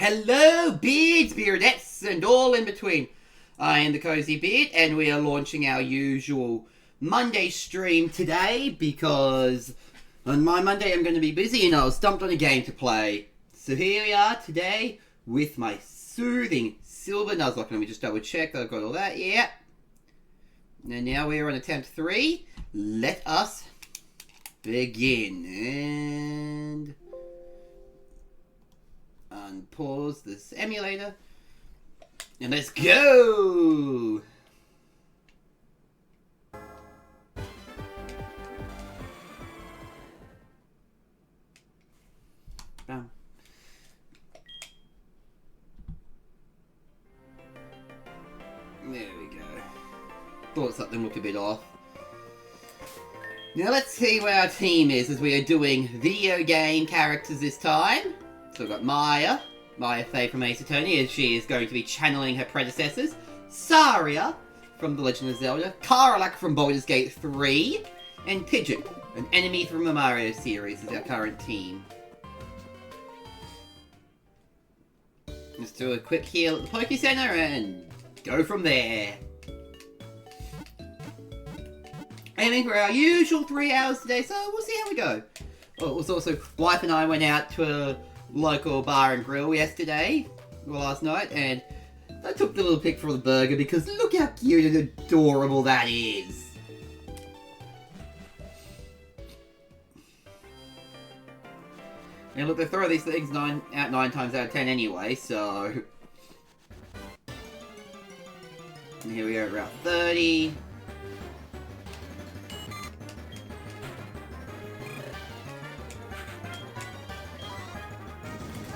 Hello, beards, beardettes, and all in between. I am the Cozy Beard, and we are launching our usual Monday stream today because on my Monday I'm going to be busy and I was stumped on a game to play. So here we are today with my soothing silver Nuzlocke. Let me just double check that I've got all that. Yeah. And now we are on attempt 3. Let us begin. And unpause this emulator. And let's go! Bam. There we go. Thought something looked a bit off. Now let's see where our team is as we are doing video game characters this time. So we've got Maya Faye from Ace Attorney, as she is going to be channeling her predecessors. Saria from The Legend of Zelda. Karlach from Baldur's Gate 3. And Pidgeot, an enemy from the Mario series, is our current team. Let's do a quick heal at the Poke Center and go from there. Aiming for our usual 3 hours today, so we'll see how we go. Oh, it was also, wife and I went out to a local bar and grill yesterday, or last night, and I took the little pic for the burger because look how cute and adorable that is. And look, they throw these things 9 times out of 10 anyway, so... And here we go, Route 30.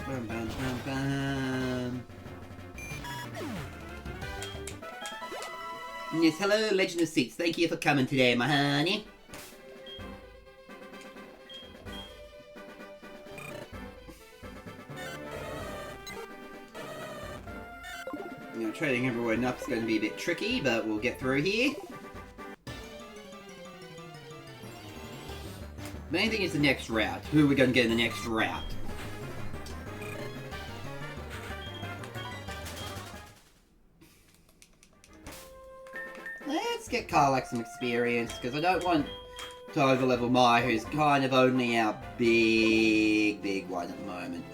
Bum, bum, bum, bum. Yes, hello, Legend of Seats. Thank you for coming today, my honey. You know, trading everyone up is going to be a bit tricky, but we'll get through here. Main thing is the next route. Who are we going to get in the next route? Let's get Karlach some experience, because I don't want to overlevel Maya, who's kind of only our big one at the moment.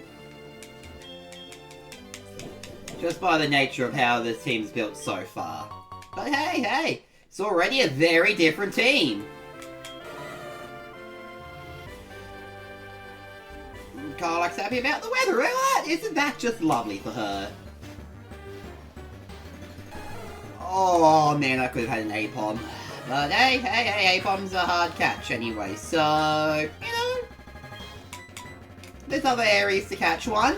Just by the nature of how this team's built so far. But hey, it's already a very different team. Karlach's happy about the weather, right? Isn't that just lovely for her? Oh man, I could have had an A-Pom. But hey, A-Pom's a hard catch anyway, so, you know, there's other areas to catch one.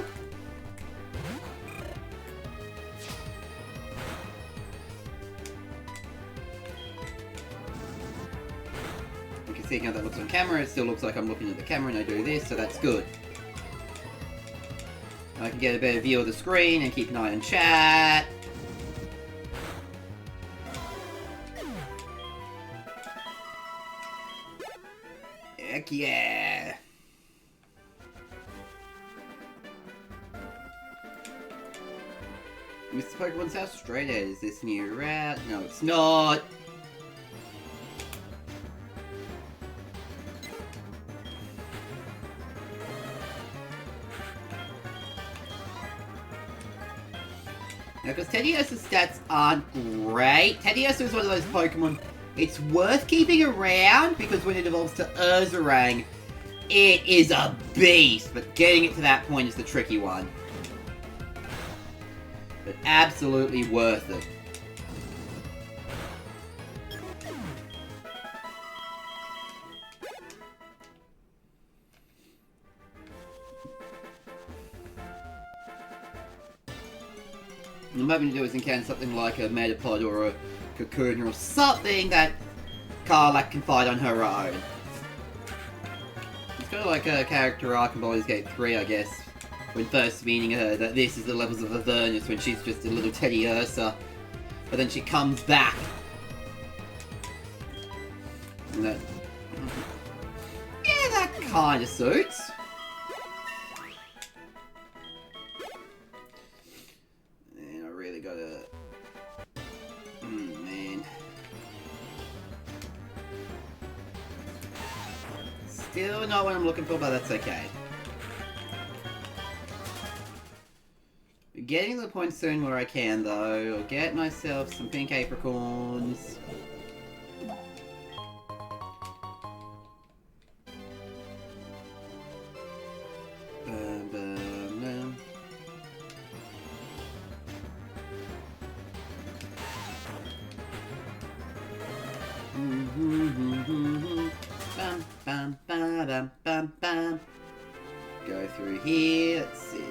You can see how that looks on camera. It still looks like I'm looking at the camera and I do this, so that's good. I can get a better view of the screen and keep an eye on chat. Heck yeah! Mr. Pokemon's house straight ahead. Is this new route? No, it's not! Now, because Teddiursa's stats aren't great, Teddiursa is one of those Pokemon it's worth keeping around, because when it evolves to Ursaring, it is a beast, but getting it to that point is the tricky one. But absolutely worth it. I'm hoping to do is encounter something like a Metapod or a Cocoon or something that Karlach can fight on her own. It's kind of like a character arc in Baldur's Gate 3, I guess, when first meeting her, that this is the levels of Avernus when she's just a little Teddiursa, but then she comes back. And that... Yeah, that kind of suits. Still not what I'm looking for, but that's okay. Getting to the point soon where I can, though. I'll get myself some pink apricorns. Go through here, let's see.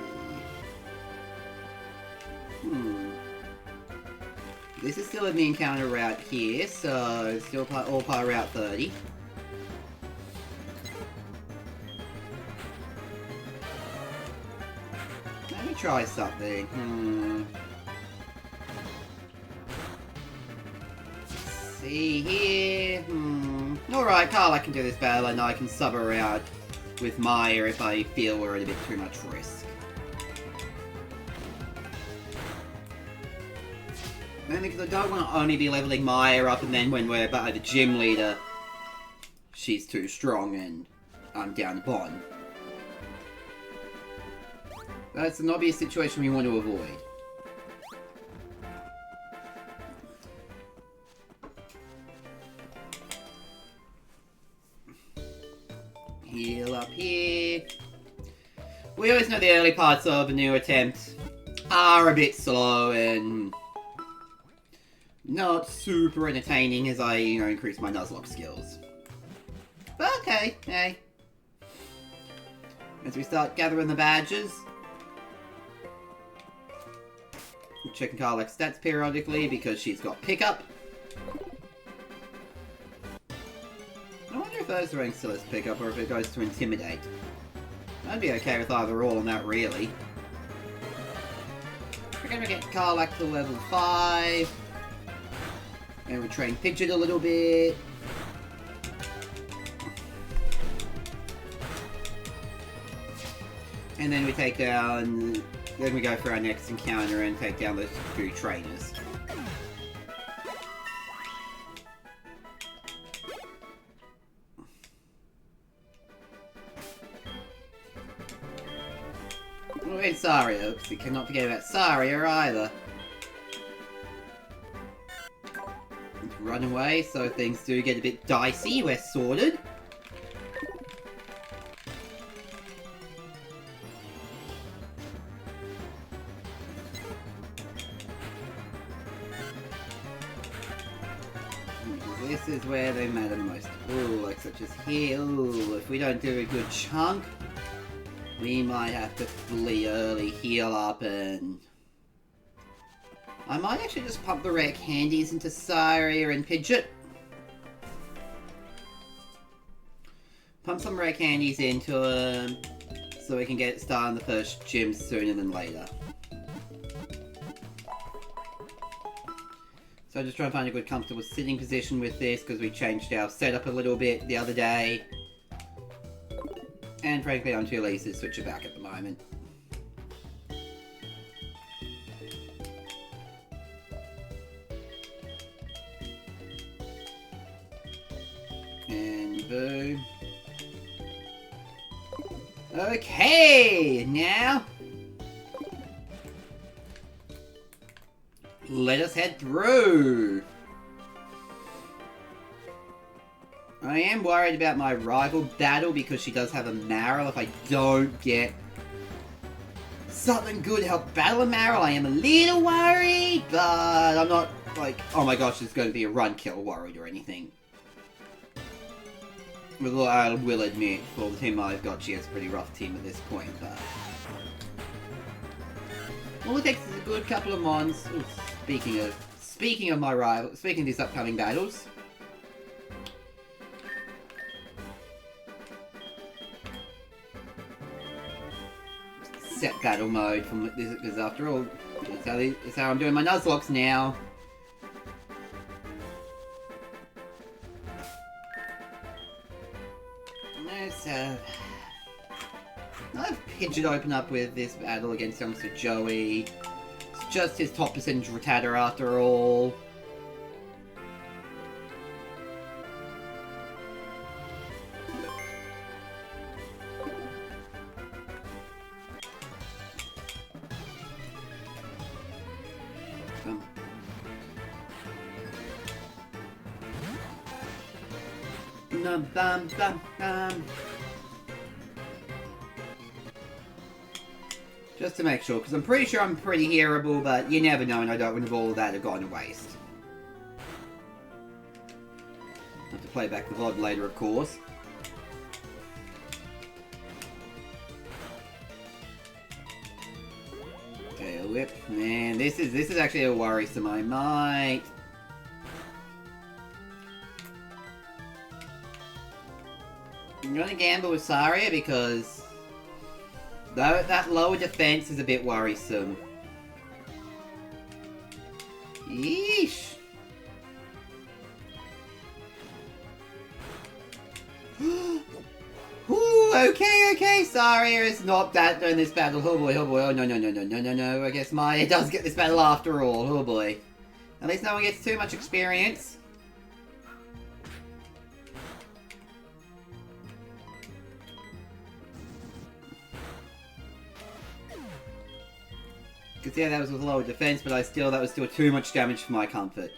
This is still in the encounter route here, so still all part of Route 30. Let me try something. See here. Alright, Carl, I can do this battle, and I can sub her out with Maya if I feel we're at a bit too much risk. Mainly because I don't want to only be leveling Maya up, and then when we're by the gym leader, she's too strong and I'm down the bottom. That's an obvious situation we want to avoid. Heal up here. We always know the early parts of a new attempt are a bit slow and not super entertaining as I, increase my Nuzlocke skills. But okay, hey. As we start gathering the badges, checking Karlach's stats periodically because she's got pickup. I wonder if those ranks still has pickup or if it goes to intimidate. I'd be okay with either or on that, really. We're gonna get Karlach to level 5. And we train Pidgeot a little bit. And then we take down... Then we go for our next encounter and take down those 2 trainers. Oh, and Saria. Oops, we cannot forget about Saria either. Run away, so things do get a bit dicey. We're sorted. This is where they matter the most. Ooh, like such as here. Ooh, if we don't do a good chunk, we might have to flee early, heal up, and... I might actually just pump the rare candies into Saria and Pidgeot. Pump some rare candies into them, so we can get started on the first gym sooner than later. So just try and find a good comfortable sitting position with this, because we changed our setup a little bit the other day. And frankly, I'm too lazy to switch it back at the moment. And boom. Okay, now let us head through. I am worried about my rival battle because she does have a Marill. If I don't get something good to help battle a Marill, I am a little worried, but I'm not like, oh my gosh, it's going to be a run kill worried or anything. Although I will admit, for the team I've got, she has a pretty rough team at this point, but... all it takes is a good couple of mons. Ooh, speaking of my rival, speaking of these upcoming battles... set battle mode from this, because after all, it's how I'm doing my Nuzlocks now. So, I'll have Pidgeot open up with this battle against youngster Joey. It's just his top percentage Rattata after all. Bum. Bum, bum, bum, bum. Just to make sure, because I'm pretty sure I'm pretty hearable, but you never know, and I don't want all of that have gone to waste. I'll have to play back the VOD later, of course. Tail whip. Man, this is actually a worrisome. I might... I'm gonna gamble with Saria because that lower defense is a bit worrisome. Yeesh. Ooh, okay, Saria is not that in this battle. Oh boy, oh no. I guess Maya does get this battle after all. Oh boy. At least no one gets too much experience. Because yeah, that was with lower defense, but that was still too much damage for my comfort.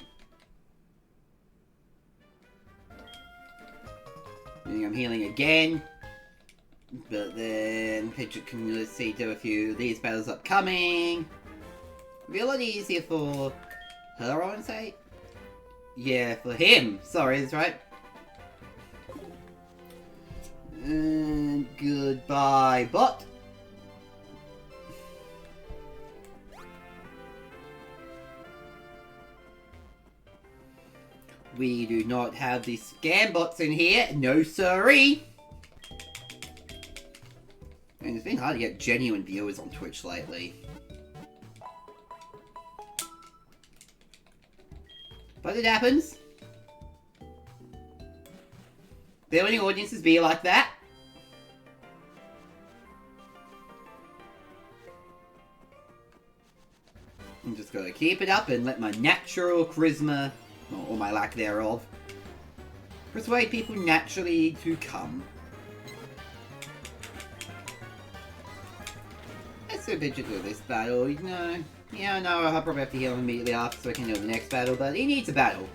I'm healing again. But then Pidgeot can, let's see, do a few of these battles upcoming. It'll be a lot easier for her, I want to say. Yeah, for him. Sorry, that's right. And goodbye, bot. We do not have the scam bots in here. No siree. And it's been hard to get genuine viewers on Twitch lately. But it happens. Building audiences be like that. I'm just gonna keep it up and let my natural charisma, or my lack thereof, persuade people naturally to come. Let's do Pidgeot do this battle. No. Yeah, no, I'll probably have to heal him immediately after so I can do the next battle, but he needs a battle.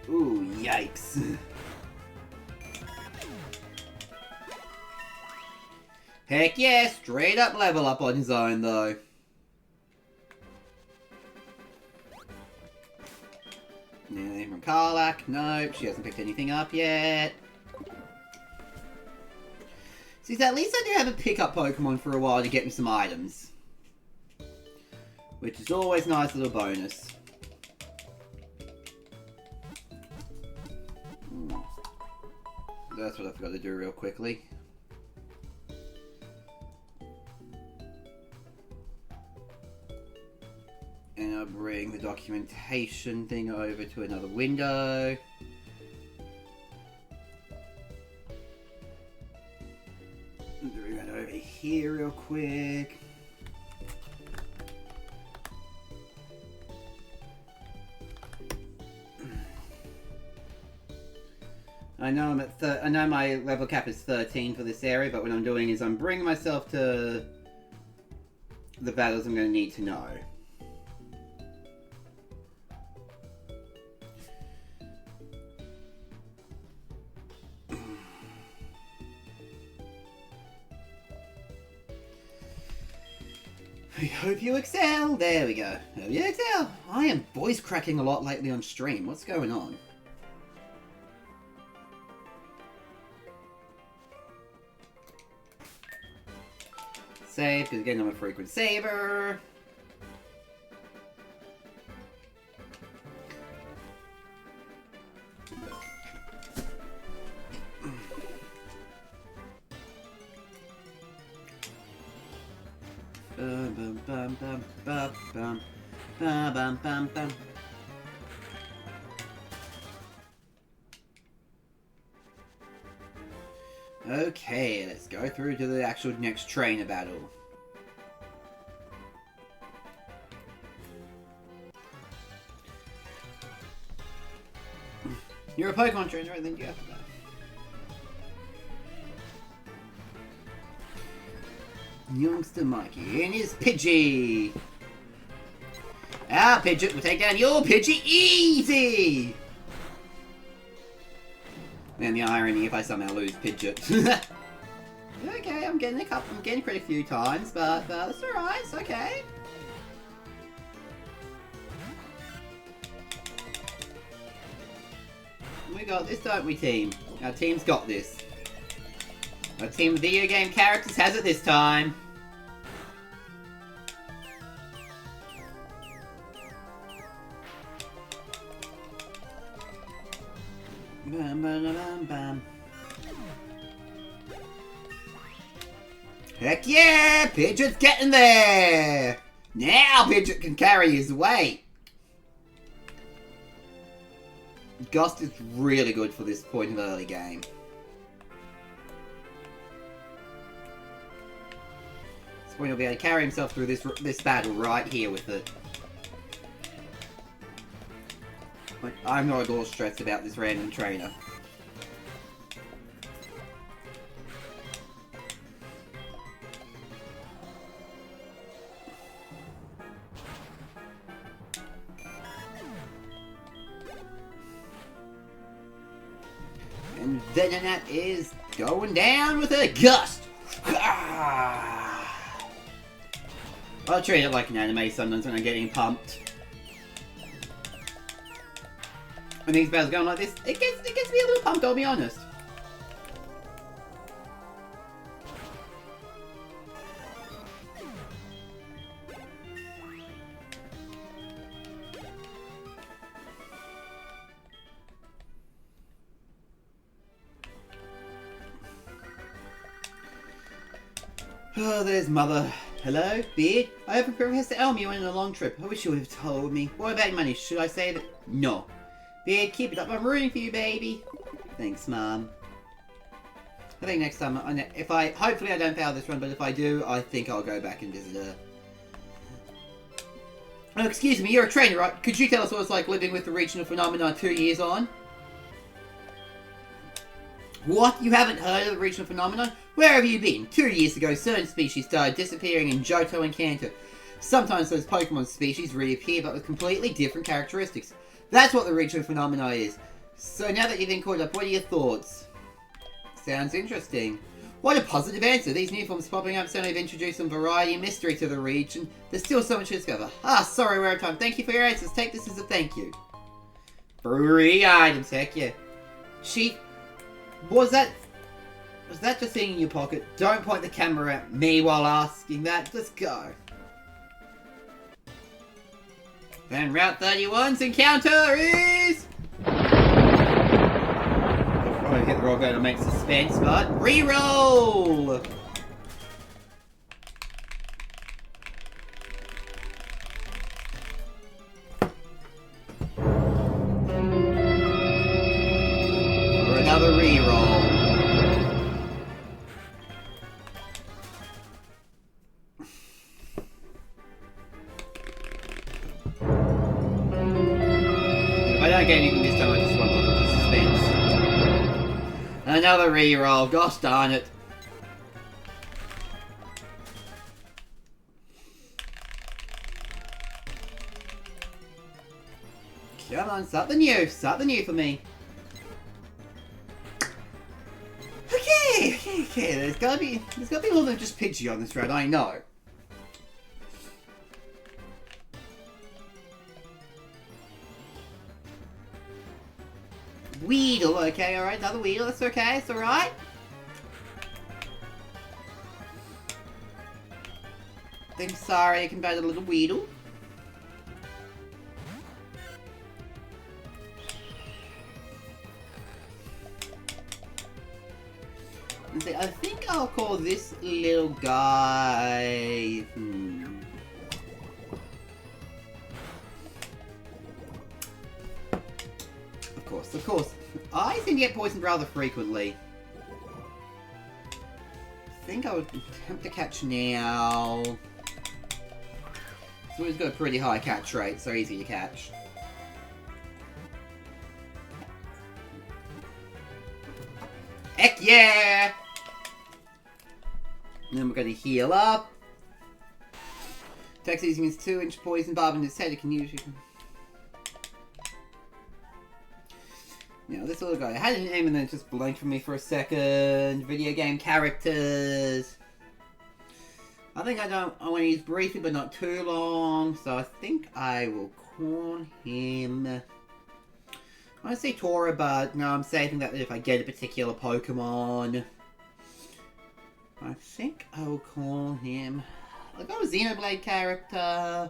Ooh, yikes. Heck yeah, straight up level up on his own though. Anything from Karlach? Nope, she hasn't picked anything up yet. See, at least I do have a pickup Pokemon for a while to get me some items. Which is always a nice little bonus. That's what I've got to do real quickly. And I'll bring the documentation thing over to another window. Bring that over here real quick. I know I know my level cap is 13 for this area, but what I'm doing is I'm bringing myself to the battles I'm going to need to know. I hope you excel! There we go. Hope you excel! I am voice cracking a lot lately on stream. What's going on? Save, because again I'm a frequent saver. Bum bum bum bum bum bum bum bum bum. Okay, let's go through to the actual next trainer battle. You're a Pokemon trainer, right? Then you have to go. Youngster Mikey and his Pidgey. Our Pidgeot will take down your Pidgey easy. And the irony if I somehow lose Pidgeot. Okay, I'm getting quite a few times, but that's alright, it's okay. We got this, don't we, team? Our team's got this. Our team of video game characters has it this time. Bam, bam, bam, bam. Heck yeah! Pidgeot's getting there! Now Pidgeot can carry his weight. Ghost is really good for this point of the early game. This point he'll be able to carry himself through this battle right here with it. But I'm not at all stressed about this random trainer. And Venonat is going down with a gust. I'll treat it like an anime sometimes when I'm getting pumped. When these battles going like this, it gets me a little pumped, I'll be honest. Oh, there's Mother. Hello, Beard? I hope Professor Elmy went on a long trip. I wish you would have told me. What about money? Should I say that? No. Beard, keep it up. I'm rooting for you, baby. Thanks, Mom. I think next time, hopefully I don't fail this run, but if I do, I think I'll go back and visit her. Oh, excuse me, you're a trainer, right? Could you tell us what it's like living with the regional phenomenon 2 years on? What? You haven't heard of the regional phenomenon? Where have you been? 2 years ago, certain species started disappearing in Johto and Kanto. Sometimes those Pokemon species reappear, but with completely different characteristics. That's what the regional phenomenon is. So now that you've been caught up, what are your thoughts? Sounds interesting. What a positive answer. These new forms popping up certainly have introduced some variety and mystery to the region. There's still so much to discover. Ah, sorry, we're out of time. Thank you for your answers. Take this as a thank you. Free items, heck yeah. Was that just sitting in your pocket? Don't point the camera at me while asking that. Just go. And Route 31's encounter is... I'll probably hit the wrong button to make suspense, but... Reroll! For another reroll. Again, you can this time I just want the suspense. Another reroll, gosh darn it. Come on, something new for me. Okay, there's gotta be a little bit of just Pidgey on this road, I know. Weedle, okay, alright, another Weedle, that's okay, it's alright. I'm sorry, I converted a little Weedle. Let's see, I think I'll call this little guy... Of course. I seem to get poisoned rather frequently. I think I would attempt to catch now. So he's got a pretty high catch rate, so easy to catch. Heck yeah! then we're going to heal up. Attacks using his 2-inch poison barb in his head. It can use. Now, this little guy. I had a name and then it just blanked for me for a second. Video game characters. I think I want to use briefly, but not too long. So I think I will call him. I want to say Tora, but no, I'm saving that if I get a particular Pokemon. I think I will call him. I'll go with Xenoblade character.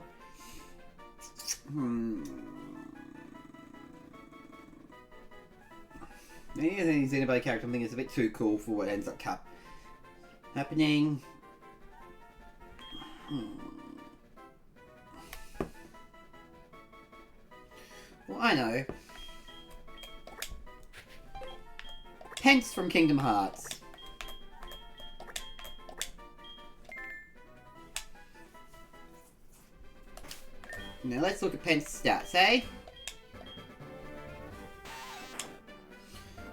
Maybe the Xenoblade character I think it's a bit too cool for what ends up happening. Well, I know. Pence from Kingdom Hearts. Now let's look at Pence's stats, eh?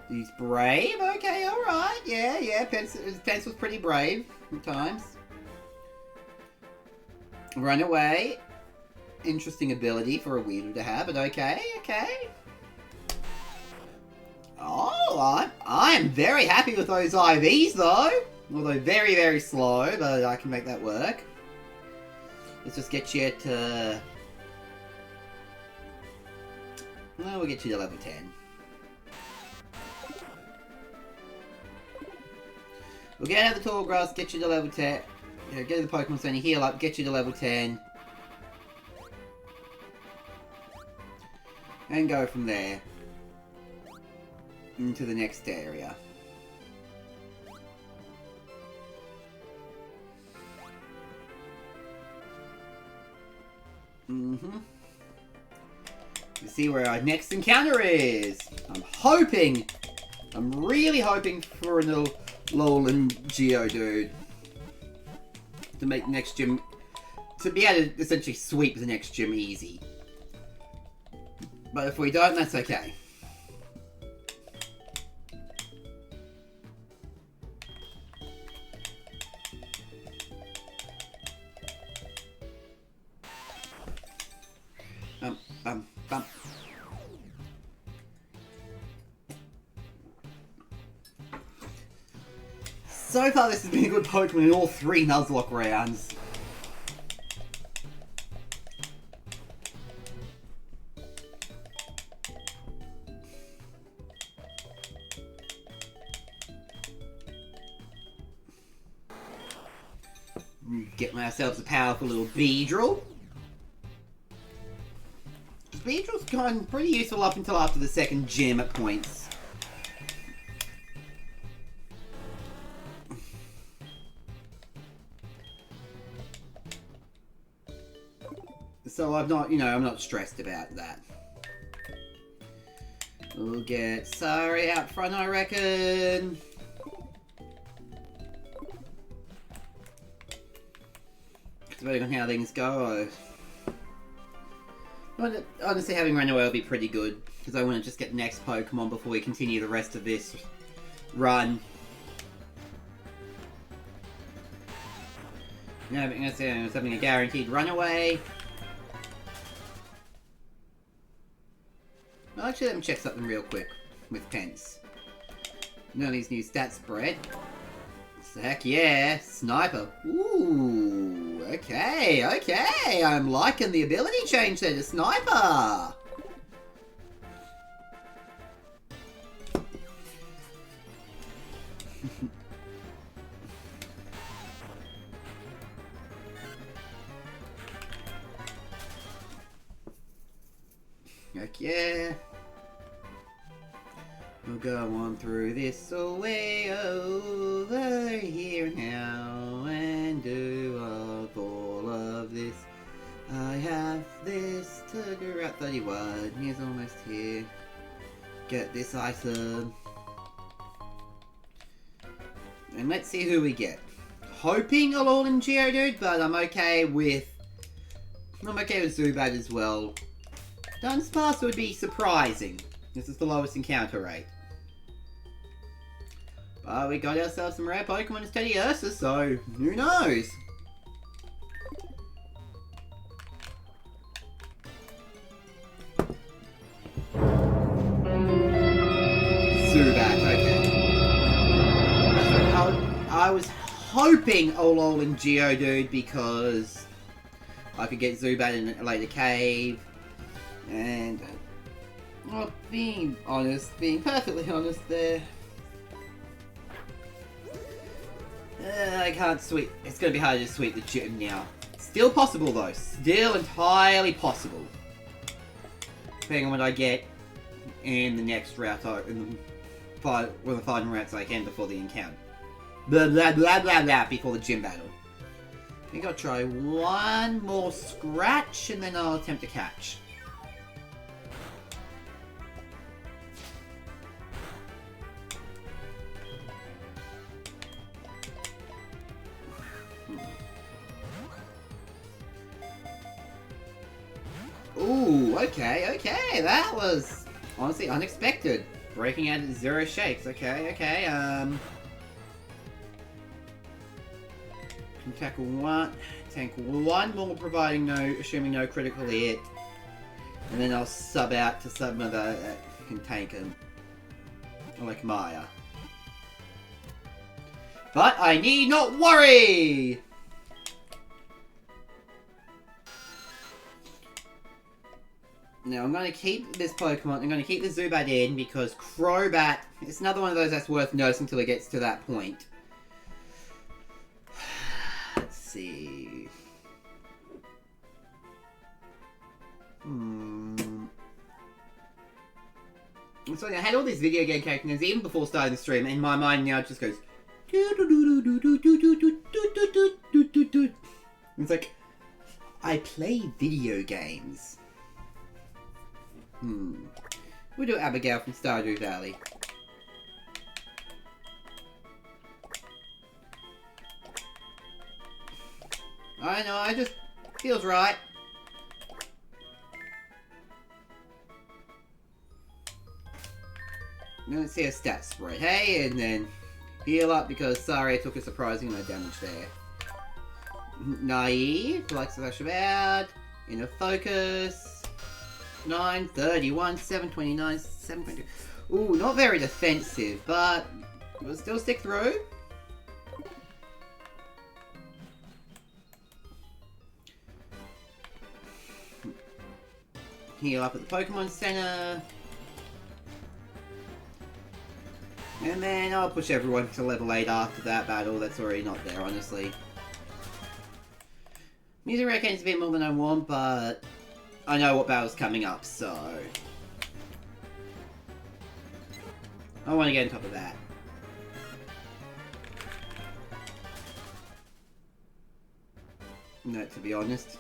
He's brave. Okay, alright. Yeah. Pence was pretty brave at times. Run away. Interesting ability for a Weedle to have, but okay. Oh, I am very happy with those IVs though. Although very, very slow, but I can make that work. Let's just get you to... Well, we'll get you to level 10. We'll get out of the tall grass, get you to level 10. You know, get to the Pokemon Center, heal up, get you to level 10. And go from there. Into the next area. You see where our next encounter is. I'm really hoping for a little Alolan Geodude to make the next gym, to be able to essentially sweep the next gym easy. But if we don't, that's okay. Bum. So far this has been a good Pokemon in all 3 Nuzlocke rounds. Get ourselves a powerful little Beedrill. Beedrill's gone pretty useful up until after the second gym at points. So I'm not stressed about that. We'll get Sari out front, I reckon. Depending on how things go. Honestly, having run away will be pretty good, because I want to just get the next Pokemon before we continue the rest of this run. No, but let's say something a guaranteed runaway. Well, actually, let me check something real quick with Pence. None of these new stats spread. Heck yeah, Sniper. Ooh, okay. I'm liking the ability change there to Sniper. Heck yeah. We'll go on through this way over here now and do up all of this. I have this to do Route 31. He's almost here. Get this item. And let's see who we get. Hoping a Alolan Geodude, but I'm okay with Zubat as well. Dunsparce would be surprising. This is the lowest encounter rate. But we got ourselves some rare Pokemon instead of Ursa, so who knows? Zubat, okay. I was hoping Olol and Geodude because I could get Zubat in a later cave. And, well, being perfectly honest there, I can't sweep. It's going to be hard to sweep the gym now. Still possible though. Still entirely possible. Depending on what I get in the next route, in the final routes I can before the encounter. Blah blah blah blah blah before the gym battle. I think I'll try one more scratch and then I'll attempt to catch. Ooh, okay, that was honestly unexpected. Breaking out at 0 shakes, okay. Can tackle one, tank one more, assuming no critical hit. And then I'll sub out to some other that can tank him. Like Maya. But I need not worry! Now, I'm going to keep this Pokemon, I'm going to keep the Zubat in because Crobat, it's another one of those that's worth nursing until it gets to that point. Let's see. So I had all these video game characters even before starting the stream, and my mind now just goes... It's like, I play video games. We'll do Abigail from Stardew Valley. I know, it just feels right. Let's see a stat spread, hey, and then heal up because sorry I took a surprising amount of damage there. Naive, like Slash About, Inner Focus. 9, 31, 729, 722. Ooh, not very defensive, but we'll still stick through. Heal up at the Pokemon Center. And then I'll push everyone to level 8 after that battle. That's already not there, honestly. Music Hurricane's a bit more than I want, but I know what battle's coming up, so I want to get on top of that. No, to be honest.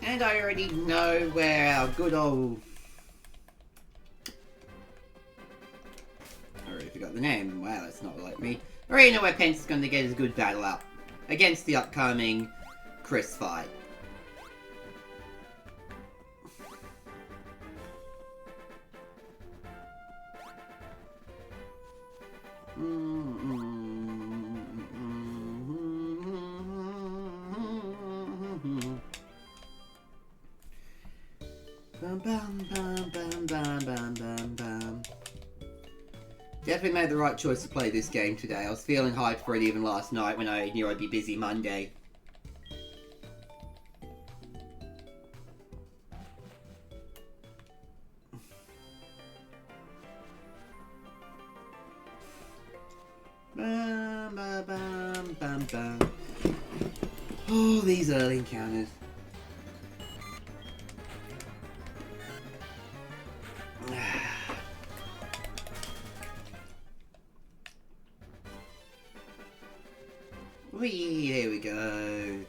And I already know where our good old... I already forgot the name. Wow, that's not like me. I already know where Pence is going to get his good battle up against the upcoming Chris fight. Definitely made the right choice to play this game today. I was feeling hyped for it even last night when I knew I'd be busy Monday. Oh, these early encounters. Whee, there we go.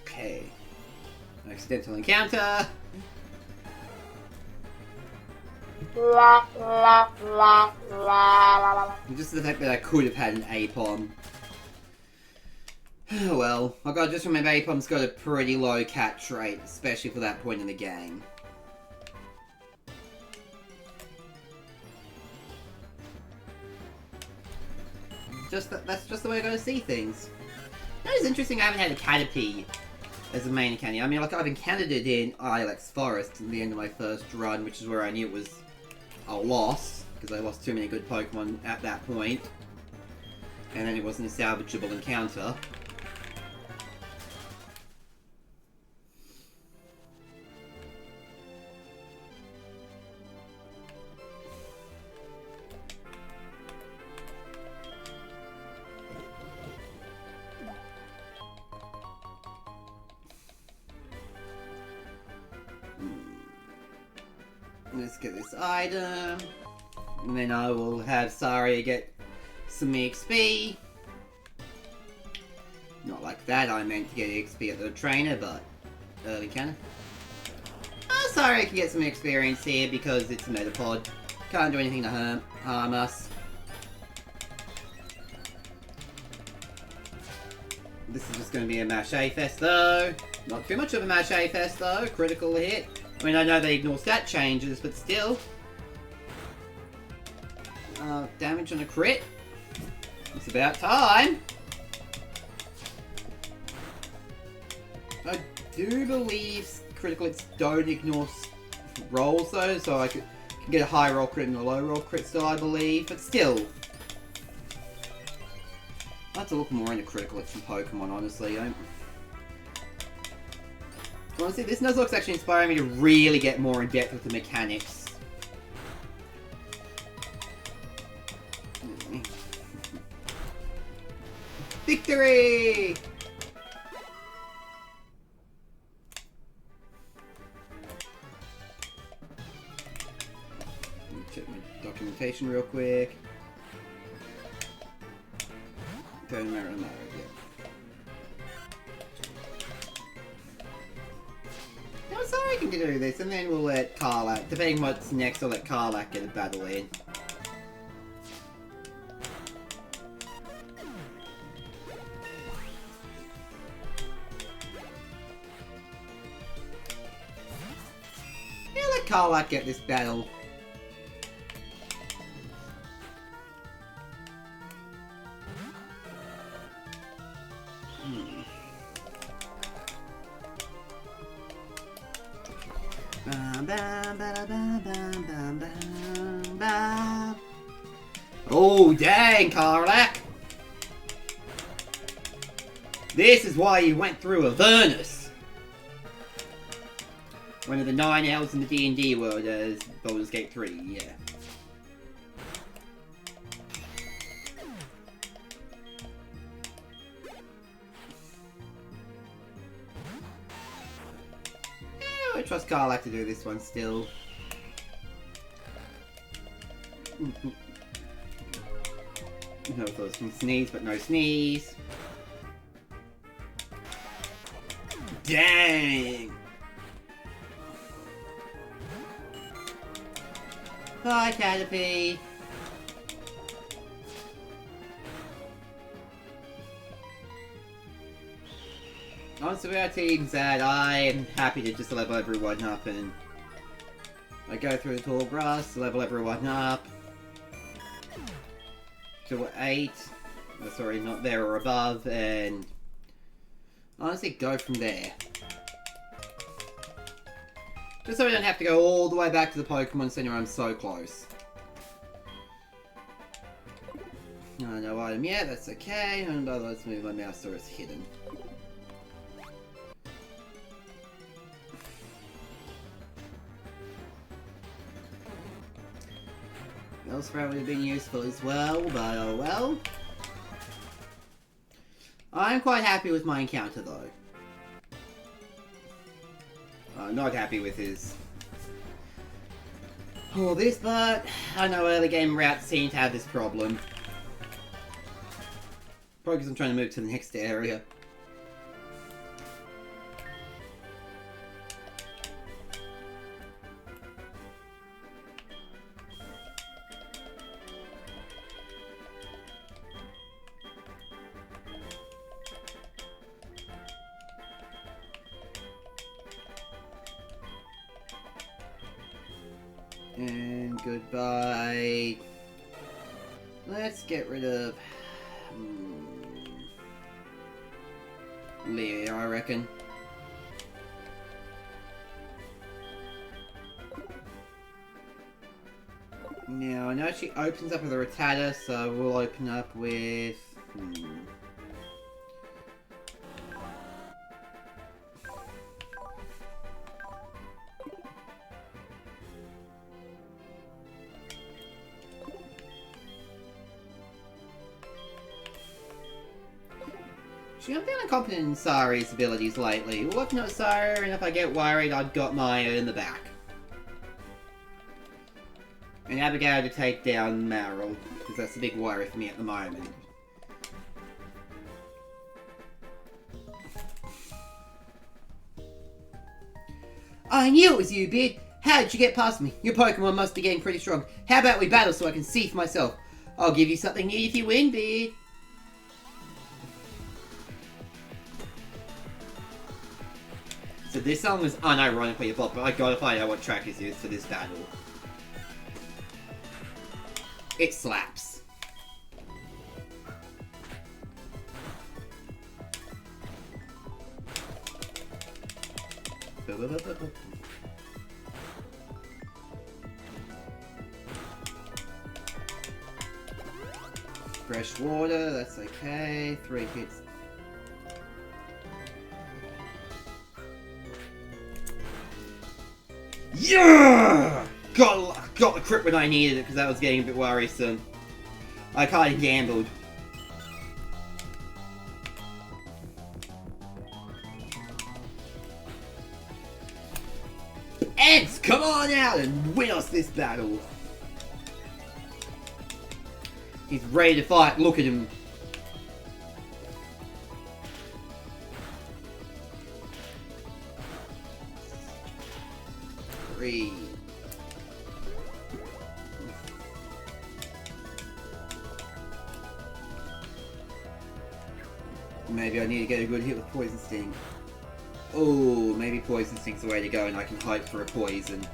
Okay. Accidental encounter. Just the fact that I could have had an Apom. Well, I gotta just remember Apom's got a pretty low catch rate, especially for that point in the game. That's just the way I gotta see things. That is interesting. I haven't had a Caterpie as a main encounter. I mean, like, I've encountered it in Ilex Forest at the end of my first run, which is where I knew it was a loss, because I lost too many good Pokemon at that point. And then it wasn't a salvageable encounter. Let's get this item, and then I will have Saria get some XP. Not like that, I meant to get XP at the trainer, but early cannon. Oh, Saria can get some experience here because it's a Metapod. Can't do anything to harm us. This is just going to be a Mache Fest though. Not too much of a Mache Fest though. Critical hit. I mean, I know they ignore stat changes, but still. Damage on a crit. It's about time. I do believe critical hits don't ignore rolls though, so I can get a high roll crit and a low roll crit still, I believe, but still. I have to look more into critical hits from Pokemon, honestly. Honestly, this Nuzlocke's actually inspiring me to really get more in depth with the mechanics. Victory! Check my documentation real quick. Don't matter, yeah. I'm sorry I can do this, and then we'll let Karlach, depending what's next, I'll let Karlach get a battle in. Yeah, let Karlach get this battle. Oh, dang, Karlach! This is why you went through Avernus! One of the 9 L's in the D&D world as Baldur's Gate 3, yeah. I trust Karlach to do this one still. No thoughts can sneeze, but no sneeze. Dang! Bye, Caterpie. Honestly, our team's that I am happy to just level everyone up, and I go through the tall grass, level everyone up to 8. Sorry, not there or above, and honestly go from there. Just so I don't have to go all the way back to the Pokemon Center. I'm so close. No item yet, that's okay. And let's move my mouse so it's hidden. Bellsprout would have been useful as well, but oh well. I'm quite happy with my encounter though. Not happy with his... all this, but I know early game routes seem to have this problem. Probably because I'm trying to move to the next area. Goodbye. Let's get rid of... Leah, I reckon. Now, I know she opens up with a Rattata, so we'll open up with... I'm feeling confident in Sari's abilities lately. We'll open up Sari, and if I get worried, I've got Maya in the back. And Abigail to take down Meryl, because that's a big worry for me at the moment. I knew it was you, Beard! How did you get past me? Your Pokemon must be getting pretty strong. How about we battle so I can see for myself? I'll give you something new if you win, Beard. So this song is unironically a bop, but I gotta find out what track is used for this battle. It slaps. Fresh water, that's okay. 3 hits. Yeah! Got the crit when I needed it because that was getting a bit worrisome. I kinda gambled. Ents, come on out and win us this battle! He's ready to fight, look at him. Three. Maybe I need to get a good hit with Poison Sting. Oh, maybe Poison Sting's the way to go and I can hope for a poison.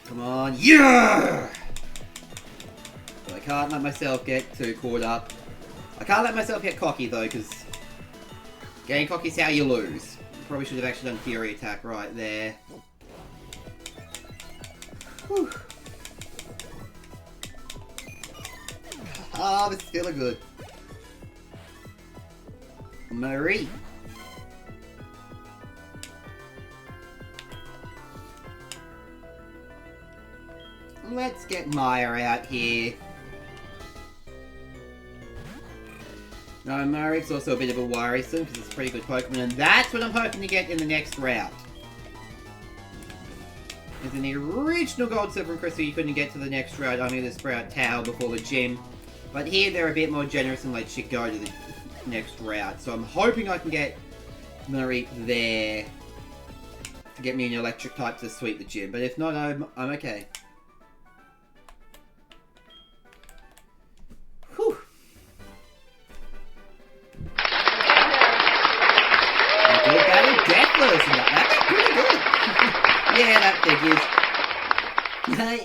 Come on, yeah! But I can't let myself get too caught up. I can't let myself get cocky though, because getting cocky is how you lose. Probably should have actually done Fury Attack right there. Whew. Ah, this is feeling good. Marie. Let's get Maya out here. No, Marik's also a bit of a worrisome because it's a pretty good Pokemon, and that's what I'm hoping to get in the next route. As in the original Gold, Silver, and Crystal, you couldn't get to the next route, only the Sprout Tower before the gym. But here they're a bit more generous and let shit go to the next route. So I'm hoping I can get Marie there to get me an electric type to sweep the gym. But if not, I'm okay. Whew. A good battle, Deathless, and that's pretty good. Yeah, that figures.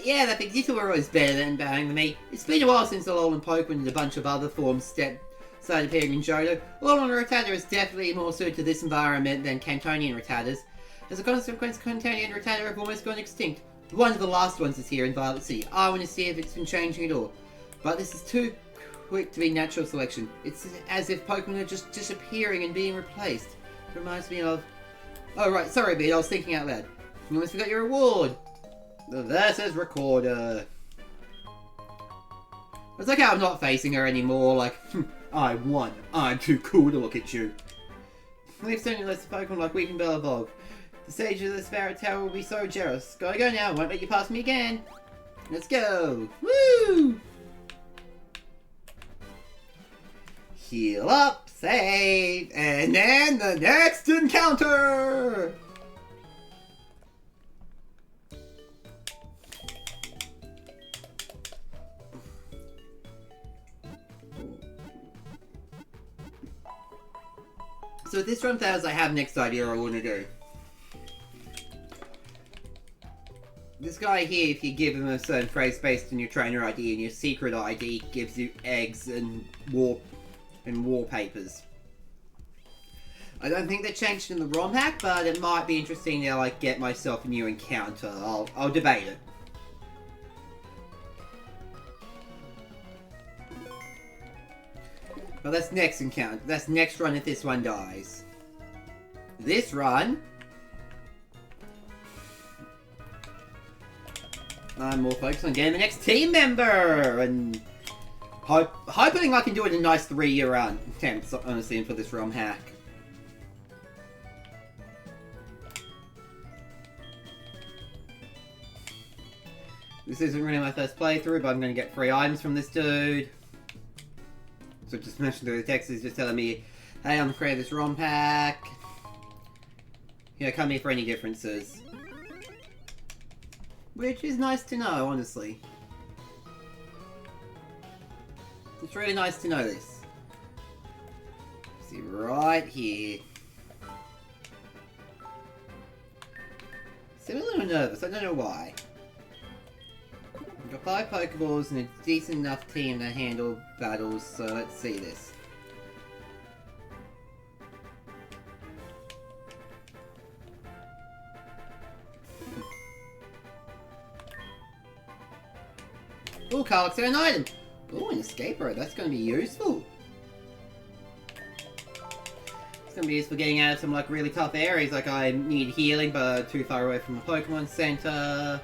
Yeah, that figures. You two are always better than battling me. It's been a while since Alolan Pokemon and a bunch of other forms started appearing in Johto. Alolan Rattata is definitely more suited to this environment than Cantonian Rattatas. As a consequence, Cantonian Rattata have almost gone extinct. One of the last ones is here in Violet Sea. I want to see if it's been changing at all. But this is too quick to be natural selection. It's as if Pokemon are just disappearing and being replaced. It reminds me of... Oh right, sorry Beat, I was thinking out loud. You almost forgot your reward. The Versus Recorder. It's like how I'm not facing her anymore, like, I won. I'm too cool to look at you. Leave soon lets the Pokemon like Weeping Bell evolve. The sage of the Spirit Tower will be so jealous. Gotta go now, won't let you pass me again. Let's go. Woo! Heal up, save, and then the next encounter! So with this run as I have next idea I want to do. This guy here, if you give him a certain phrase based on your trainer ID, and your secret ID gives you eggs and wallpapers. I don't think they changed in the ROM hack, but it might be interesting to like get myself a new encounter. I'll debate it. But that's next encounter. That's next run if this one dies. This run, I'm more focused on getting the next team member and hoping I can do it in a nice 3-year run. Attempt, honestly, for this ROM hack. This isn't really my first playthrough, but I'm going to get 3 items from this dude. So just mentioned through the text is just telling me, hey, I'm creating this ROM hack. You know, come here for any differences. Which is nice to know, honestly. It's really nice to know this. See, right here. So I'm a little nervous, I don't know why. I've got 5 Pokeballs and a decent enough team to handle battles, so let's see this. Ooh, Carlix, an item! Ooh, an escape rope, that's going to be useful. It's going to be useful getting out of some like really tough areas, like I need healing but too far away from the Pokemon Center.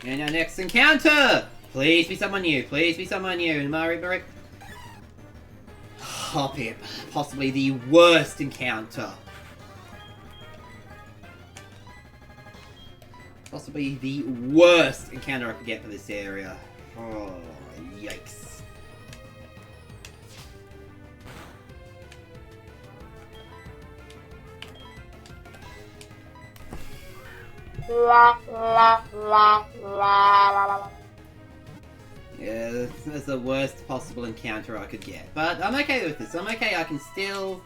And our next encounter! Please be someone new, please be someone new. Mario. Hop it. Possibly the worst encounter. Possibly the worst encounter I could get for this area. Oh, yikes. Yeah, that's the worst possible encounter I could get. But I'm okay with this. I'm okay, I can still...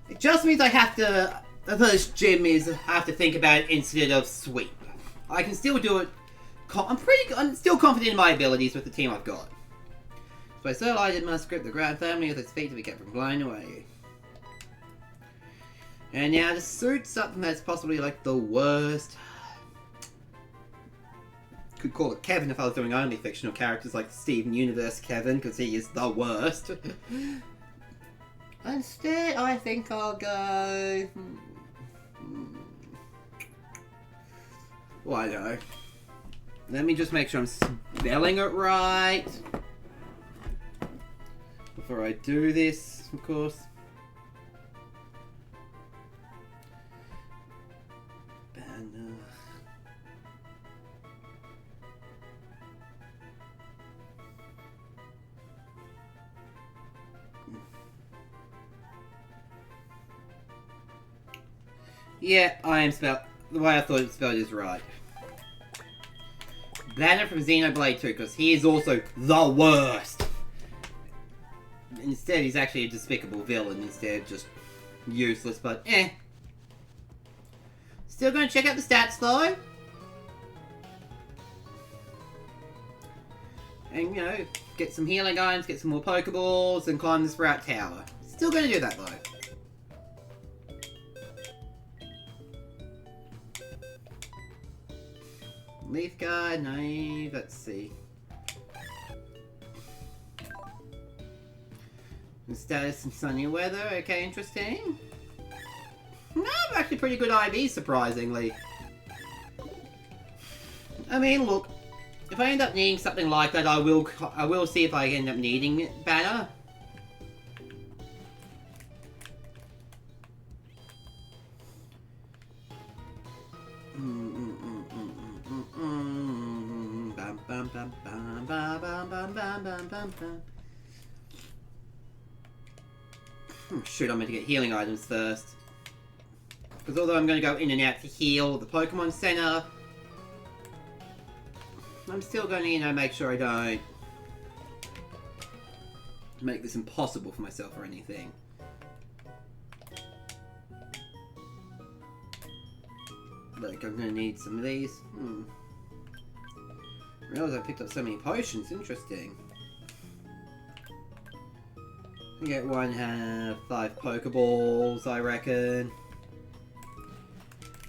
It just means I have to... The first gym is I have to think about it instead of sweep. I can still do it. I'm still confident in my abilities with the team I've got. So I still I must grip the ground firmly with its feet to be kept from blowing away. And now to suit something that's possibly like the worst. Could call it Kevin if I was doing only fictional characters like Steven Universe Kevin, because he is the worst. Instead, I think I'll go... Well, I don't know. Let me just make sure I'm spelling it right. Before I do this, of course. Yeah, I am spelled... The way I thought it spelled is right. Banner from Xenoblade 2, because he is also the worst. Instead, he's actually a despicable villain, instead of just useless, but eh. Still gonna check out the stats, though. And, you know, get some healing items, get some more Pokeballs, and climb the Sprout Tower. Still gonna do that, though. Leaf Guard, Naive, let's see. The status in sunny weather, okay, interesting. No, actually pretty good IV, surprisingly. I mean, look, if I end up needing something like that, I will see if I end up needing it better. Shoot, I'm going to get healing items first. Because although I'm going to go in and out to heal the Pokemon Center, I'm still going to, you know, make sure I don't make this impossible for myself or anything. Like, I'm gonna need some of these. I realize I picked up so many potions. Interesting. I get 5 Pokeballs, I reckon.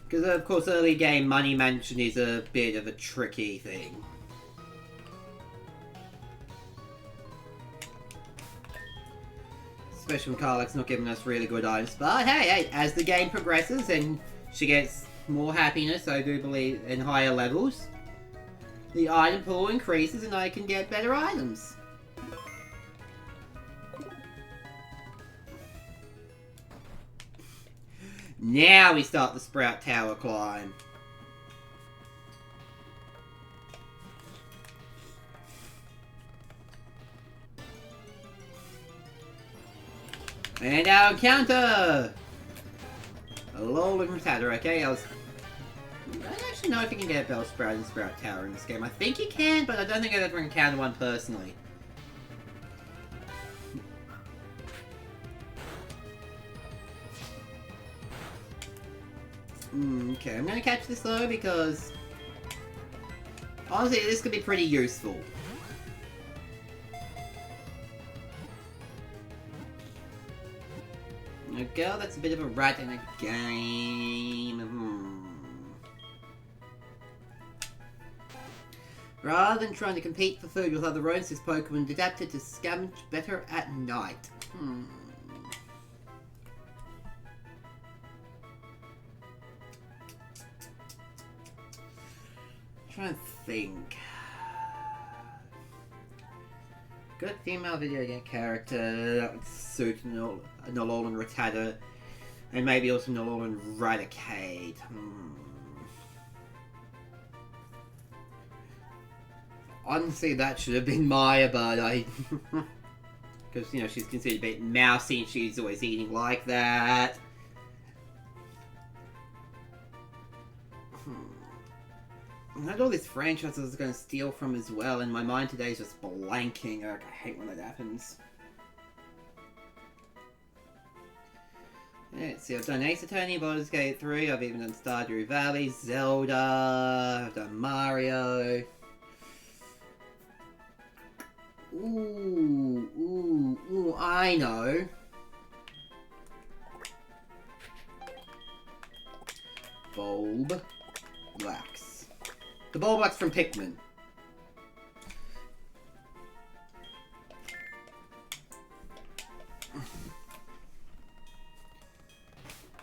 Because, of course, early game money mansion is a bit of a tricky thing. Especially when Karlach's not giving us really good items. But hey, as the game progresses and she gets more happiness, I do believe, and higher levels, the item pool increases and I can get better items. Now we start the Sprout Tower climb. And our encounter! A Alolan Rattata, okay, I don't actually know if you can get a Bellsprout and Sprout Tower in this game. I think you can, but I don't think I've ever encountered one personally. Okay, I'm gonna catch this though because honestly, this could be pretty useful. A girl that's a bit of a rat in a game. Rather than trying to compete for food with other rodents, this Pokemon adapted to scavenge better at night. Trying to think. Good female video game character that would suit an Alolan Rattata, and maybe also an Alolan Raticate. Honestly, that should have been Maya, but I... because, you know, she's considered a bit mousy and she's always eating like that. I had all these franchises I was going to steal from as well, and my mind today is just blanking. I hate when that happens. Let's see, I've done Ace Attorney, Baldur's Gate 3, I've even done Stardew Valley, Zelda, I've done Mario. Ooh, I know. Bulb Wax. The Bulbax from Pikmin.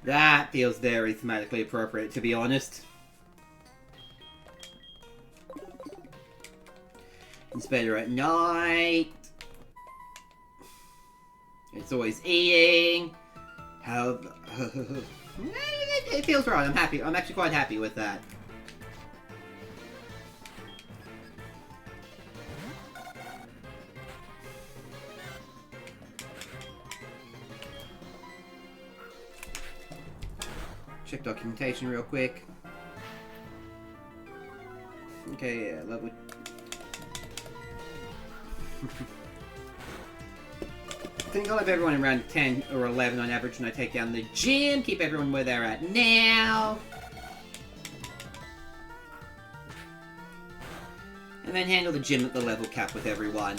That feels very thematically appropriate, to be honest. It's better at night. It's always eating. How... it feels right. I'm happy. I'm actually quite happy with that. Check documentation real quick. Okay, yeah, level... I think I'll have everyone around 10 or 11 on average when I take down the gym. Keep everyone where they're at now. And then handle the gym at the level cap with everyone.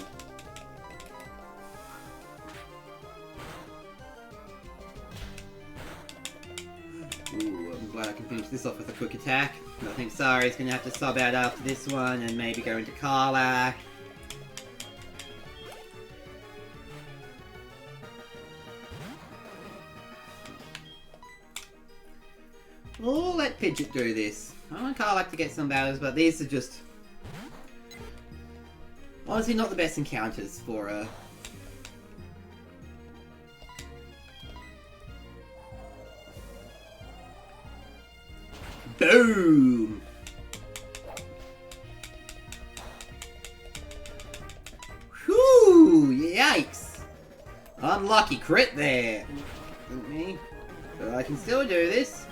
Ooh, I'm glad I can finish this off with a quick attack. I think Sari's going to have to sub out after this one and maybe go into Karlach. Oh, let Pidgeot do this. I want Karlach to get some battles, but these are just... honestly not the best encounters for her. Boom! Whew! Yikes! Unlucky crit there! Isn't me? But I can still do this.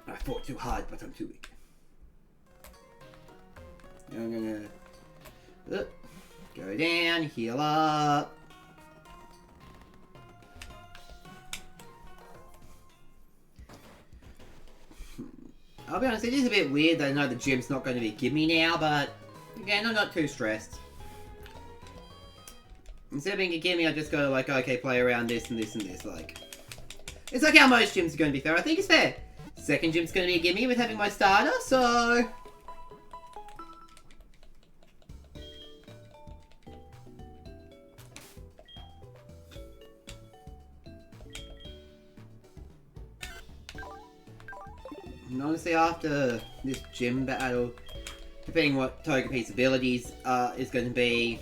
I fought too hard, but I'm too weak. I'm gonna... go down, heal up. I'll be honest, it is a bit weird that I know the gym's not going to be a gimme now, but again, I'm not too stressed. Instead of being a gimme, I just go like, okay, play around this and this and this, like. It's like how most gyms are going to be fair. I think it's fair. Second gym's going to be a gimme with having my starter, so... And honestly, after this gym battle, depending what Togepi's abilities is going to be,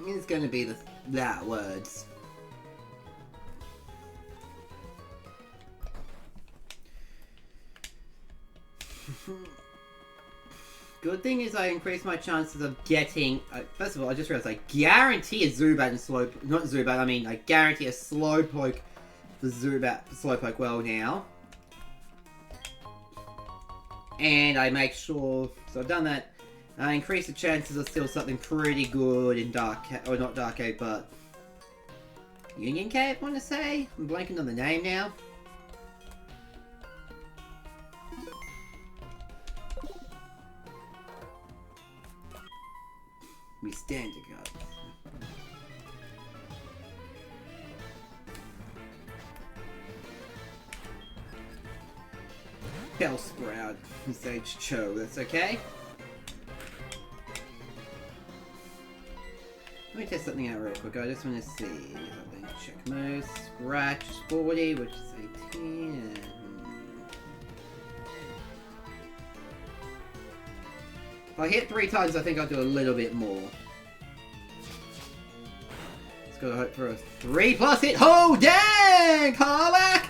it's going to be that words. Good thing is I increase my chances of getting... first of all, I just realized I guarantee a Zubat and Slowpoke... Not Zubat, I mean I guarantee a Slowpoke for Zubat, Slowpoke well now. And I make sure... So I've done that. I increase the chances of still something pretty good in Dark... Or not Dark Cave, but... Union Cave, I want to say? I'm blanking on the name now. We stand to go. Bellsprout, Sage Cho, that's okay. Let me test something out real quick. I just want to see something. Check moves, scratch 40, which is 18. If I hit 3 times, I think I'll do a little bit more. Just gotta hope for a 3+ hit. Oh, dang! Karlach!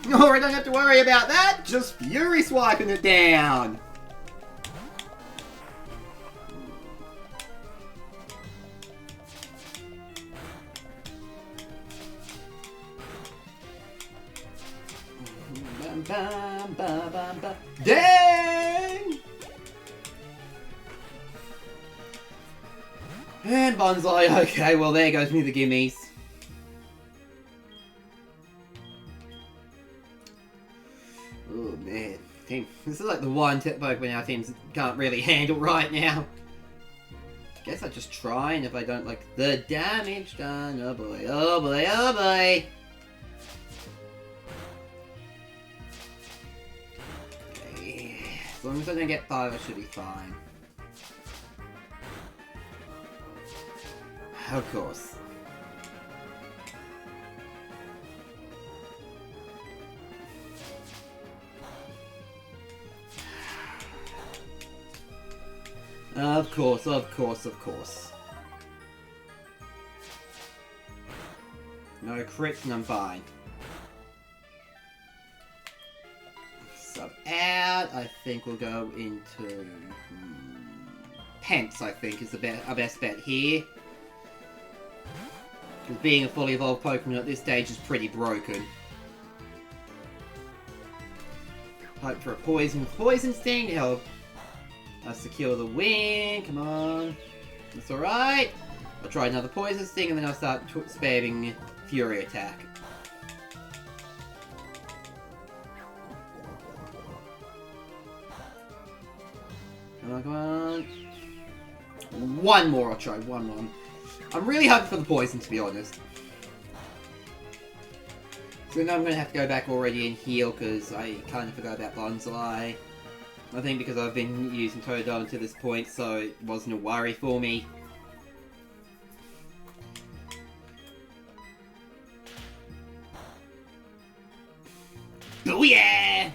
Oh, I don't have to worry about that. Just Fury swiping it down. Bam, bam, bam, bam. Dang! And Bonsai, okay, well there goes me the gimmies. Oh man, team, this is like the one Pokemon our teams can't really handle right now. Guess I just try, and if I don't like the damage done, oh boy, oh boy, oh boy. Okay, as long as I don't get 5, I should be fine. Of course. Of course, of course, of course. No crits and I'm fine. Sub out, I think we'll go into... Pence, I think, is our best bet here. Because being a fully evolved Pokemon at this stage is pretty broken. Hope for a Poison Sting to help us secure the win. Come on. That's alright. I'll try another Poison Sting and then I'll start spamming Fury Attack. Come on, come on. One more, I'll try one more. I'm really hoping for the poison, to be honest. So now I'm going to have to go back already and heal, because I kind of forgot about Bonsai. I think because I've been using Totodile to this point, so it wasn't a worry for me. Booyah!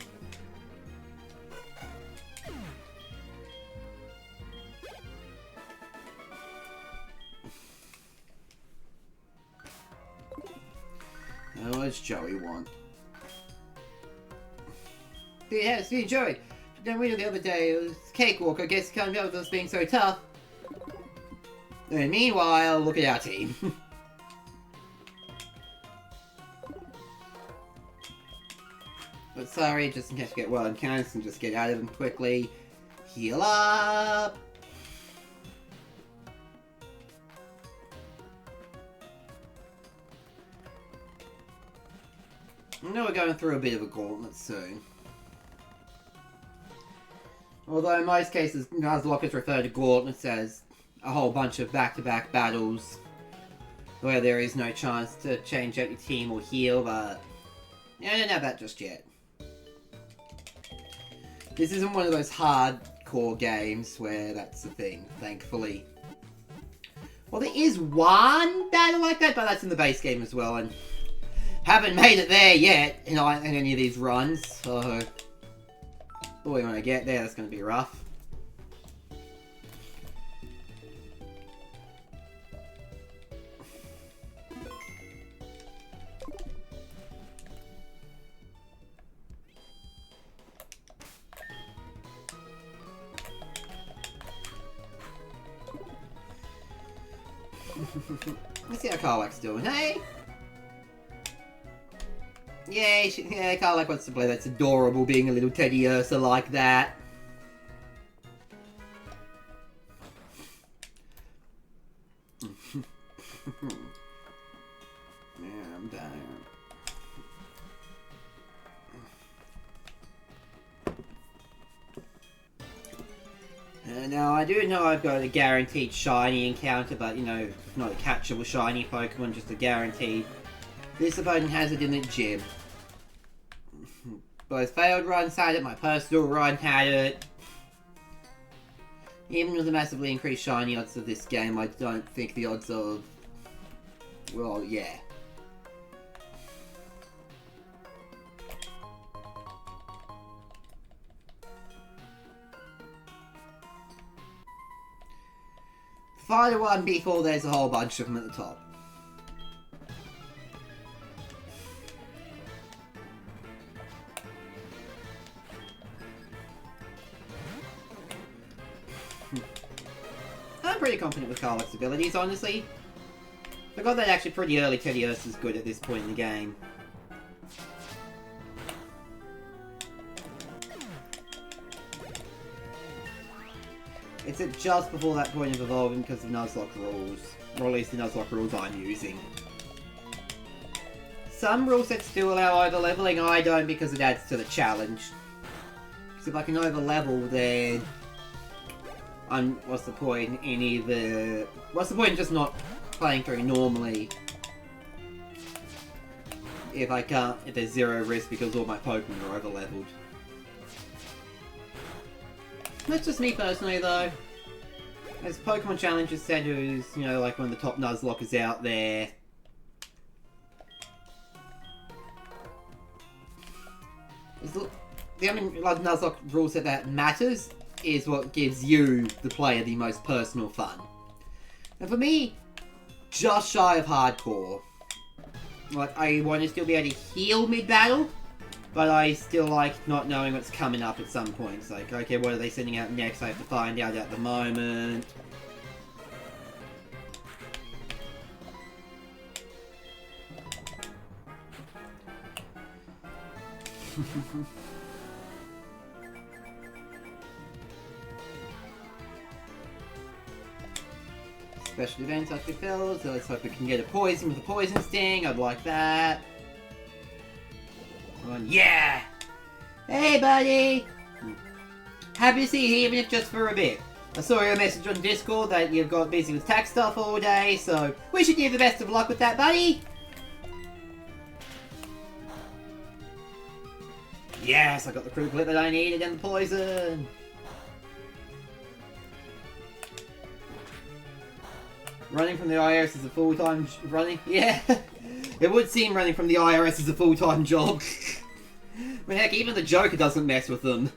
What does Joey want? Yeah, see, Joey. Then we did the other day, it was Cakewalk. I guess you can't help with us being so tough. And meanwhile, look at our team. But sorry, just in case you get wild encounters and just get out of them quickly. Heal up! I know we're going through a bit of a gauntlet soon. Although in most cases, Nuzlocke is referred to gauntlets as a whole bunch of back-to-back battles where there is no chance to change out your team or heal, but I don't have that just yet. This isn't one of those hardcore games where that's the thing, thankfully. Well, there is one battle like that, but that's in the base game as well, and haven't made it there yet in any of these runs, so boy, when I get there, that's going to be rough. Let's see how Karlak's doing, hey? Yeah, Karlak wants to play. That's adorable, being a little teddy Ursa like that. Yeah, I'm down. Now, I do know I've got a guaranteed shiny encounter, but, you know, not a catchable shiny Pokemon, just a guaranteed. This opponent has it in the gym. Both failed runs had it, my personal run had it. Even with the massively increased shiny odds of this game, I don't think the odds of... well, yeah. Find one before there's a whole bunch of them at the top. I'm pretty confident with Karlak's abilities, honestly. I got that actually pretty early. Teddy Ursa's good at this point in the game. It's at just before that point of evolving because of Nuzlocke rules. Or at least the Nuzlocke rules I'm using. Some rule sets do allow over-leveling, I don't because it adds to the challenge. Because if I can over-level, then... what's the point in either... what's the point in just not playing through normally? If there's zero risk because all my Pokemon are over-leveled. That's just me personally, though. As Pokemon Challenges said, who's, you know, like when the top Nuzlocke is out there. The only Nuzlocke rule set that matters is what gives you, the player, the most personal fun. And for me, just shy of hardcore. Like, I want to still be able to heal mid-battle, but I still like not knowing what's coming up at some point. It's like, okay, what are they sending out next? I have to find out at the moment. Special events actually failed, so let's hope we can get a poison with a poison sting. I'd like that. Yeah! Hey, buddy! Happy to see you, even if just for a bit. I saw your message on Discord that you've got busy with tax stuff all day, so wish you the best of luck with that, buddy! Yes, I got the critical hit that I needed and the poison! Running from the IRS is a full-time... running? Yeah! It would seem running from the IRS is a full-time job. But heck, even the Joker doesn't mess with them.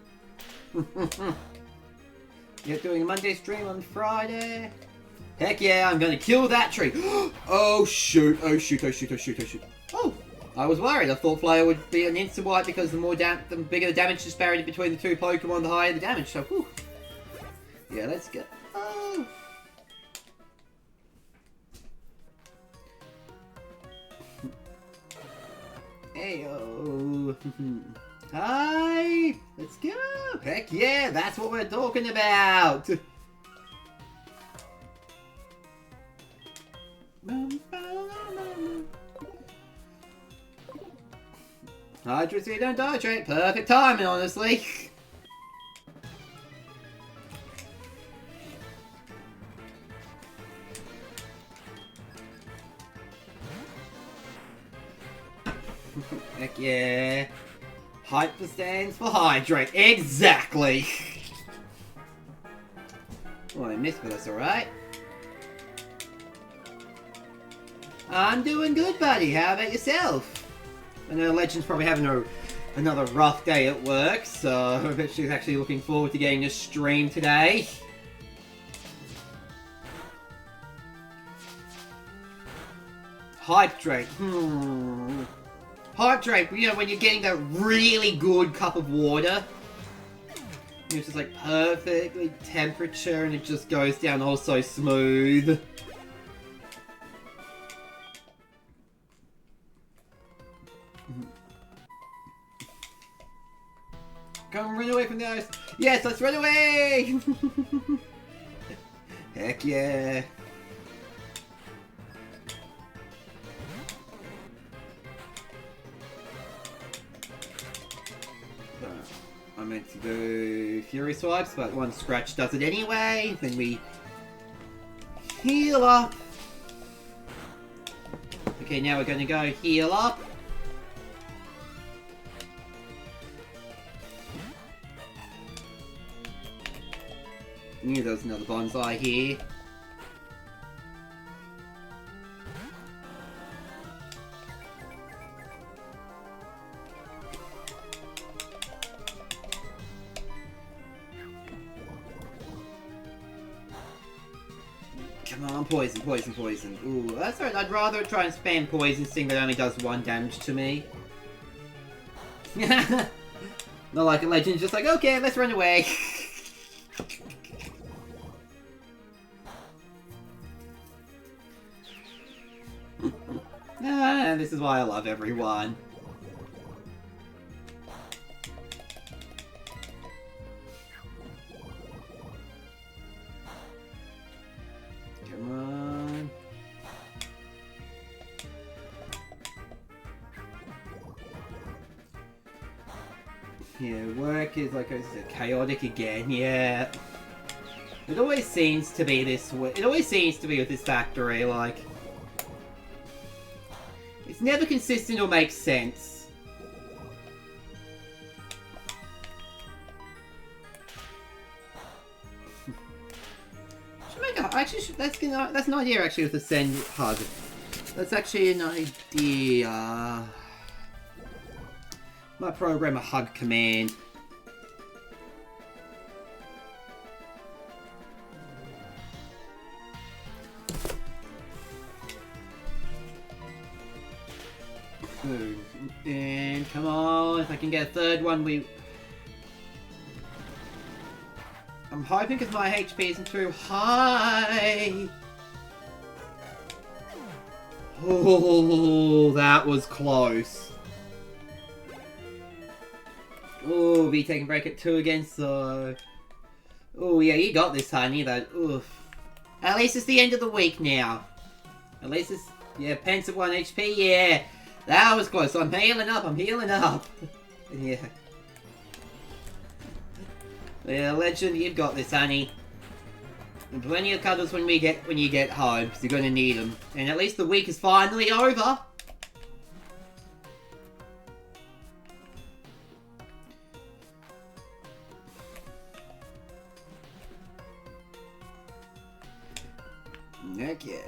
You're doing a Monday stream on Friday? Heck yeah, I'm gonna kill that tree. Oh shoot, oh shoot, oh shoot, oh shoot, oh shoot. Oh, I was worried. I thought Flare would be an instant wipe because the bigger the damage disparity between the two Pokemon, the higher the damage. So, whew. Yeah, let's go. Oh. Heyo. Hi! Let's go! Heck yeah, that's what we're talking about! Hydro Speed and Hydrate. Perfect timing, honestly. Heck yeah. Hyper stands for Hydrate. Exactly. Well, I missed, but that's alright. I'm doing good, buddy. How about yourself? I know Legend's probably having another rough day at work, so I bet she's actually looking forward to getting a stream today. Hydrate. Hydrate, you know, when you're getting that really good cup of water, it's just like perfectly temperature and it just goes down all so smooth. Come run away from the ice. Yes, let's run away! Heck yeah. I meant to do Fury Swipes, but one scratch does it anyway. Then we heal up. Okay, now we're going to go heal up. Knew there was another bonsai here. Come on, poison, poison, poison. Ooh, that's alright. I'd rather try and spam poison, seeing that it only does 1 damage to me. Not like a legend, just like, okay, let's run away. This is why I love everyone. Come on. Yeah, work is, like I said, chaotic again, yeah. It always seems to be this way. It always seems to be with this factory, like... It's never consistent or makes sense. That's an idea actually with the send hug. That's actually an idea. Might program a hug command. And come on, if I can get a third one, I'm hoping because my HP isn't too high. Oh, that was close. Oh, be taking break at 2 again, so... Oh, yeah, you got this, honey. Oof. At least it's the end of the week now. At least it's... Yeah, Pence at 1 HP, yeah. That was close. I'm healing up, I'm healing up. Yeah. Yeah, Legend, you've got this, honey. And plenty of cuddles when you get home, because you're going to need them. And at least the week is finally over. Okay.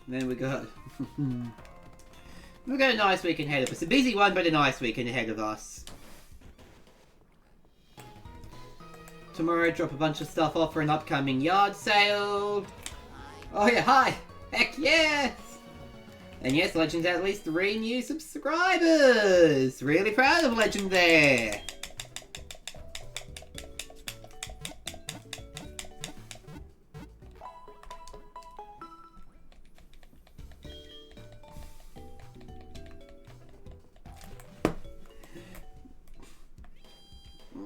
Then we got we've got a nice weekend ahead of us. A busy one, but a nice weekend ahead of us. Tomorrow, drop a bunch of stuff off for an upcoming yard sale. Oh yeah, hi! Heck yes! And yes, Legend's at least 3 new subscribers! Really proud of Legend there!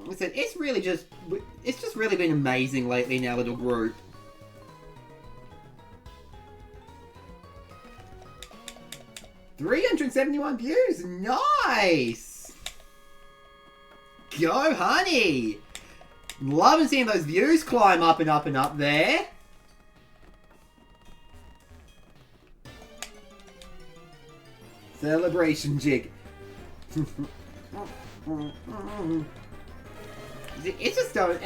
Listen, it's just really been amazing lately in our little group. 371 views. Nice. Go, honey. Loving seeing those views climb up and up and up there. Celebration jig. It's just going,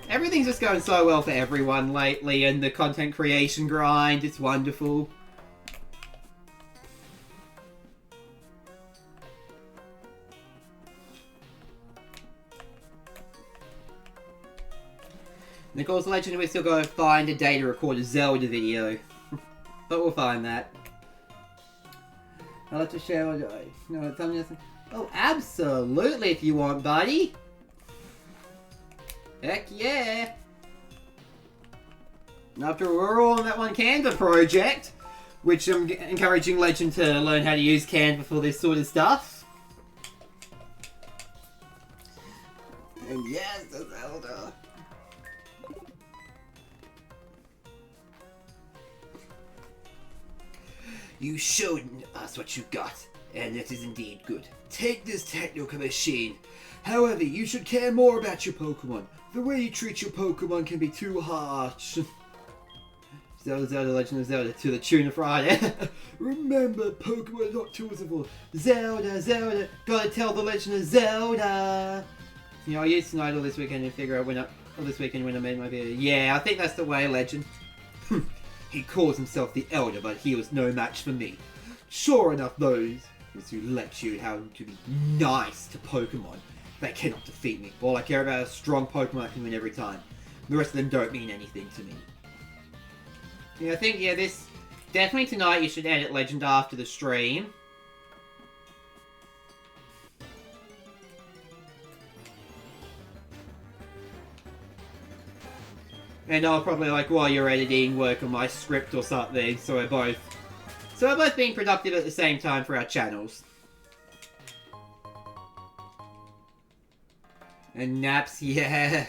everything's just going so well for everyone lately, and the content creation grind, it's wonderful. And of course, Legend, we still gotta find a day to record a Zelda video. But we'll find that. I'll have to share what I... No, something else. Oh, absolutely if you want, buddy. Heck yeah. And after we're all on that one Canva project, which I'm encouraging Legend to learn how to use Canva for this sort of stuff. And yes, the Zelda. You showed us what you got, and it is indeed good. Take this technical machine. However, you should care more about your Pokemon. The way you treat your Pokemon can be too harsh. Zelda, Zelda, Legend of Zelda, to the tune of Friday. Remember, Pokemon are not tools of war. Zelda, Zelda, gotta tell the Legend of Zelda. You know, I used tonight or this weekend to figure out when I made my video. Yeah, I think that's the way, Legend. He calls himself the Elder, but he was no match for me. Sure enough, those who lecture you how to be nice to Pokemon, they cannot defeat me. All I care about is a strong Pokemon that can win every time. The rest of them don't mean anything to me. Yeah, I think, yeah, this... Definitely tonight you should edit Legend after the stream. And I'll probably, like, while you're editing, work on my script or something, so we're both being productive at the same time for our channels. And naps, yeah.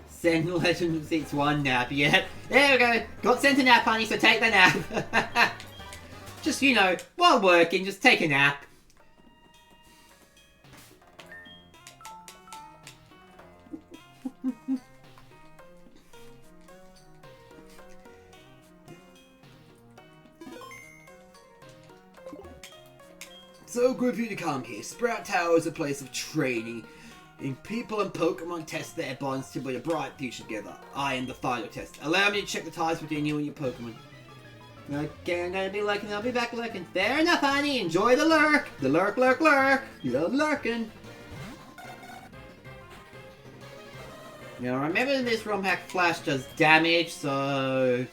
Send Legend of Seats 1 nap, yeah. There we go. Got sent a nap, honey, so take the nap. Just, you know, while working, just take a nap. So good of you to come here. Sprout Tower is a place of training. And people and Pokemon test their bonds to build a bright future together. I am the final test. Allow me to check the ties between you and your Pokemon. Okay, I'm gonna be lurking. I'll be back lurking. Fair enough, honey. Enjoy the lurk. The lurk, lurk, lurk. Love lurking. Now remember this ROM hack flash does damage, so...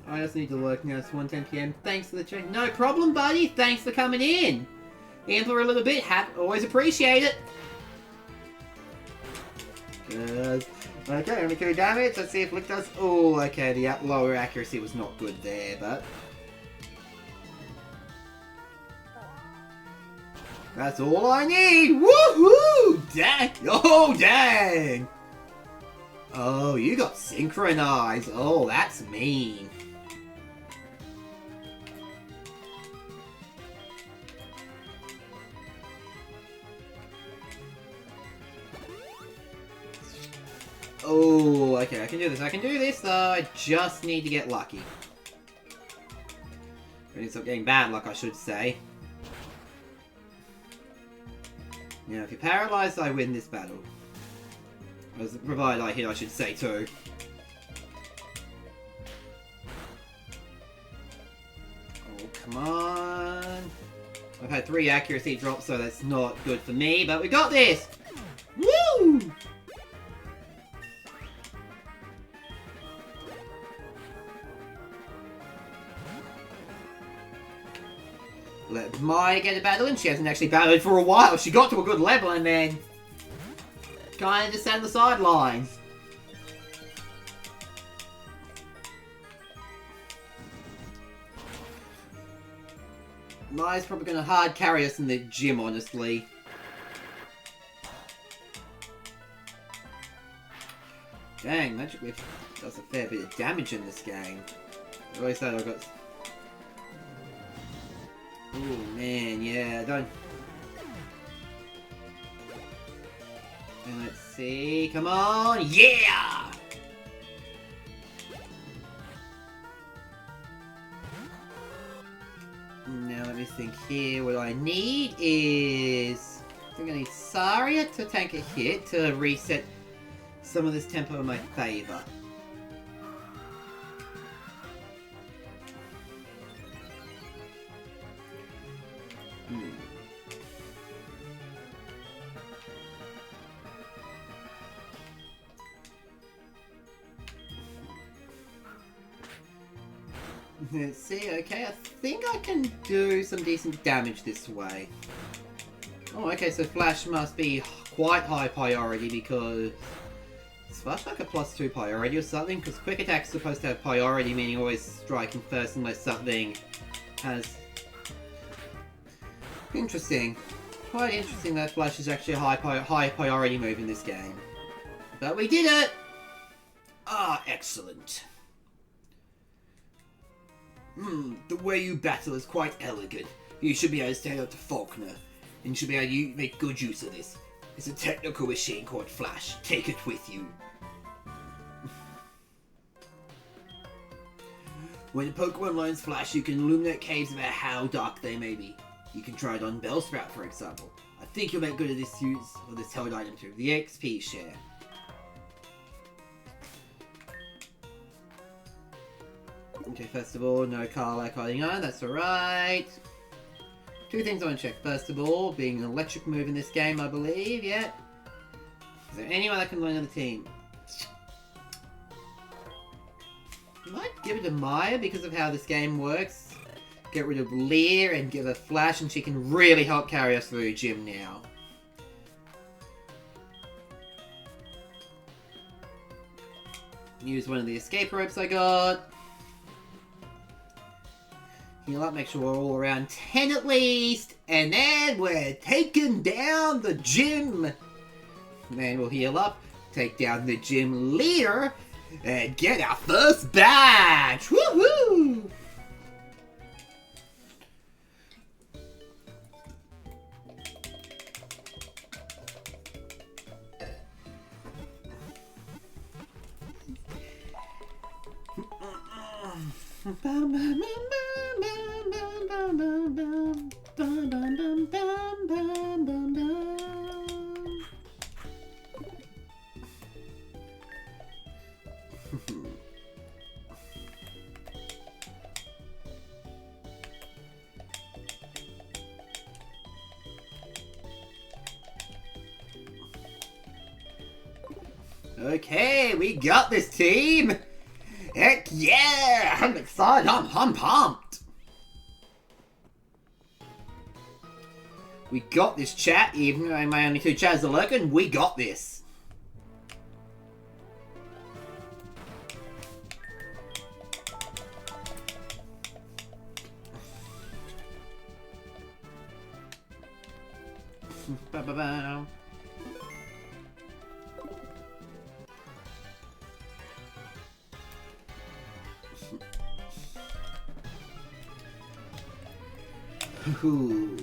I just need to lurk now. It's 1:10 PM. Thanks for the check. No problem, buddy. Thanks for coming in. And for a little bit. Always appreciate it. Okay, only 2 damage. Let's see if Lick does... Oh, okay. The lower accuracy was not good there, but... That's all I need. Woohoo! Dang! Oh, dang! Oh, you got synchronized. Oh, that's mean. Oh, okay, I can do this. I can do this, though. I just need to get lucky. I need to stop getting bad luck, I should say. Now, if you're paralyzed, I win this battle. Provided I hit, I should say, too. Oh, come on. I've had 3 accuracy drops, so that's not good for me, but we got this! Woo! Let Maya get a battle, and she hasn't actually battled for a while. She got to a good level, and then... kind of just sat on the sidelines. Maya's probably going to hard carry us in the gym, honestly. Dang, Magic Whip does a fair bit of damage in this game. At least that I got... Oh man, yeah, don't... And let's see, come on, yeah! Now let me think here, what I need is... I think I need Saria to tank a hit to reset some of this tempo in my favour. Let's see, okay, I think I can do some decent damage this way. Oh, okay, so Flash must be quite high priority because... Is Flash like a +2 priority or something? Because Quick Attack's supposed to have priority, meaning always striking first unless something has... Interesting. Quite interesting that Flash is actually a high priority move in this game. But we did it! Ah, excellent. The way you battle is quite elegant. You should be able to stand up to Faulkner, and you should be able to make good use of this. It's a technical machine called Flash. Take it with you. When a Pokemon learns Flash, you can illuminate caves no matter how dark they may be. You can try it on Bellsprout, for example. I think you'll make good of this use of this held item through the XP share. Okay, first of all, no Carla carding on, that's alright. Two things I want to check. First of all, being an electric move in this game, I believe, yeah. Is there anyone that can learn on the team? I might give it to Maya because of how this game works. Get rid of Lear and give her Flash and she can really help carry us through gym now. Use one of the escape ropes I got. Heal up, make sure we're all around 10 at least, and then we're taking down the gym. Then we'll heal up, take down the gym leader, and get our first badge! Woohoo! Okay, we got this, team! Heck yeah! I'm excited, I'm pumped! We got this, chat, even though my only two chats are lurking, we got this! Ba-ba-ba. Ooh.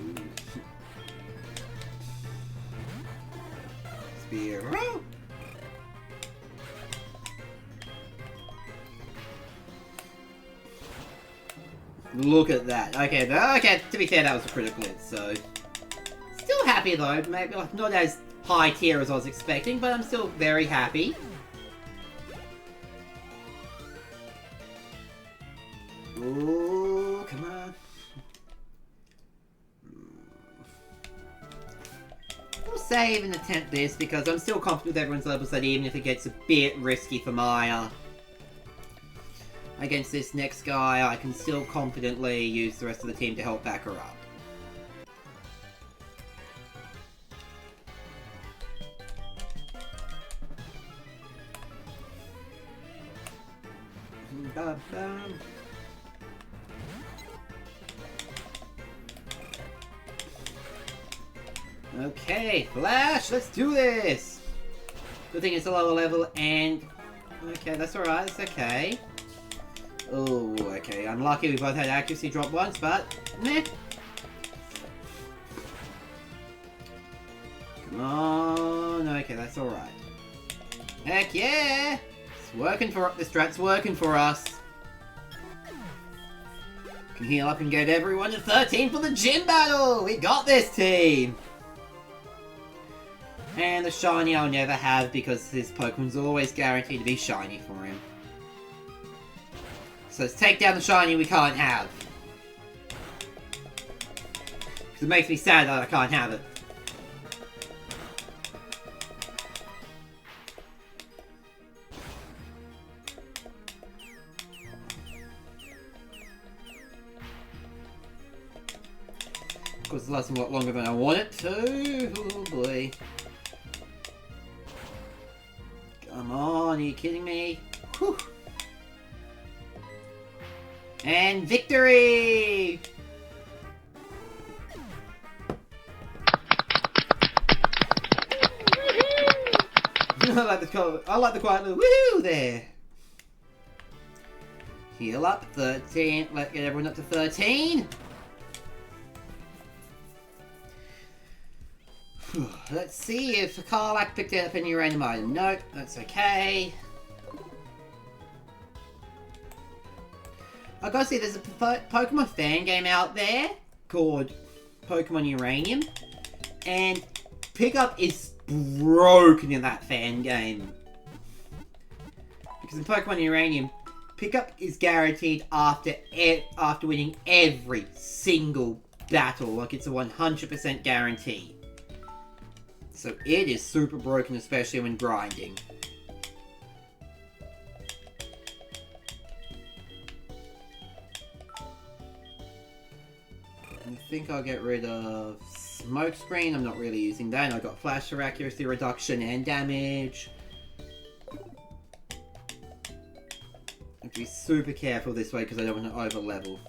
Spearow. Look at that. Okay, okay, to be fair, that was a critical hit, so... Still happy though, maybe not as high tier as I was expecting, but I'm still very happy. Ooh, come on. We'll save and attempt this because I'm still confident with everyone's level set, even if it gets a bit risky for Maya. Against this next guy, I can still confidently use the rest of the team to help back her up. Okay, Flash, let's do this! Good thing it's a lower level and... Okay, that's alright, that's okay. Oh, okay. Unlucky we both had accuracy drop once, but meh. Come on. Okay, that's alright. Heck yeah! It's working for the strat's working for us. Can heal up and get everyone to 13 for the gym battle! We got this, team! And the shiny I'll never have because this Pokemon's always guaranteed to be shiny for him. So let's take down the shiny we can't have. Because it makes me sad that I can't have it. Of course, it lasts a lot longer than I want it to. Oh boy. Come on, are you kidding me? Whew. And victory! I like the quiet little woohoo there. Heal up 13. Let's get everyone up to 13. Let's see if Carlac picked up any random item. Nope, that's okay. I gotta say, there's a Pokemon fan game out there called Pokemon Uranium, and pickup is broken in that fan game. Because in Pokemon Uranium, pickup is guaranteed after winning every single battle. Like, it's a 100% guarantee. So it is super broken, especially when grinding. I think I'll get rid of Smokescreen. I'm not really using that. And I got Flash for accuracy reduction and damage. I have to be super careful this way because I don't want to over level.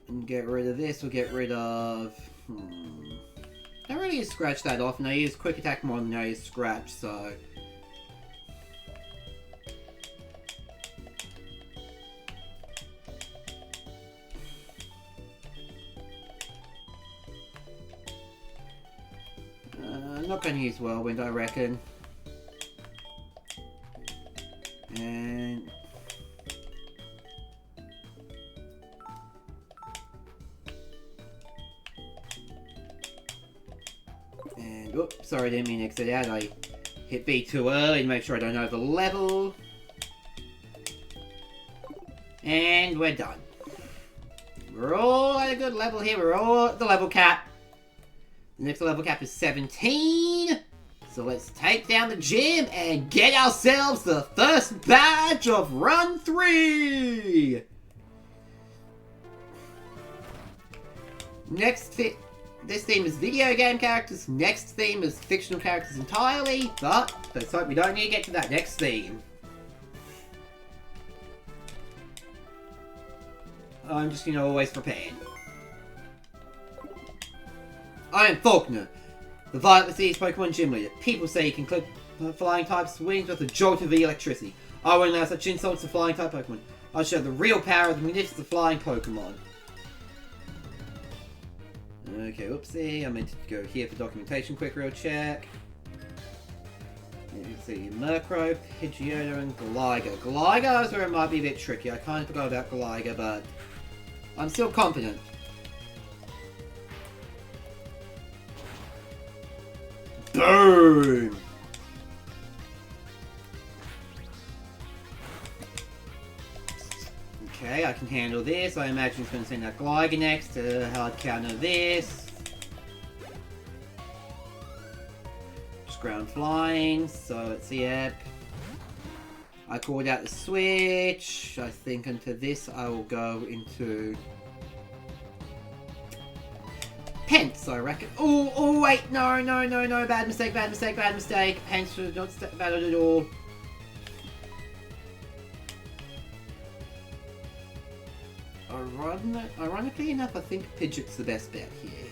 And get rid of this. We'll get rid of... I don't really use Scratch that often. I use Quick Attack more than I use Scratch, so... I'm not going to use Whirlwind, I reckon. And... oops, sorry, I didn't mean to exit out. I hit B too early to make sure I don't over level. And we're done. We're all at a good level here. We're all at the level cap. The next level cap is 17. So let's take down the gym and get ourselves the first badge of Run 3. This theme is video game characters. Next theme is fictional characters entirely. But let's hope we don't need to get to that next theme. I'm just, always prepared. I am Faulkner, the Violet Sea's Pokemon Gym Leader. People say you can clip flying type swings with a jolt of electricity. I won't allow such insults to flying type Pokemon. I'll show the real power of the magnificent flying Pokemon. Okay, oopsie. I meant to go here for documentation. Quick real check. Let's see. Murkrow, Pidgeotto, and Gligar. Gligar is where it might be a bit tricky. I kind of forgot about Gligar, but I'm still confident. Boom! Okay, I can handle this. I imagine he's going to send that Gligar next to hard counter this. Just ground flying, so it's yep. I called out the switch. I think into this I will go into Pence, I reckon. Oh, wait, no, bad mistake. Pence should not step bad at all. Ironically enough, I think Pidgeot's the best bet here.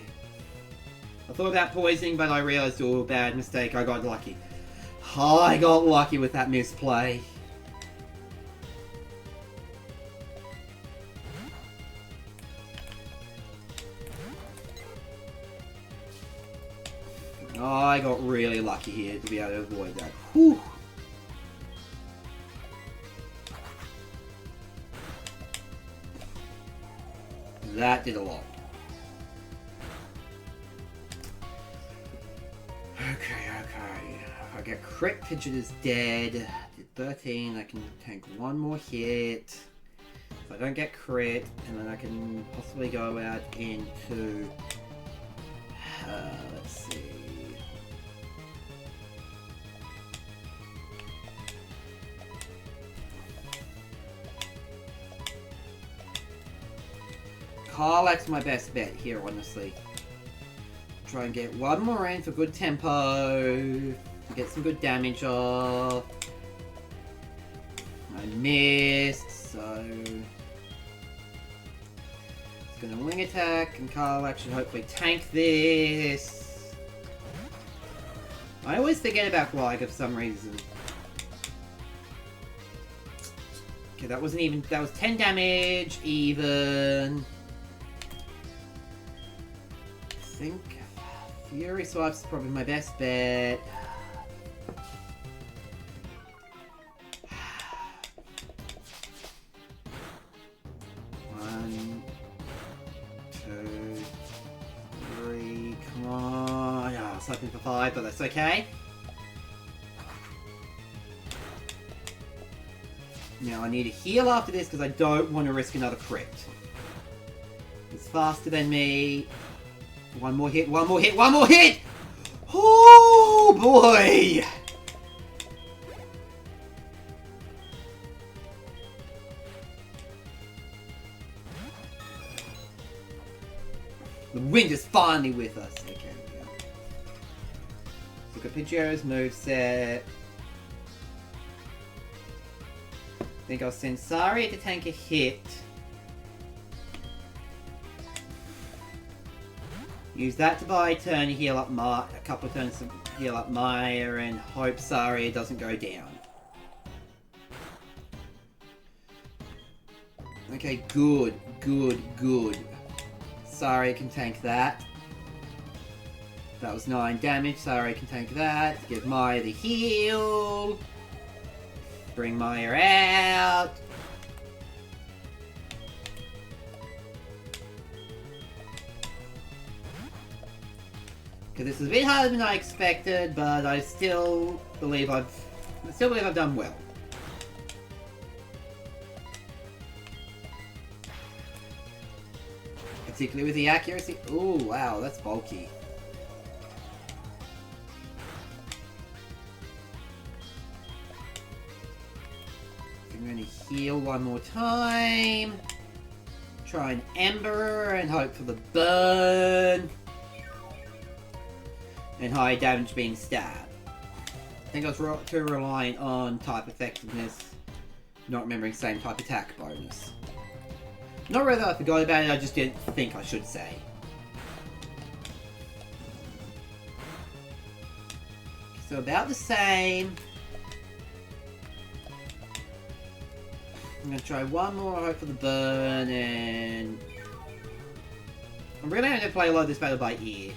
I thought about poisoning, but I realised, bad mistake, I got lucky. I got lucky with that misplay. I got really lucky here to be able to avoid that. Whew. That did a lot. Okay. If I get crit, Pidgeot is dead. Did 13, I can tank one more hit. If I don't get crit, and then I can possibly go out into... let's see... Karlach's my best bet here, honestly. Try and get one more in for good tempo, to get some good damage off. I missed, so... It's gonna wing attack, and Karlach should hopefully tank this. I always forget about Gliga for some reason. Okay, that wasn't even... That was 10 damage, even. I think Fury Swipe's probably my best bet. One, two, three, come on. Oh, something for 5, but that's okay. Now I need to heal after this because I don't want to risk another crit. It's faster than me. One more hit, one more hit, one more hit! Oh boy! The wind is finally with us. Okay, yeah. Look at Pidgeot's moveset. I think I'll send Sari to tank a hit. Use that to buy a turn to heal up a couple of turns to heal up Maya, and hope Saria doesn't go down. Okay, good. Saria can tank that. That was 9 damage. Saria can tank that. Give Maya the heal. Bring Maya out. This is a bit harder than I expected, but I still believe I've done well. Particularly with the accuracy. Oh wow, that's bulky. I'm going to heal one more time. Try an Ember and hope for the burn. And high damage being stabbed. I think I was too reliant on type effectiveness, not remembering same type attack bonus. Not whether I forgot about it, I just didn't think I should say. So about the same. I'm going to try one more, hope for the burn, and... I'm really going to play a lot of this battle by ear.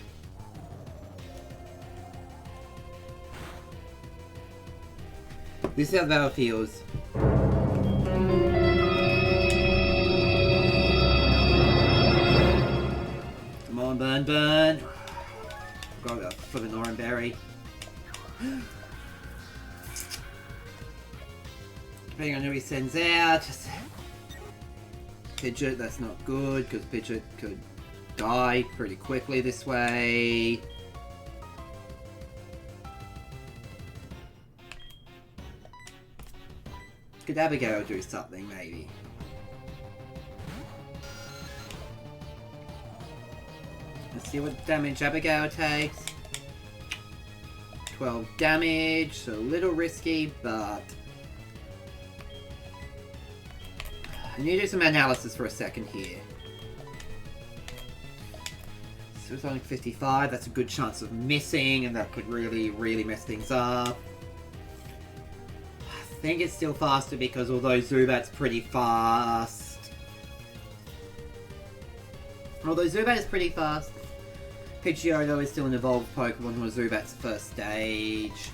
This is how the battle feels. Come on, burn. Got for the Norin Berry. Depending on who he sends out. Pidgeot, that's not good, because Pidgeot could die pretty quickly this way. Could Abigail do something, maybe? Let's see what damage Abigail takes. 12 damage, so a little risky, but... I need to do some analysis for a second here. So it's only 55, that's a good chance of missing, and that could really, really mess things up. think it's still faster because although Zubat's pretty fast... Although Zubat is pretty fast, Pidgeotto is still an evolved Pokemon who was Zubat's first stage.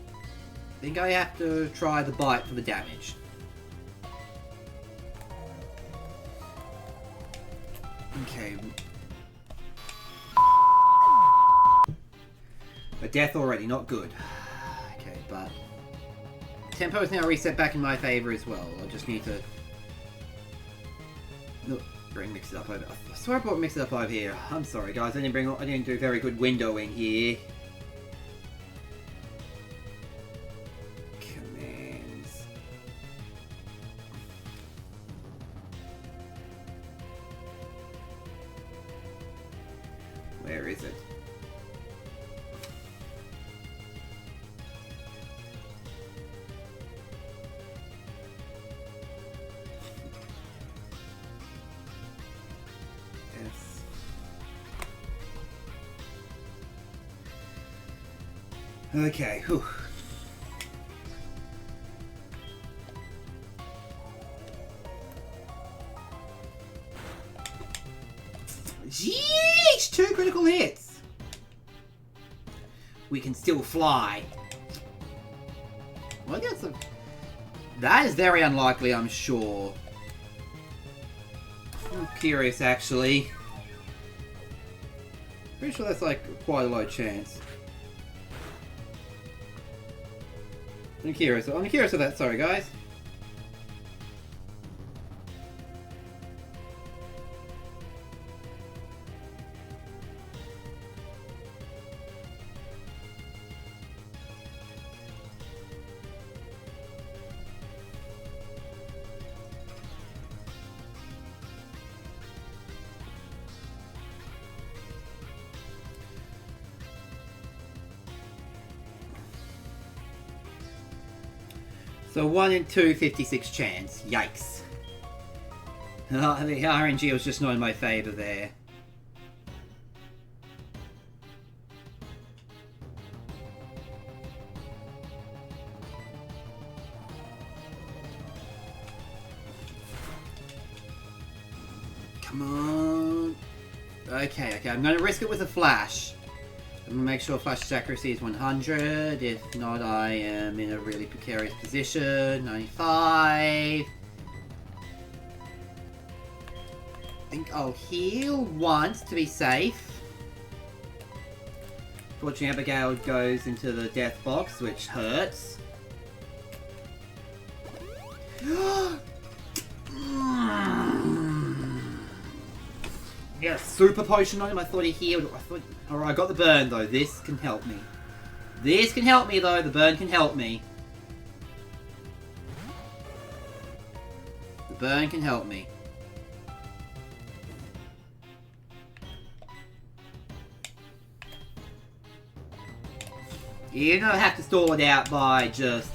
I think I have to try the bite for the damage. Okay. A death already, not good. Okay, but... Tempo is now reset back in my favour as well. I just need to... Look, bring Mix It Up over... I swear I brought Mix It Up over here. I'm sorry guys, I didn't do very good windowing here. Commands. Where is it? Okay, whew. Jeez, 2 critical hits. We can still fly. Well, that is very unlikely, I'm sure. I'm curious, actually. Pretty sure that's like quite a low chance. I'm curious of that, sorry guys. So 1 in 256 chance. Yikes. The RNG was just not in my favour there. Come on. Okay, I'm going to risk it with a flash. I'm going to make sure Flash's accuracy is 100. If not, I am in a really precarious position. 95. I think I'll heal once to be safe. Fortunately, Abigail goes into the death box, which hurts. Yes, super potion on him. I thought he healed. Alright, I got the burn though. This can help me. This can help me though. The burn can help me. The burn can help me. You don't have to stall it out by just...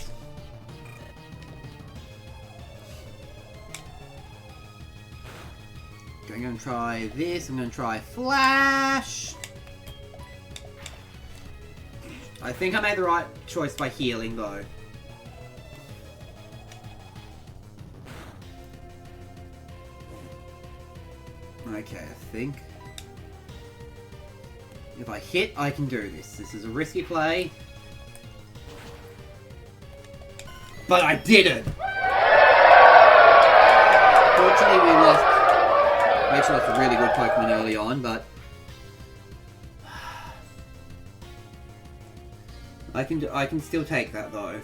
I'm going to try this. I'm going to try Flash. I think I made the right choice by healing, though. Okay, I think... if I hit, I can do this. This is a risky play. But I did it! Fortunately, we lost... Rachel lost a really good Pokemon early on, but... I can still take that, though.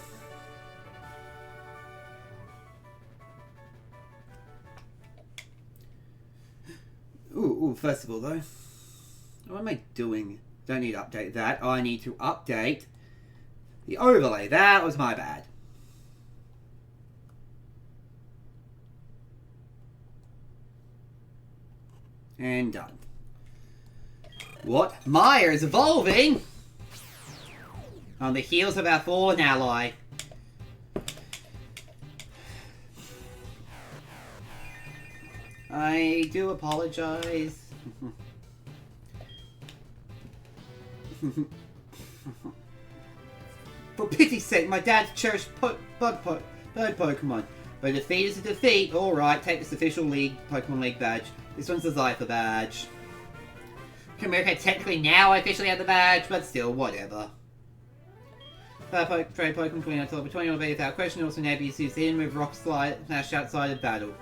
Ooh, first of all, though... what am I doing? Don't need to update that. I need to update the overlay. That was my bad. And done. What? Maya is evolving on the heels of our fallen ally. I do apologize. For pity's sake, my dad cherished bird Pokemon. But defeat is a defeat. Alright, take this official league, Pokemon League badge. This one's the Zypher badge. Okay, technically now I officially have the badge, but still, whatever. Trade Pokemon Queen until over 20 will be without question. Also, now be used in with Rock Slide smash outside of battle.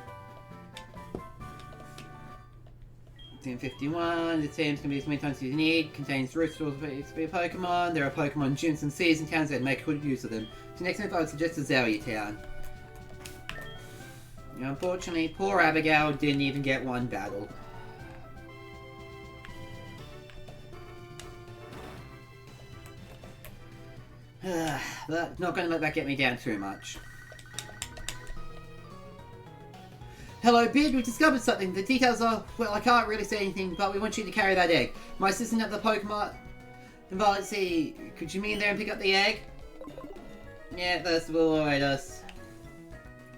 Team 51. The teams can be as many times as you need. Contains root stores for XP Pokemon. There are Pokemon gyms and seas and towns that make good use of them. So next time I would suggest Azalea Town. Now, unfortunately, poor Abigail didn't even get one battle. But not going to let that get me down too much. Hello, Beard, we've discovered something. The details are, well, I can't really say anything, but we want you to carry that egg. My assistant at the Pokemon... Violet Sea, could you meet there and pick up the egg? Yeah, first of all, await us.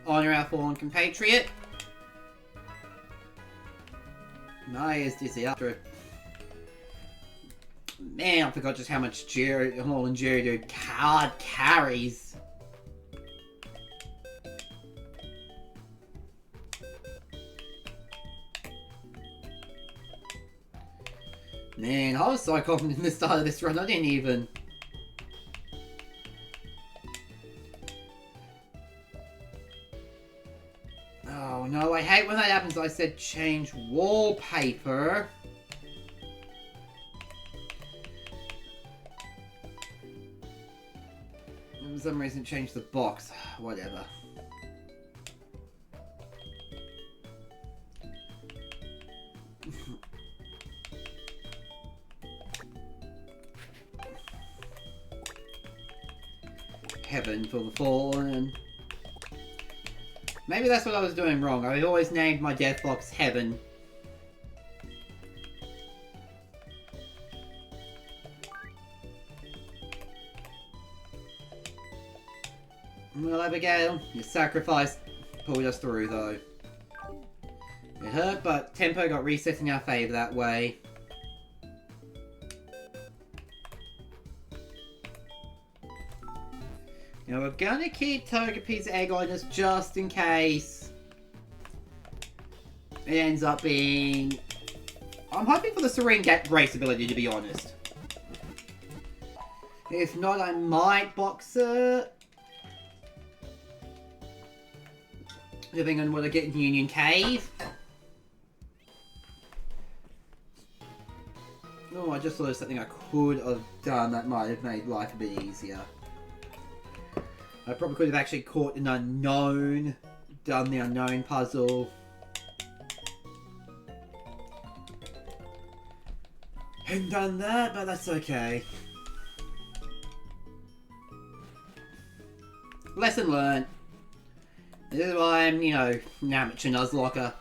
Honor our fallen compatriot. My is dizzy after it. Man, I forgot just how much Holland Geodude card carries. Man, I was so confident in the start of this run, I didn't even... Oh no, I hate when that happens. I said change wallpaper. For some reason change the box. Whatever. Heaven for the fallen. Maybe that's what I was doing wrong. I always named my death box Heaven. Well, Abigail, your sacrifice pulled us through, though. It hurt, but tempo got reset in our favour that way. Now we're gonna keep Togepi's egg on us just in case it ends up being... I'm hoping for the Serene Grace ability, to be honest. If not, I might box it. Depending on what I get in Union Cave. Oh, I just thought of something I could have done that might have made life a bit easier. I probably could have actually caught an unknown, done the unknown puzzle. And done that, but that's okay. Lesson learned. This is why I'm, you know, an amateur Nuzlocke.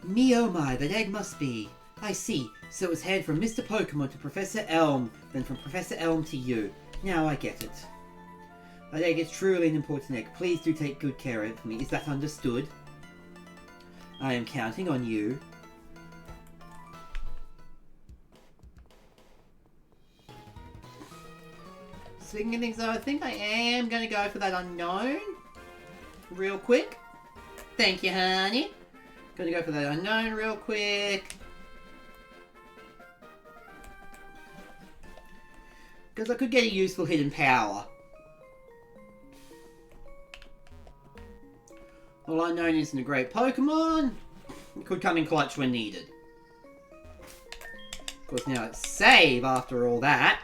Me oh my, that egg must be. I see. So it's head from Mr. Pokemon to Professor Elm, then from Professor Elm to you. Now I get it. That egg is truly an important egg. Please do take good care of it for me. Is that understood? I am counting on you. Speaking of things though, I think I am going to go for that unknown. Real quick. Thank you, honey. Gonna go for that unknown real quick. Because I could get a useful hidden power. Well, unknown isn't a great Pokemon. It could come in clutch when needed. Of course, now it's save after all that.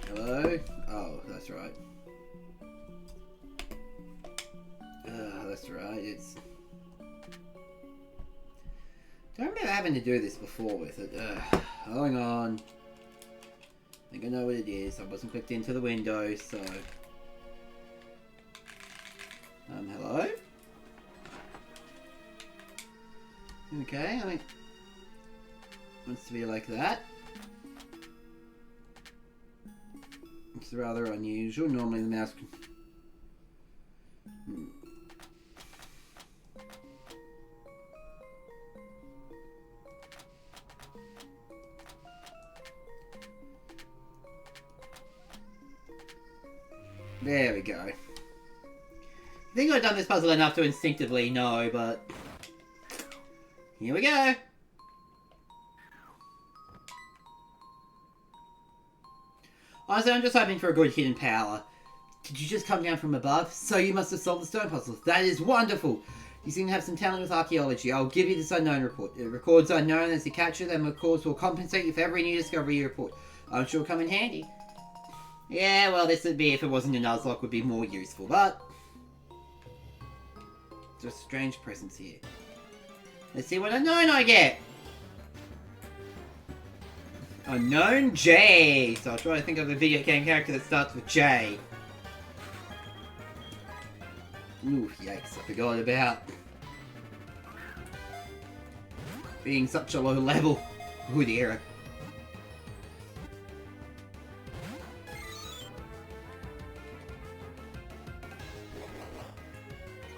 Hello? Oh, that's right. That's right, it's... I don't remember having to do this before with it. Hang on. I think I know what it is. I wasn't clicked into the window, so... hello? Okay, I mean... Wants to be like that. Which is rather unusual. Normally the mouse can... There we go. I think I've done this puzzle enough to instinctively know, but... Here we go! Honestly, I'm just hoping for a good hidden power. Did you just come down from above? So you must have solved the stone puzzle. That is wonderful! You seem to have some talent with archaeology. I'll give you this unknown report. It records unknown. As you capture them, of course, will compensate you for every new discovery you report. I'm sure it'll come in handy. Yeah, well, this would be, if it wasn't a Nuzlocke, would be more useful, but... Just a strange presence here. Let's see what unknown I get! Unknown J! So I'll try to think of a video game character that starts with J. Ooh, yikes, I forgot about being such a low level. Oh dear.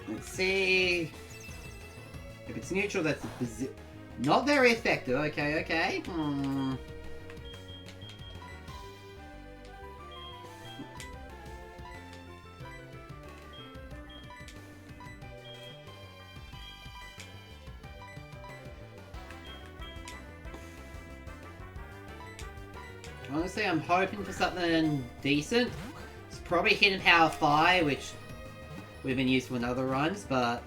Let's see. If it's neutral, that's not very effective. Okay, okay. Honestly, I'm hoping for something decent. It's probably Hidden Power Fire, which we've been used for in other runs, but...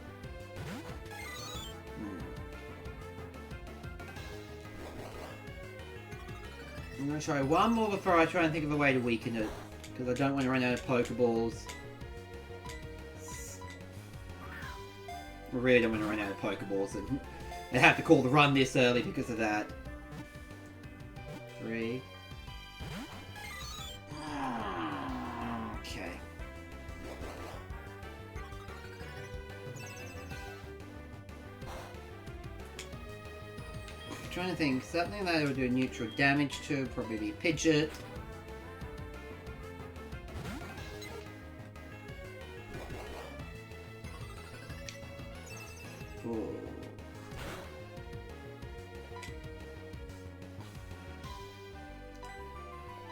I'm going to try one more before I try and think of a way to weaken it. Because I don't want to run out of Pokeballs. I really don't want to run out of Pokeballs and have to call the run this early because of that. 3. Okay. I'm trying to think, something that would do neutral damage to, probably be Pidgeot. Ooh.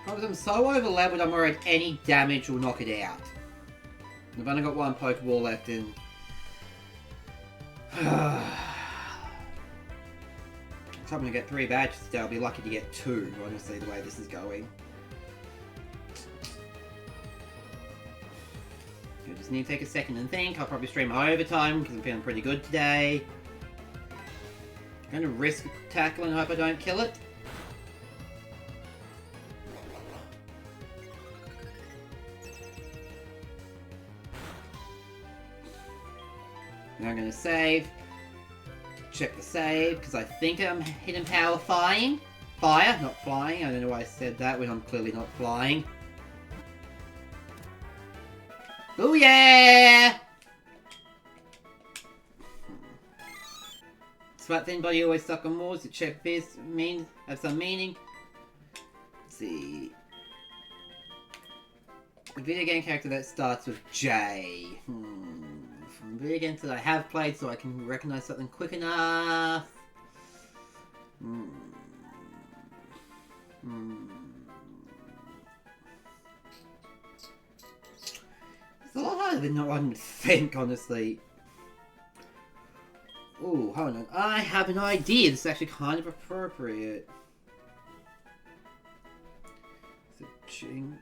Because I'm so over leveled, I'm worried any damage will knock it out. I've only got one Pokeball left in. I'm hoping to get 3 badges today. I'll be lucky to get 2, honestly, the way this is going. I just need to take a second and think. I'll probably stream my overtime because I'm feeling pretty good today. I'm going to risk tackle and hope I don't kill it. Now I'm going to save. Check the save, because I think I'm Hidden Power Flying. Fire, not flying. I don't know why I said that when I'm clearly not flying. Oh yeah! Smart thin body always stuck on walls. It check this have some meaning. Let's see. A video game character that starts with J. From video games that I have played, so I can recognize something quick enough. It's a lot harder than what I would think, honestly. Oh, hold on. I have an idea. This is actually kind of appropriate. It's a Jinx.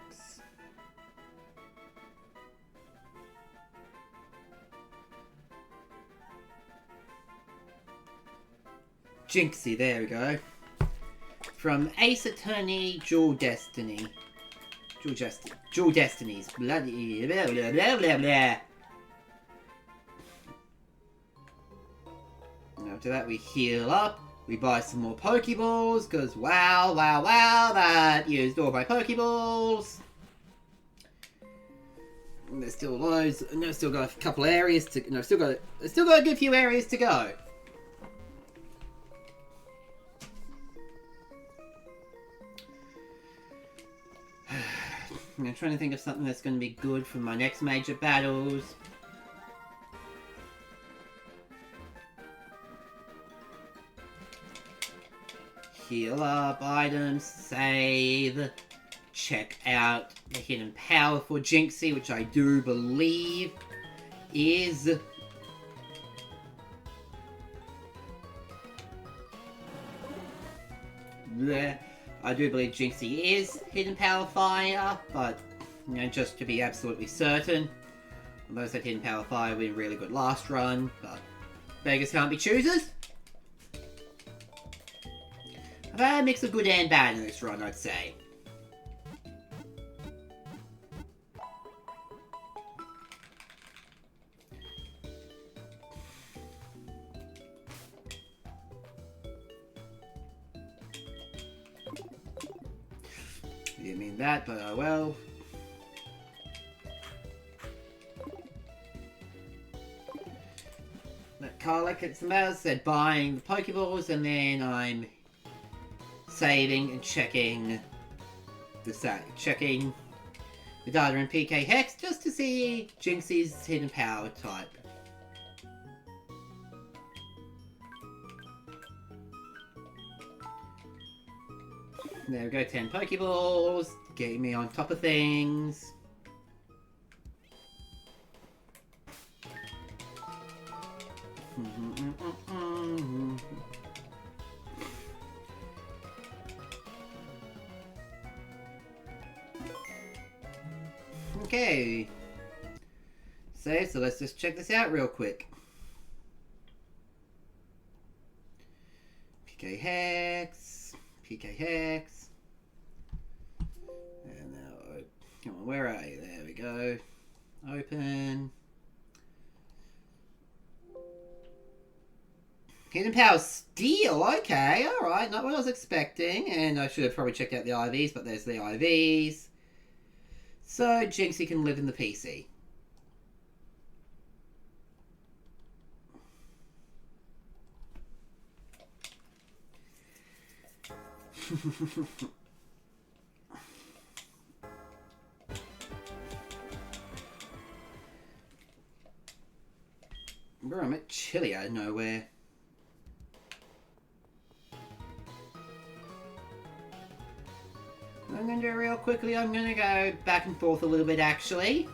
Jinxie, there we go. From Ace Attorney, Dual Destiny. Dual Destinies. Bloody blah blah blah blah blah. And after that we heal up. We buy some more Pokeballs, because wow, wow, wow, that used all my Pokeballs. And there's still loads, and I've still got a couple areas to, no, I've still got a good few areas to go. I'm trying to think of something that's going to be good for my next major battles. Heal up, items, save, check out the hidden power for Jinxie, which I do believe is... I do believe Jinxie is hidden power fire, but, you know, just to be absolutely certain. Although I said hidden power fire would be really good last run, but beggars can't be choosers. I've had a mix of good and bad in this run, I'd say. Didn't mean that, but oh well. That Carla gets the mouse, said buying the Pokeballs, and then I'm saving and checking the data in PK Hex just to see Jinxie's hidden power type. There we go, 10 Pokeballs, getting me on top of things. Okay. So let's just check this out real quick. PK Hex. PK Hex. And now, come on, where are you? There we go. Open. Hidden Power Steel, okay, alright, not what I was expecting. And I should have probably checked out the IVs, but there's the IVs. So Jinxie can live in the PC. Bro, I'm at chilly out of nowhere. I'm going to do it real quickly. I'm going to go back and forth a little bit, actually.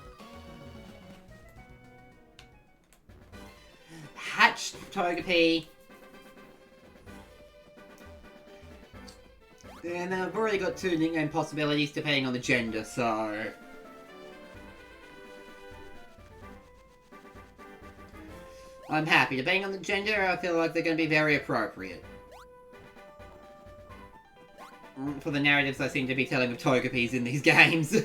Hatched Togepi. And then I've already got 2 nickname possibilities depending on the gender, so... I'm happy. Depending on the gender, I feel like they're going to be very appropriate. For the narratives I seem to be telling of Togepis in these games.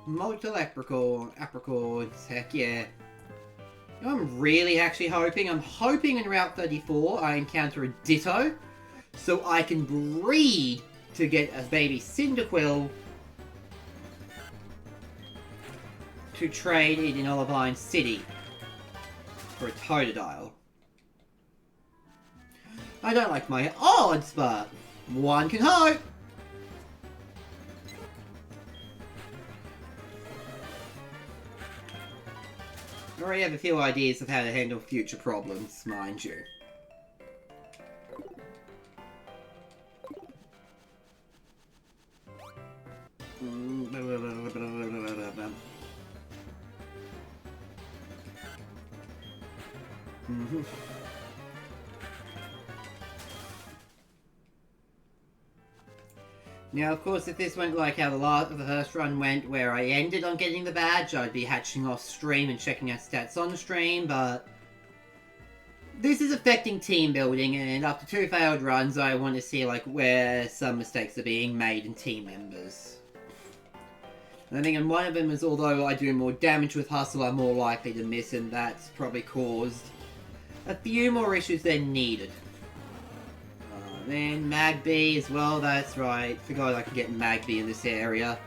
Multiple apricorns, heck yeah. You know, I'm really actually hoping, I'm hoping in Route 34 I encounter a Ditto, so I can breed to get a baby Cyndaquil to trade it in Olivine City for a Totodile. I don't like my odds, but one can hope. I already have a few ideas of how to handle future problems, mind you. Now, of course, if this went like how the first run went, where I ended on getting the badge, I'd be hatching off stream and checking out stats on the stream, but this is affecting team building, and after 2 failed runs, I want to see like where some mistakes are being made in team members. And I think in one of them is, although I do more damage with Hustle, I'm more likely to miss, and that's probably caused a few more issues than needed. Then Magby as well, that's right. Forgot I could get Magby in this area.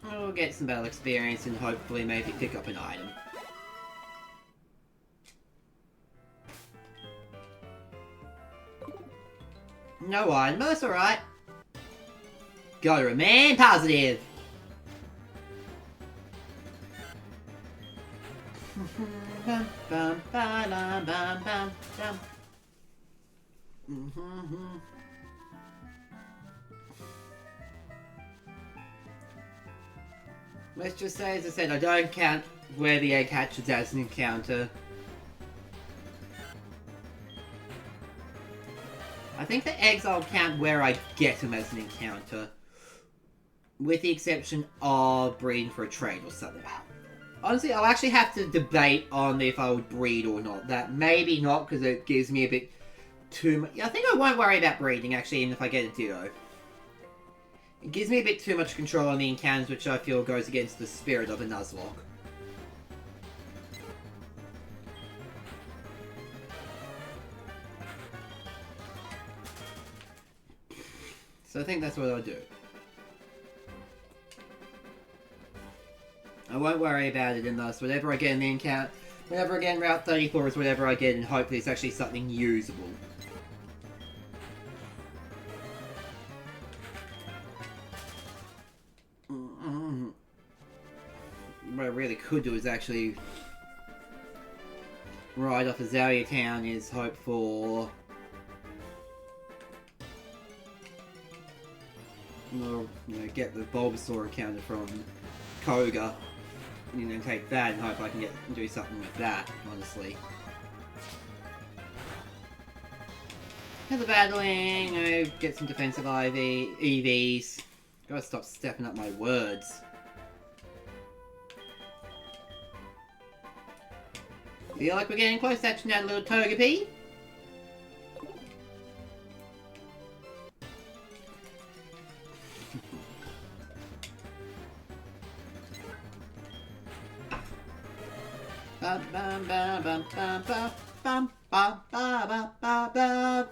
We'll get some battle experience and hopefully maybe pick up an item. No item, that's alright. Gotta remain positive. Let's just say, as I said, I don't count where the egg hatches as an encounter. I think the eggs I'll count where I get them as an encounter. With the exception of breeding for a trade or something. Honestly, I'll actually have to debate on if I would breed or not. That maybe not, because it gives me a bit too much. I think I won't worry about breeding, actually, even if I get a Ditto. It gives me a bit too much control on the encounters, which I feel goes against the spirit of a Nuzlocke. So I think that's what I'll do. I won't worry about it in this. Whatever I get in the encounter, whenever I get in Route 34 is whatever I get, and hopefully it's actually something usable. What I really could do is actually ride off Azalea Town is hope for get the Bulbasaur encounter from Koga, and then take that and hope I can do something with that, honestly. Have the battling, get some defensive EVs. Gotta stop stepping up my words. Feel like we're getting close to action that little Togepi. Bum bum bum bum bum bum bum bum bum bum.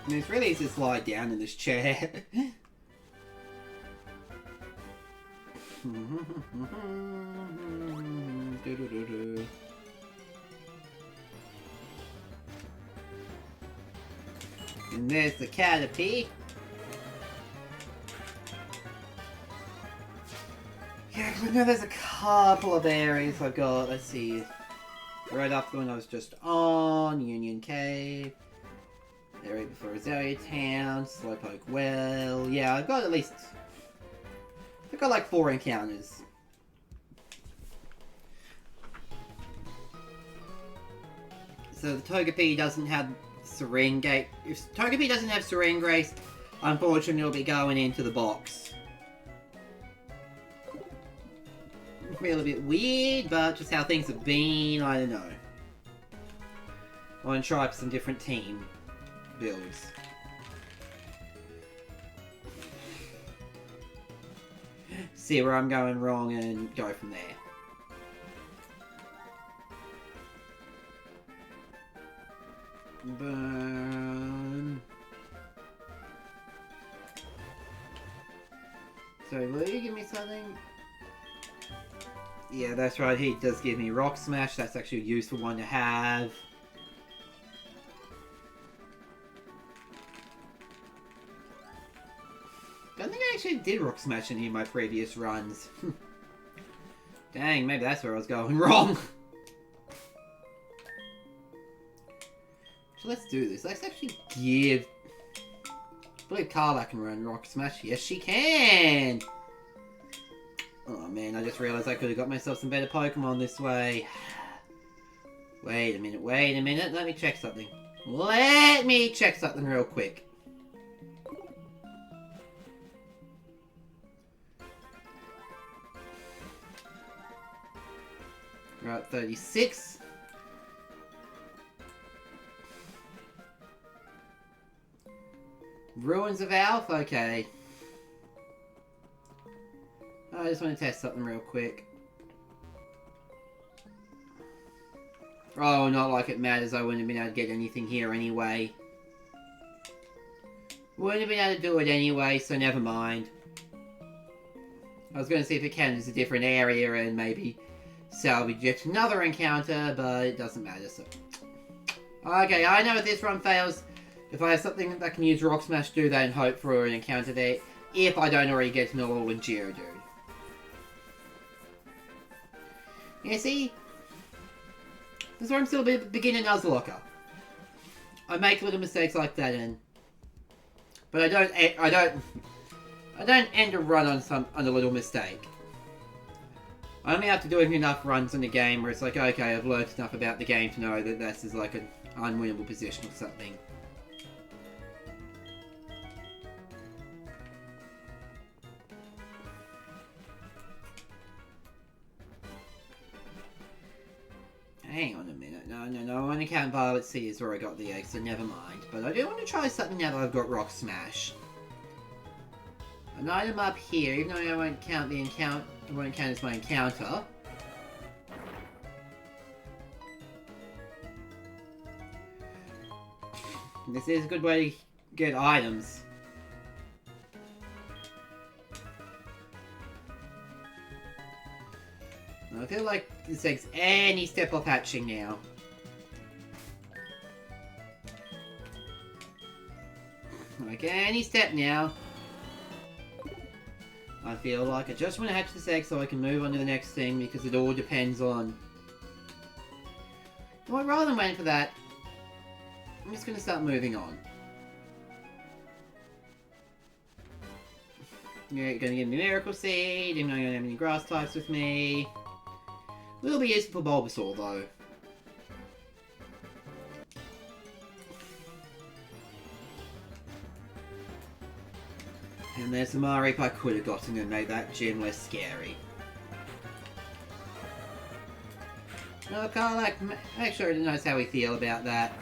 And it's really easy to slide down in this chair. And there's the Caterpie. Yeah, because I know there's a couple of areas I've got. Let's see. Right after when I was just on Union Cave. Area before Azalea Town, Slowpoke Well. Yeah, I've got at least... I've got like 4 encounters. So the Togepi doesn't have Serengate. If Togepi doesn't have Serengrace, unfortunately it'll be going into the box. Feel a bit weird, but just how things have been, I don't know. I want to try out some different team builds. See where I'm going wrong and go from there. Burn. So will you give me something? Yeah, that's right, he does give me Rock Smash. That's actually a useful one to have. Don't think I actually did Rock Smash in any of my previous runs. Dang, maybe that's where I was going wrong. So let's do this. Let's actually give... I believe Carla can run Rock Smash. Yes, she can! Oh man, I just realized I could have got myself some better Pokemon this way. Wait a minute, let me check something. Let me check something real quick. Route 36. Ruins of Alf? Okay. I just want to test something real quick. Oh, not like it matters. I wouldn't have been able to get anything here anyway. Wouldn't have been able to do it anyway, so never mind. I was going to see if it counts as a different area and maybe salvage yet another encounter, but it doesn't matter, so... Okay, I know if this run fails, if I have something that can use Rock Smash, do that and hope for an encounter there, if I don't already get an all in Geodude. Yeah, see? This is where I'm still a beginner Nuzlocke. I make little mistakes like that, but I don't end a run on a little mistake. I only have to do enough runs in the game where it's like, okay, I've learned enough about the game to know that this is like an unwinnable position or something. Hang on a minute. No. On account Violet Sea is where I got the egg, so never mind. But I do want to try something now that I've got Rock Smash. An item up here, even though I won't count it won't count as my encounter. This is a good way to get items. I feel like this takes any step off hatching now. Like any step now. I feel like I just want to hatch this egg so I can move on to the next thing because it all depends on... Well, rather than waiting for that, I'm just going to start moving on. You're going to give me Miracle Seed, even though I don't have any grass types with me. Will be useful for Bulbasaur though. And there's the Marip I could have gotten and made that gym less scary. No, Karlak, make sure he knows how we feel about that.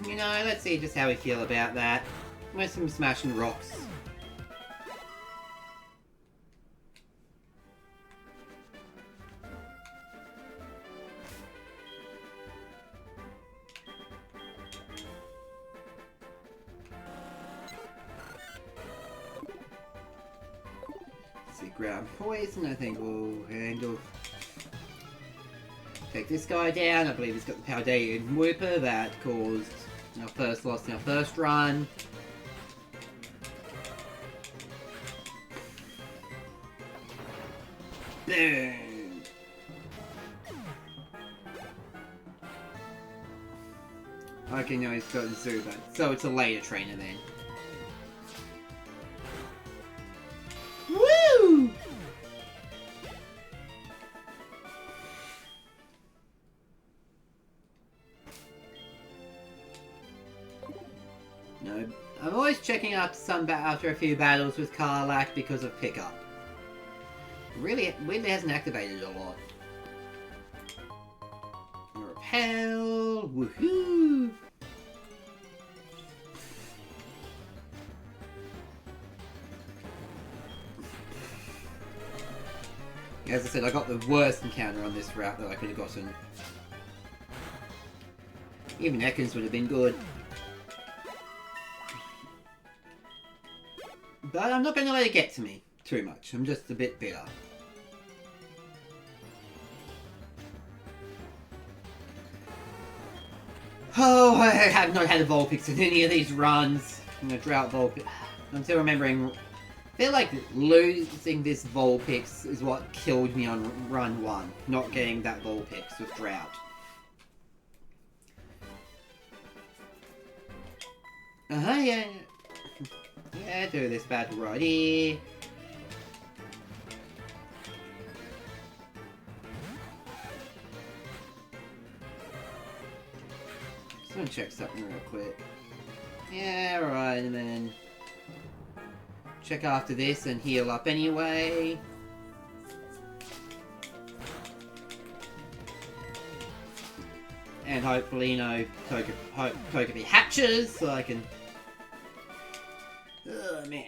You know, let's see just how we feel about that. With some smashing rocks. Ground poison, I think we'll handle. Take this guy down. I believe he's got the Paldean Whooper that caused our first loss in our first run. Boom! Okay, no, he's got Zubat. So it's a later trainer then. Woo! No, I'm always checking up after a few battles with Karlak because of pickup. Really hasn't activated a lot. Repel! Woohoo! As I said, I got the worst encounter on this route that I could have gotten. Even Ekans would have been good. But I'm not going to let it get to me too much. I'm just a bit bitter. Oh, I have not had a Vulpix in any of these runs. I'm going to drought Vulpix. I'm still remembering... I feel like losing this Vulpix is what killed me on run 1. Not getting that Vulpix with drought. Yeah. Yeah, do this battle right here. Just gonna check something real quick. Yeah, right, and then check after this and heal up anyway. And hopefully, you know, Togepi hatches so I can... Oh, man.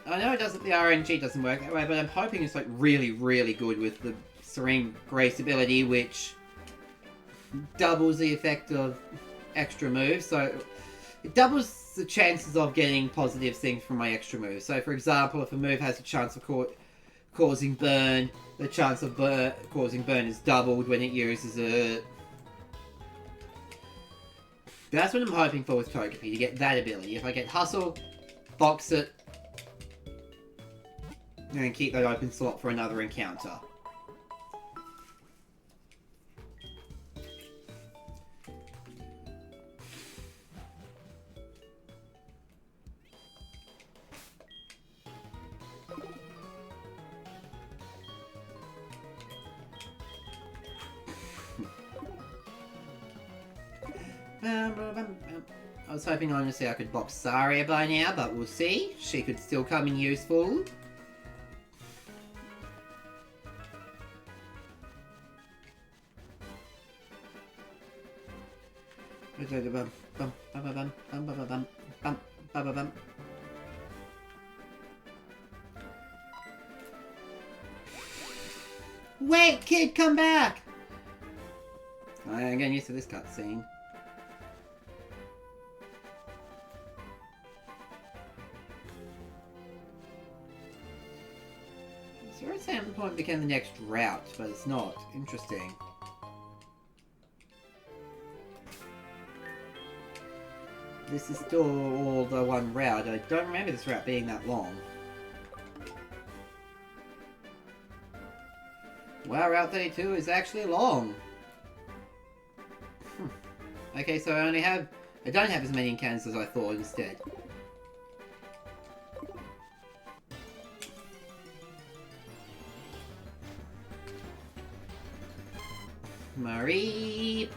I know the RNG doesn't work that way, but I'm hoping it's like really, really good with the Serene Grace ability, which doubles the effect of extra moves. So it doubles the chances of getting positive things from my extra moves. So for example, if a move has a chance of causing burn, the chance of causing burn is doubled when it uses it. That's what I'm hoping for with Togepi, to get that ability. If I get Hustle, box it, and then keep that open slot for another encounter. I was hoping honestly I could box Saria by now, but we'll see. She could still come in useful. Wait, kid, come back! I'm getting used to this cutscene. So at some point became the next route, but it's not. Interesting. This is still all the one route. I don't remember this route being that long. Wow, Route 32 is actually long. Okay, so I don't have as many encounters as I thought instead. Marie!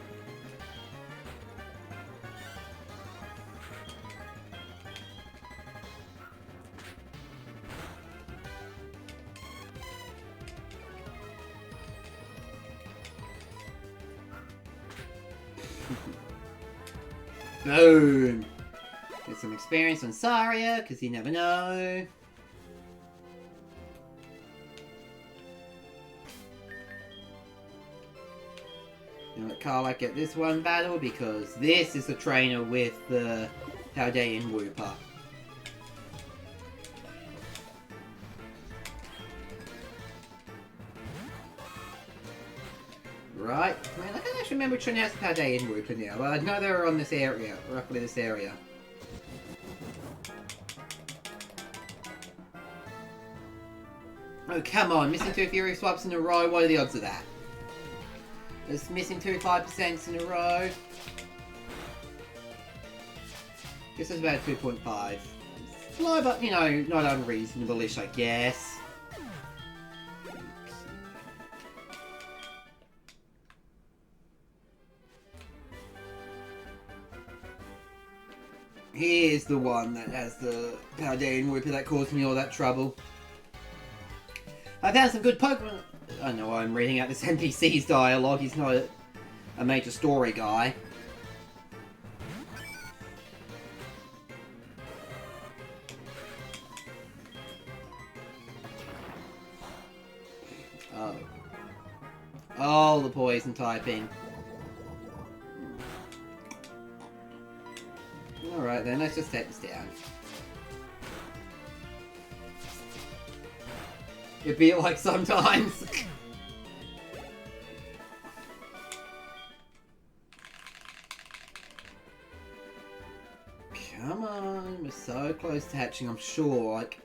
Boom! Get some experience on Saria, because you never know. Now let Karlach get this one battle, because this is the trainer with the Paldean Wooper. Right. Man, I can't actually remember which one has the Paldean Wooper now, but I know they were on this area, roughly this area. Oh, come on. Missing 2 Fury Swaps in a row. What are the odds of that? Just missing 2 5% in a row. This is about 2.5. Slow, but, you know, not unreasonable-ish, I guess. Here's the one that has the Paldean Wooper that caused me all that trouble. I found some good Pokemon. I don't know why I'm reading out this NPC's dialogue. He's not a major story guy. Oh. Oh, the poison typing. Alright then, let's just take this down. It'd be like sometimes. Come on, we're so close to hatching, I'm sure. Like,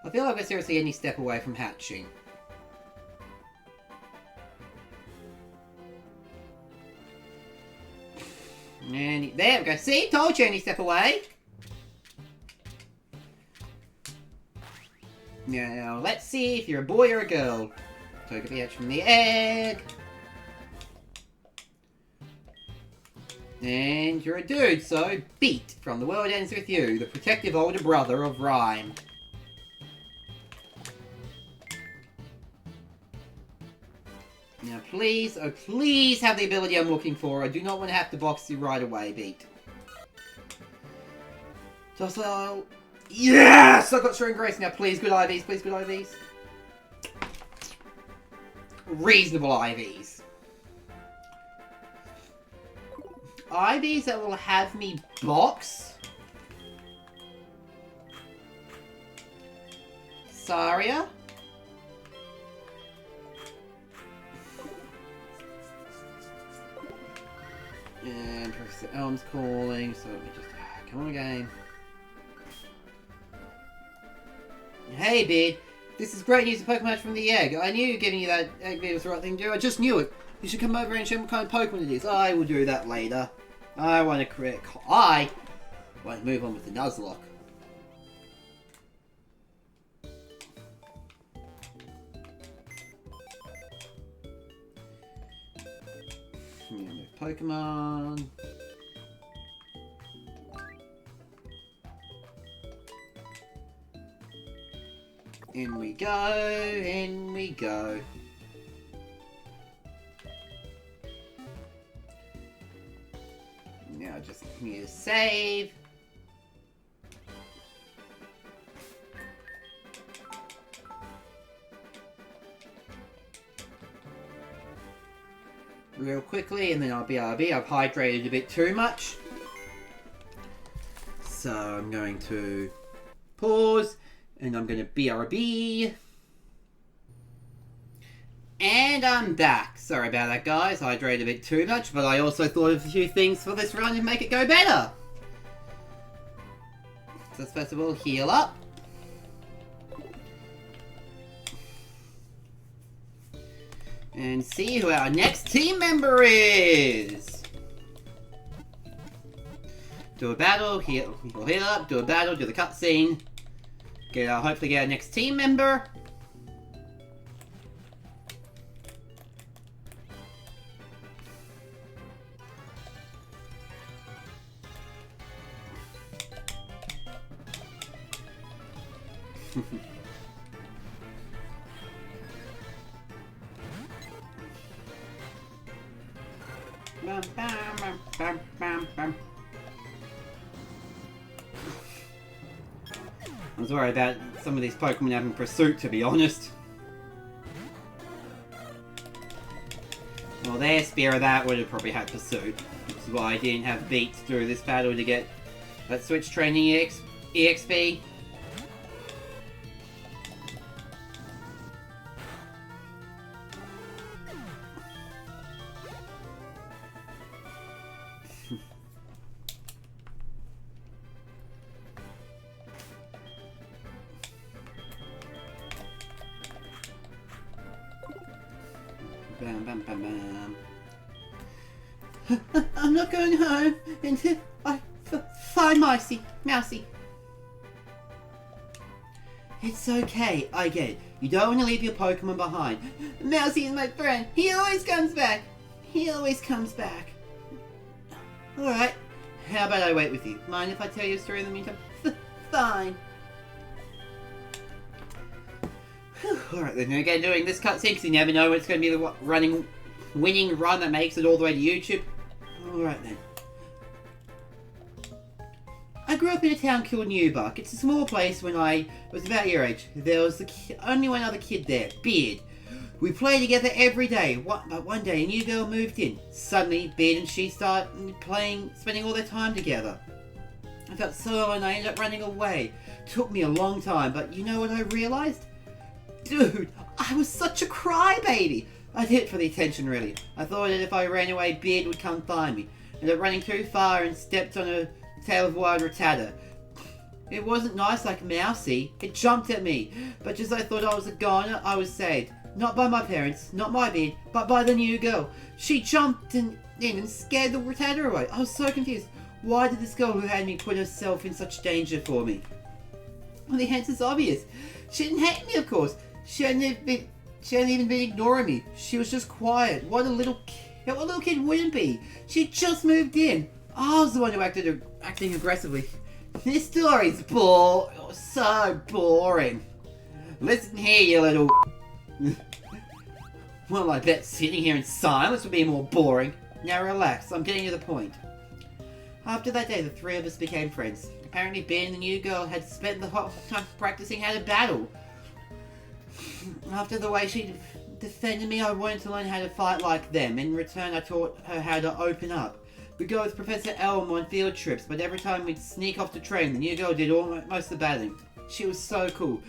I feel like we're seriously any step away from hatching. And there we go. See? Told you any step away. Now, let's see if you're a boy or a girl. Togepi hatched from the egg. And you're a dude, so Beat. From The World Ends With You, the protective older brother of Rhyme. Now please, oh please have the ability I'm looking for. I do not want to have to box you right away, Beat. Docile. Yes! I got Showing Grace. Now please, good IVs. Please, good IVs. Reasonable IVs. IVs that will have me box. Saria. And Professor Elm's calling, so let me just... Come on, game. Hey, Beard. This is great news of Pokemon Match from the egg. I knew giving you that egg was the right thing to do. I just knew it. You should come over and show me what kind of Pokemon it is. I will do that later. I want to create... I want to move on with the Nuzlocke. Move Pokemon. In we go, in we go. Now just need to save. Real quickly, and then I'll BRB. I've hydrated a bit too much. So I'm going to pause. And I'm going to BRB. And I'm back. Sorry about that, guys. I hydrated a bit too much, but I also thought of a few things for this run to make it go better. So first of all, heal up. And see who our next team member is. Do a battle, heal up, do a battle, do the cutscene. Hopefully get our next team member. Bam, bam, bam, bam, bam, bam. I was worried about some of these Pokemon having Pursuit, to be honest. Well, their Spear of that would have probably had Pursuit. Which is why I didn't have Beat through this battle to get that Switch Training EXP. Bam, bam, bam, bam. I'm not going home until I find Mousy. It's okay, I get it. You don't want to leave your Pokemon behind. Mousy is my friend. He always comes back. Alright, how about I wait with you? Mind if I tell you a story in the meantime? Fine. Alright then, again doing this cutscene because you never know when it's going to be the winning run that makes it all the way to YouTube. Alright then. I grew up in a town called Newbuck. It's a small place when I was about your age. There was only one other kid there, Beard. We played together every day, but one day a new girl moved in. Suddenly, Beard and she started spending all their time together. I felt so alone and I ended up running away. Took me a long time, but you know what I realised? Dude, I was such a crybaby. I did it for the attention, really. I thought that if I ran away, Beard would come find me. Ended up running too far and stepped on a tail of wild Rattata. It wasn't nice like Mousy. It jumped at me. But just as I thought I was a goner, I was saved. Not by my parents, not my Beard, but by the new girl. She jumped in and scared the Rattata away. I was so confused. Why did this girl who had me put herself in such danger for me? Well, the answer's obvious. She didn't hate me, of course. She hadn't even been ignoring me. She was just quiet. What a little kid wouldn't be. She just moved in. I was the one who acting aggressively. This story's so boring. Listen here, you little... Well, I bet sitting here in silence would be more boring. Now relax, I'm getting to the point. After that day, the three of us became friends. Apparently, Ben, the new girl, had spent the whole time practicing how to battle. After the way she defended me, I wanted to learn how to fight like them. In return, I taught her how to open up. We'd go with Professor Elm on field trips, but every time we'd sneak off to train, the new girl did most of the battling. She was so cool.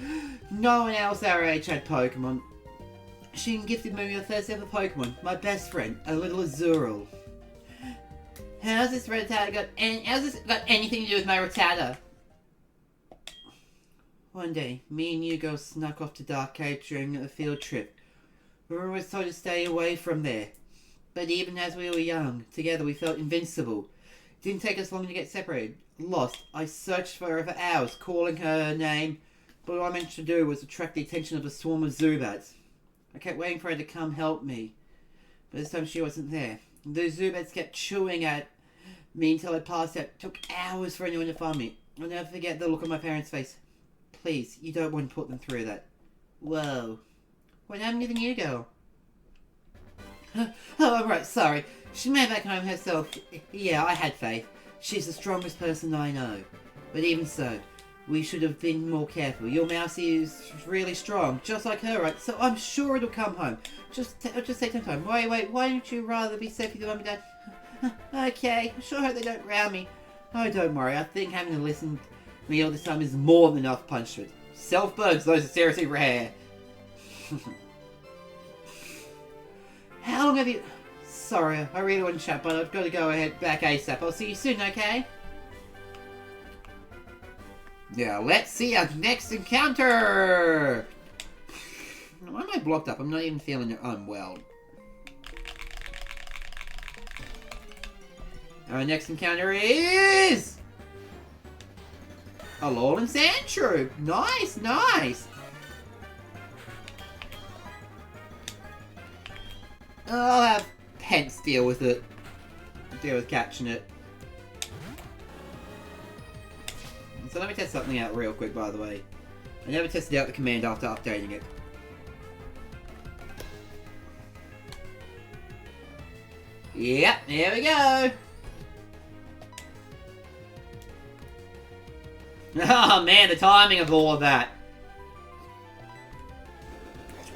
No one else our age had Pokemon. She gifted me my first ever Pokemon, my best friend, a little Azurill. How's this got anything to do with my Rattata? One day, me and you girls snuck off to Dark Cave during a field trip. We were always told to stay away from there. But even as we were young, together we felt invincible. It didn't take us long to get separated. Lost, I searched for her for hours, calling her name, but all I managed to do was attract the attention of a swarm of Zubats. I kept waiting for her to come help me, but this time she wasn't there. The Zubats kept chewing at me until I passed out. It took hours for anyone to find me. I'll never forget the look on my parents' face. Please, you don't want to put them through that. Whoa. What happened to the new girl? Oh, right, sorry. She made back home herself. Yeah, I had faith. She's the strongest person I know. But even so, we should have been more careful. Your Mousy is really strong, just like her, right? So I'm sure it'll come home. Just take some time. Wait, why don't you rather be safe with your mum and dad? Okay, I sure hope they don't round me. Oh, don't worry. I think having to listen to me all this time is more than enough punishment. Self-burns, those are seriously rare. How long have you... Sorry, I really want to chat, but I've got to go ahead back ASAP. I'll see you soon, okay? Now, let's see our next encounter! Why am I blocked up? I'm not even feeling unwell. Our next encounter is... a Alolan Sandshrew! Nice, nice! I'll have Pence deal with it. Deal with catching it. So let me test something out real quick, by the way. I never tested out the command after updating it. Yep, here we go! Oh man, the timing of all of that.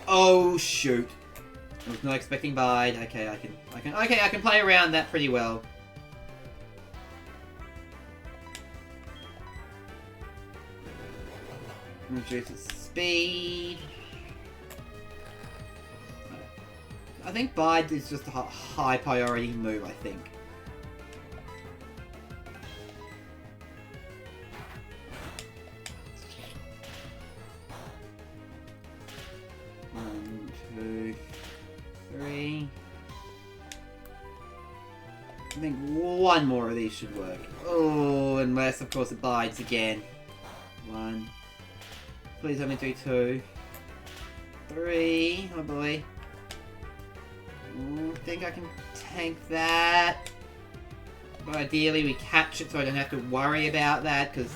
Oh shoot. I was not expecting Bide. Okay, I can play around that pretty well. Reduce its speed. I think Bide is just a high priority move, I think. One, two, three. I think one more of these should work. Oh, unless, of course, it bides again. One. Please let me do two. Three. Oh boy. I think I can tank that. But ideally we catch it so I don't have to worry about that, because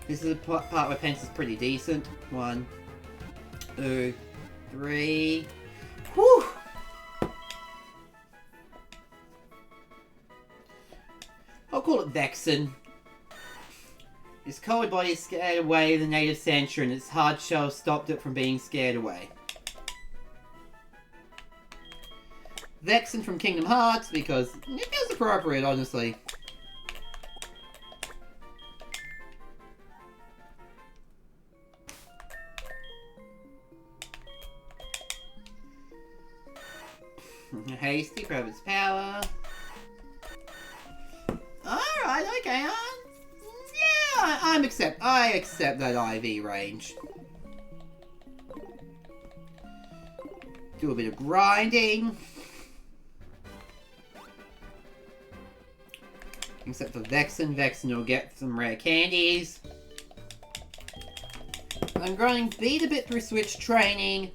this is the part where Pence is pretty decent. One. Two. Three. Whew! I'll call it Vexen. Its cold body scared away the native Sandshrew, and its hard shell stopped it from being scared away. Vexen from Kingdom Hearts, because it feels appropriate, honestly. Hasty, grab its power. Alright, okay, yeah, I accept that IV range. Do a bit of grinding. Except for Vexen. Vexen will get some rare candies. I'm grinding beat a bit through Switch training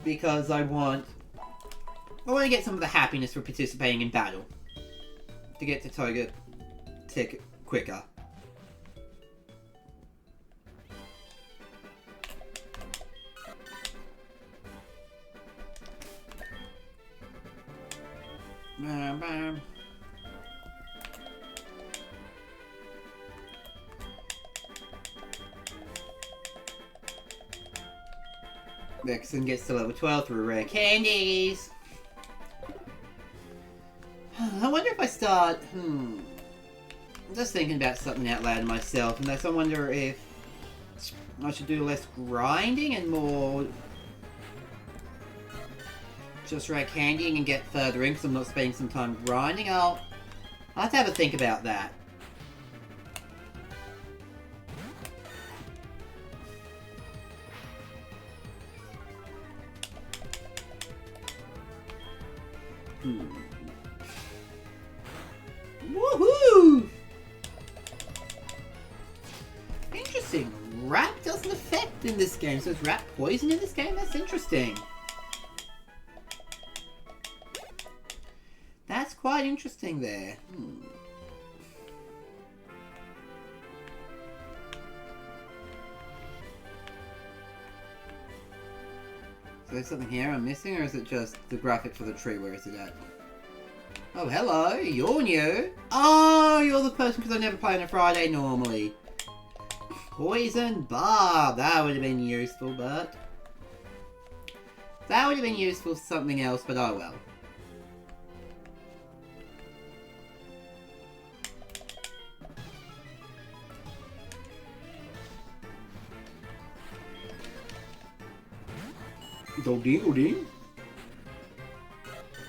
because I want to get some of the happiness for participating in battle. To get to Toga tick quicker. Bam, bam. Vexen gets to level 12 through rare candies. I wonder if I start... I'm just thinking about something out loud myself, and I wonder if I should do less grinding and more just rare candying and get further in because I'm not spending some time grinding. I'll have to have a think about that. Woohoo! Interesting. Rap doesn't affect in this game, so is rap poison in this game? That's interesting. That's quite interesting there. So there's something here I'm missing, or is it just the graphic for the tree? Where is it at? Oh, hello. You're new. Oh, you're the person because I never play on a Friday normally. Poison Barb. That would have been useful, but... that would have been useful for something else, but oh well. Goldine.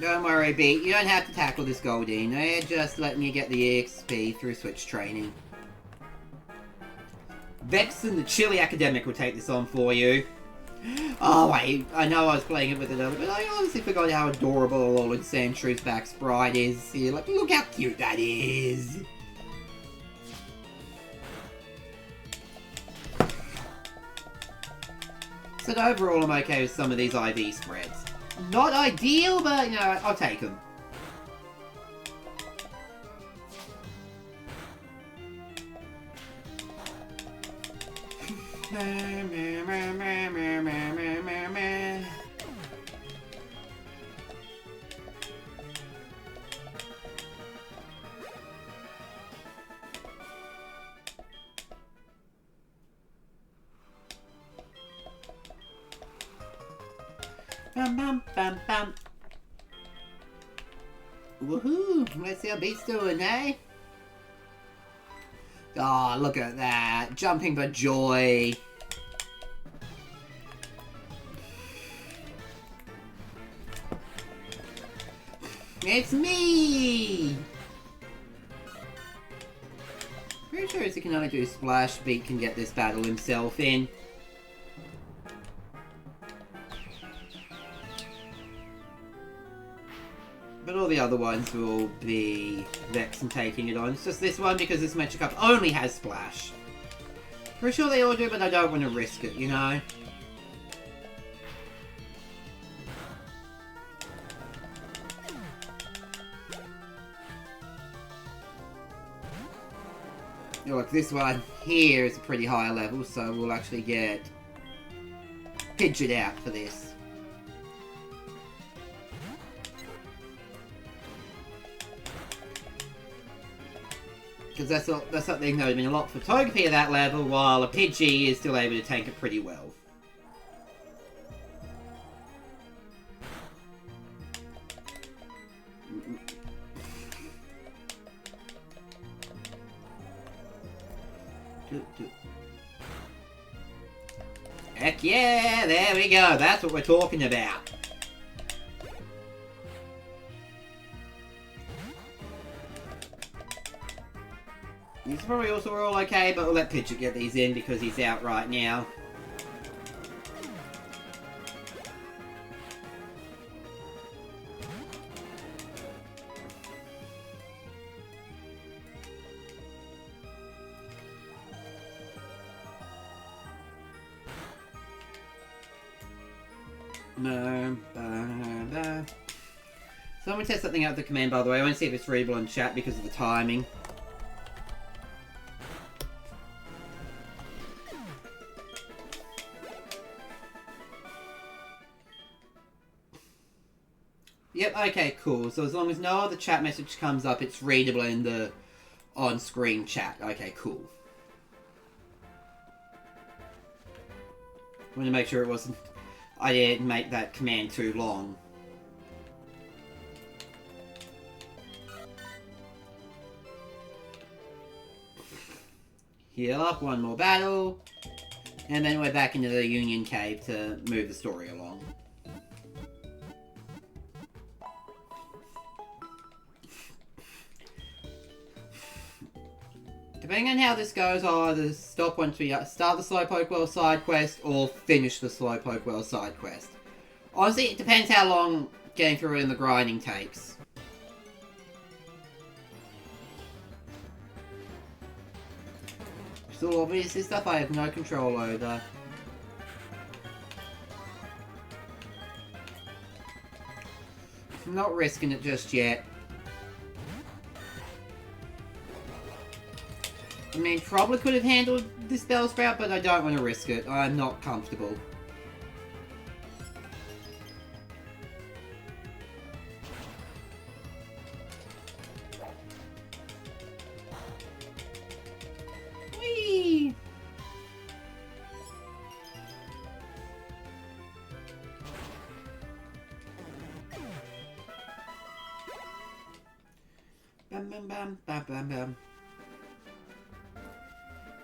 Don't worry, Beat. You don't have to tackle this Goldine. They're just letting you get the EXP through Switch training. Vexen the Chilly Academic will take this on for you. Oh wait, I know I was playing it with another, but I honestly forgot how adorable Alolan Sandshrews back sprite is here. Like, look how cute that is. So overall, I'm okay with some of these IV spreads. Not ideal, but, you know, I'll take them. Bam, bam, bam, bam. Woohoo! Let's see how Beat's doing, eh? Oh, look at that. Jumping for joy. It's me! Pretty sure as he can only do splash, Beat can get this battle himself in. But all the other ones will be Vexen taking it on. It's just this one because this Magic Cup only has Splash. Pretty sure they all do, but I don't want to risk it, you know? Look, this one here is a pretty high level, so we'll actually get Pidgeot out for this. Because that's something that would have been a lot for Togepi at that level, while a Pidgey is still able to tank it pretty well. Heck yeah, there we go, that's what we're talking about. These probably also are all okay, but we'll let Pidgeot get these in because he's out right now. No. So I'm going to test something out with the command, by the way. I want to see if it's readable in chat because of the timing. Yep, okay, cool. So as long as no other chat message comes up, it's readable in the on-screen chat. Okay, cool. I want to make sure it wasn't... I didn't make that command too long. Heal up, one more battle. And then we're back into the Union Cave to move the story along. Depending on how this goes, I'll either stop once we start the Slowpoke Well side quest or finish the Slowpoke Well side quest. Honestly, it depends how long getting through in the grinding takes. Still, obviously, stuff I have no control over. I'm not risking it just yet. I mean, probably could have handled this Bellsprout, but I don't want to risk it. I'm not comfortable. Whee! Bam bam bam bam bam bam.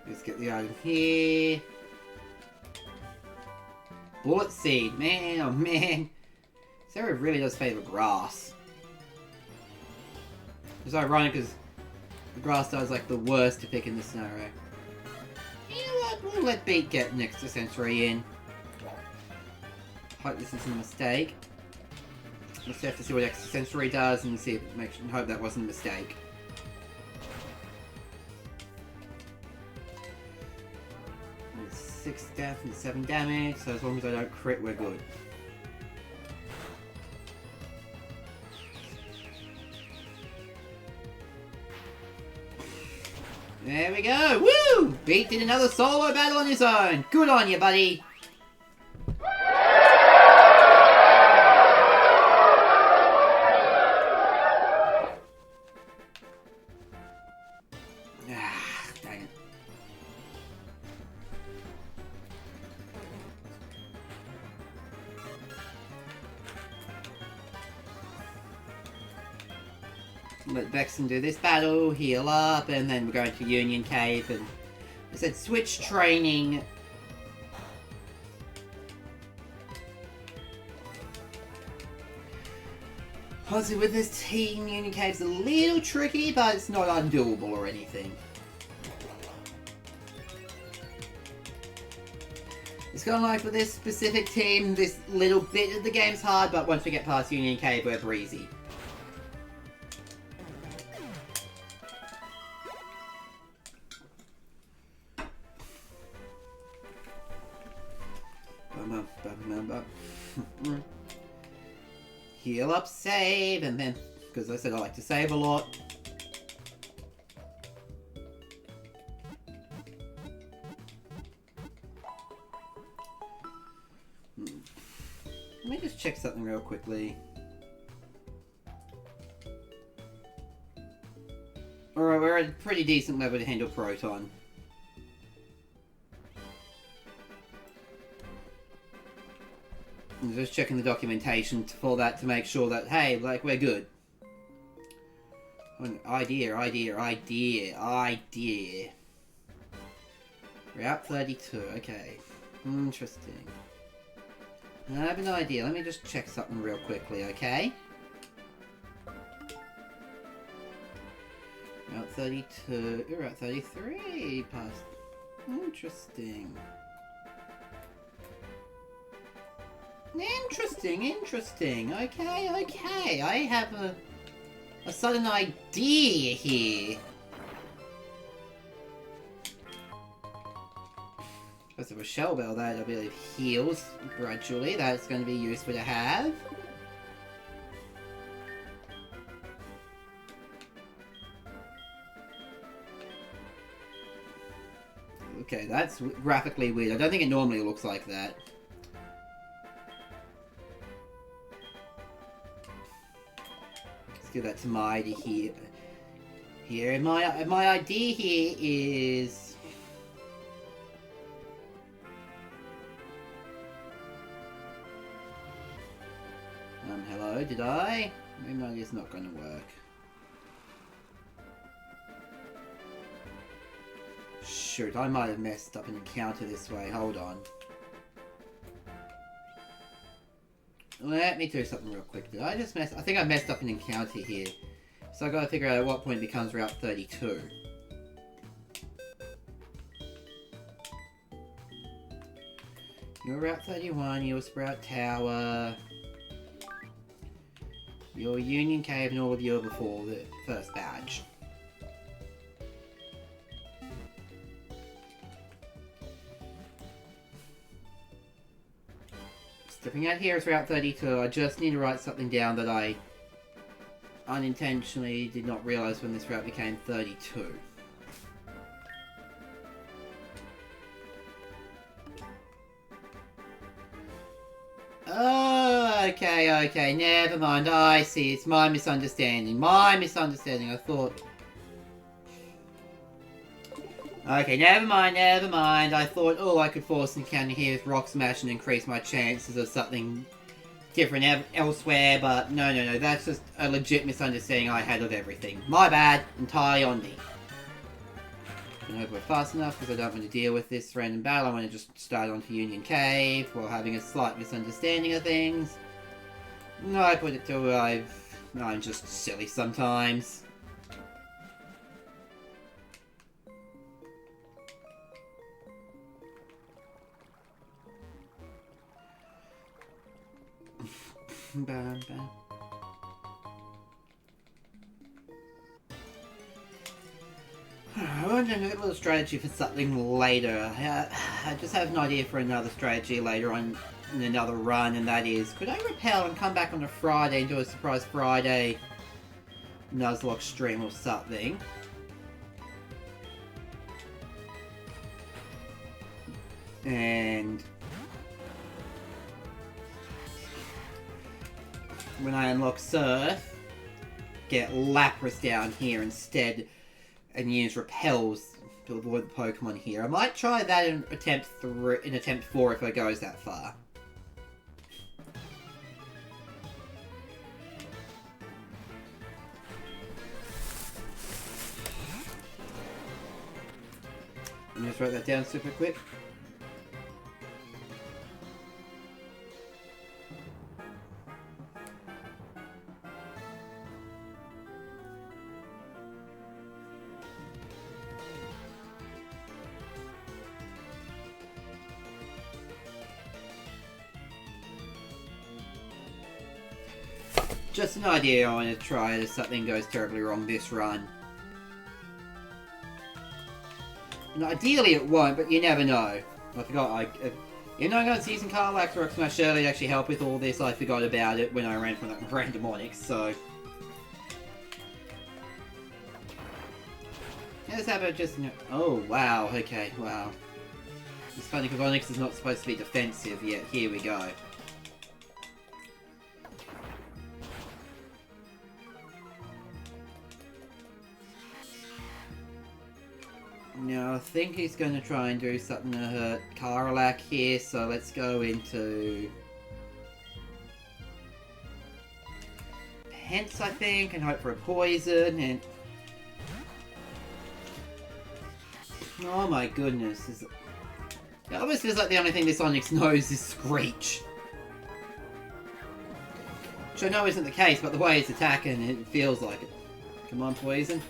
Let's get the item here. Bullet Seed. Man, oh man. Sarah really does favour grass. It's ironic because the grass does like the worst to pick in this scenario. You know what? We'll let Beat get an extra sensory in. Hope this isn't a mistake. Let's have to see what extra sensory does and see if it makes, hope that wasn't a mistake. 6 death and 7 damage, so as long as I don't crit, we're good. There we go! Woo! Beat did another solo battle on his own! Good on you, buddy! Let Vexen do this battle, heal up, and then we're going to Union Cave, and I said switch training. Honestly, with this team, Union Cave's a little tricky, but it's not undoable or anything. It's kind of like for this specific team, this little bit of the game's hard, but once we get past Union Cave, we're breezy. Heal up, save, and then, because I said I like to save a lot. Let me just check something real quickly. Alright, we're at a pretty decent level to handle Proton. I'm just checking the documentation for that to make sure that, hey, like, we're good. Idea. Route 32, okay. Interesting. I have an idea. Let me just check something real quickly, okay? Route 32, Route 33 past. Interesting. Interesting. Okay. I have a sudden idea here. Because of a shell bell that I believe heals gradually. That's going to be useful to have. Okay, that's graphically weird. I don't think it normally looks like that. Let's give that to my ID here. And my idea here is... hello, did I? Maybe my idea's not going to work. Shoot, I might have messed up an encounter this way. Hold on. Let me do something real quick. Did I just mess... I think I messed up an encounter here. So I gotta figure out at what point it becomes Route 32. You're Route 31, you're Sprout Tower. You're Union Cave, and all of you are before the first badge. Stepping out here is Route 32. I just need to write something down that I unintentionally did not realise when this route became 32. Oh, okay, never mind. I see, it's my misunderstanding. I thought... Okay, never mind. I thought, oh, I could force an encounter here with Rock Smash and increase my chances of something different elsewhere, but no, that's just a legit misunderstanding I had of everything. My bad, entirely on me. I hope we're fast enough, because I don't want to deal with this random battle. I want to just start onto Union Cave, while having a slight misunderstanding of things. No, I put it to I'm just silly sometimes. Bam, bam. I want to do a little strategy for something later. I just have an idea for another strategy later on in another run, and that is, could I repel and come back on a Friday and do a surprise Friday Nuzlocke stream or something? And when I unlock Surf, get Lapras down here instead and use Repels to avoid the Pokemon here. I might try that in attempt 4 if it goes that far. Let me just write that down super quick. Just an idea I want to try if something goes terribly wrong this run. And ideally it won't, but you never know. I forgot, even though I got using Carlax or Smash early to actually help with all this, I forgot about it when I ran from that random Onyx, so... Let's have it just... Oh, wow, okay, wow. It's funny because Onyx is not supposed to be defensive yet. Here we go. Now, I think he's going to try and do something to hurt Karlak here, so let's go into... Hence, I think, and hope for a poison, and... Oh my goodness. It almost feels like the only thing this Onyx knows is Screech. Which I know isn't the case, but the way it's attacking, it feels like it. Come on, poison.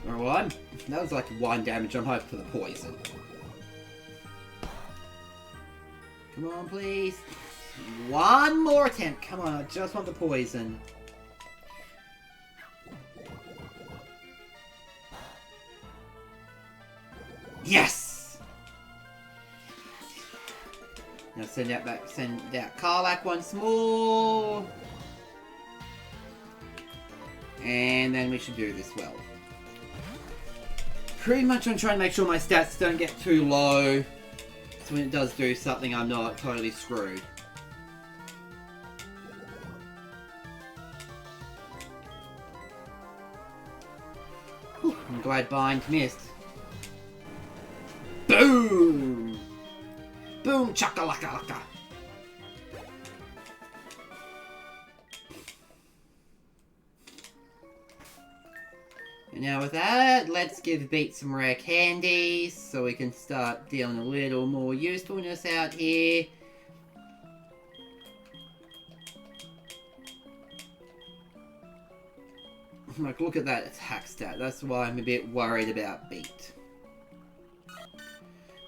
Alright, that was like 1 damage. I'm hoping for the poison. Come on, please. 1 more attempt. Come on, I just want the poison. Yes! Now send out Karlak once more. And then we should do this well. Pretty much I'm trying to make sure my stats don't get too low, so when it does do something I'm not totally screwed. I'm glad Bind missed. Boom! Boom chakalaka-laka! And now with that, let's give Beat some rare candies so we can start dealing a little more usefulness out here. Like, look at that attack stat. That's why I'm a bit worried about Beat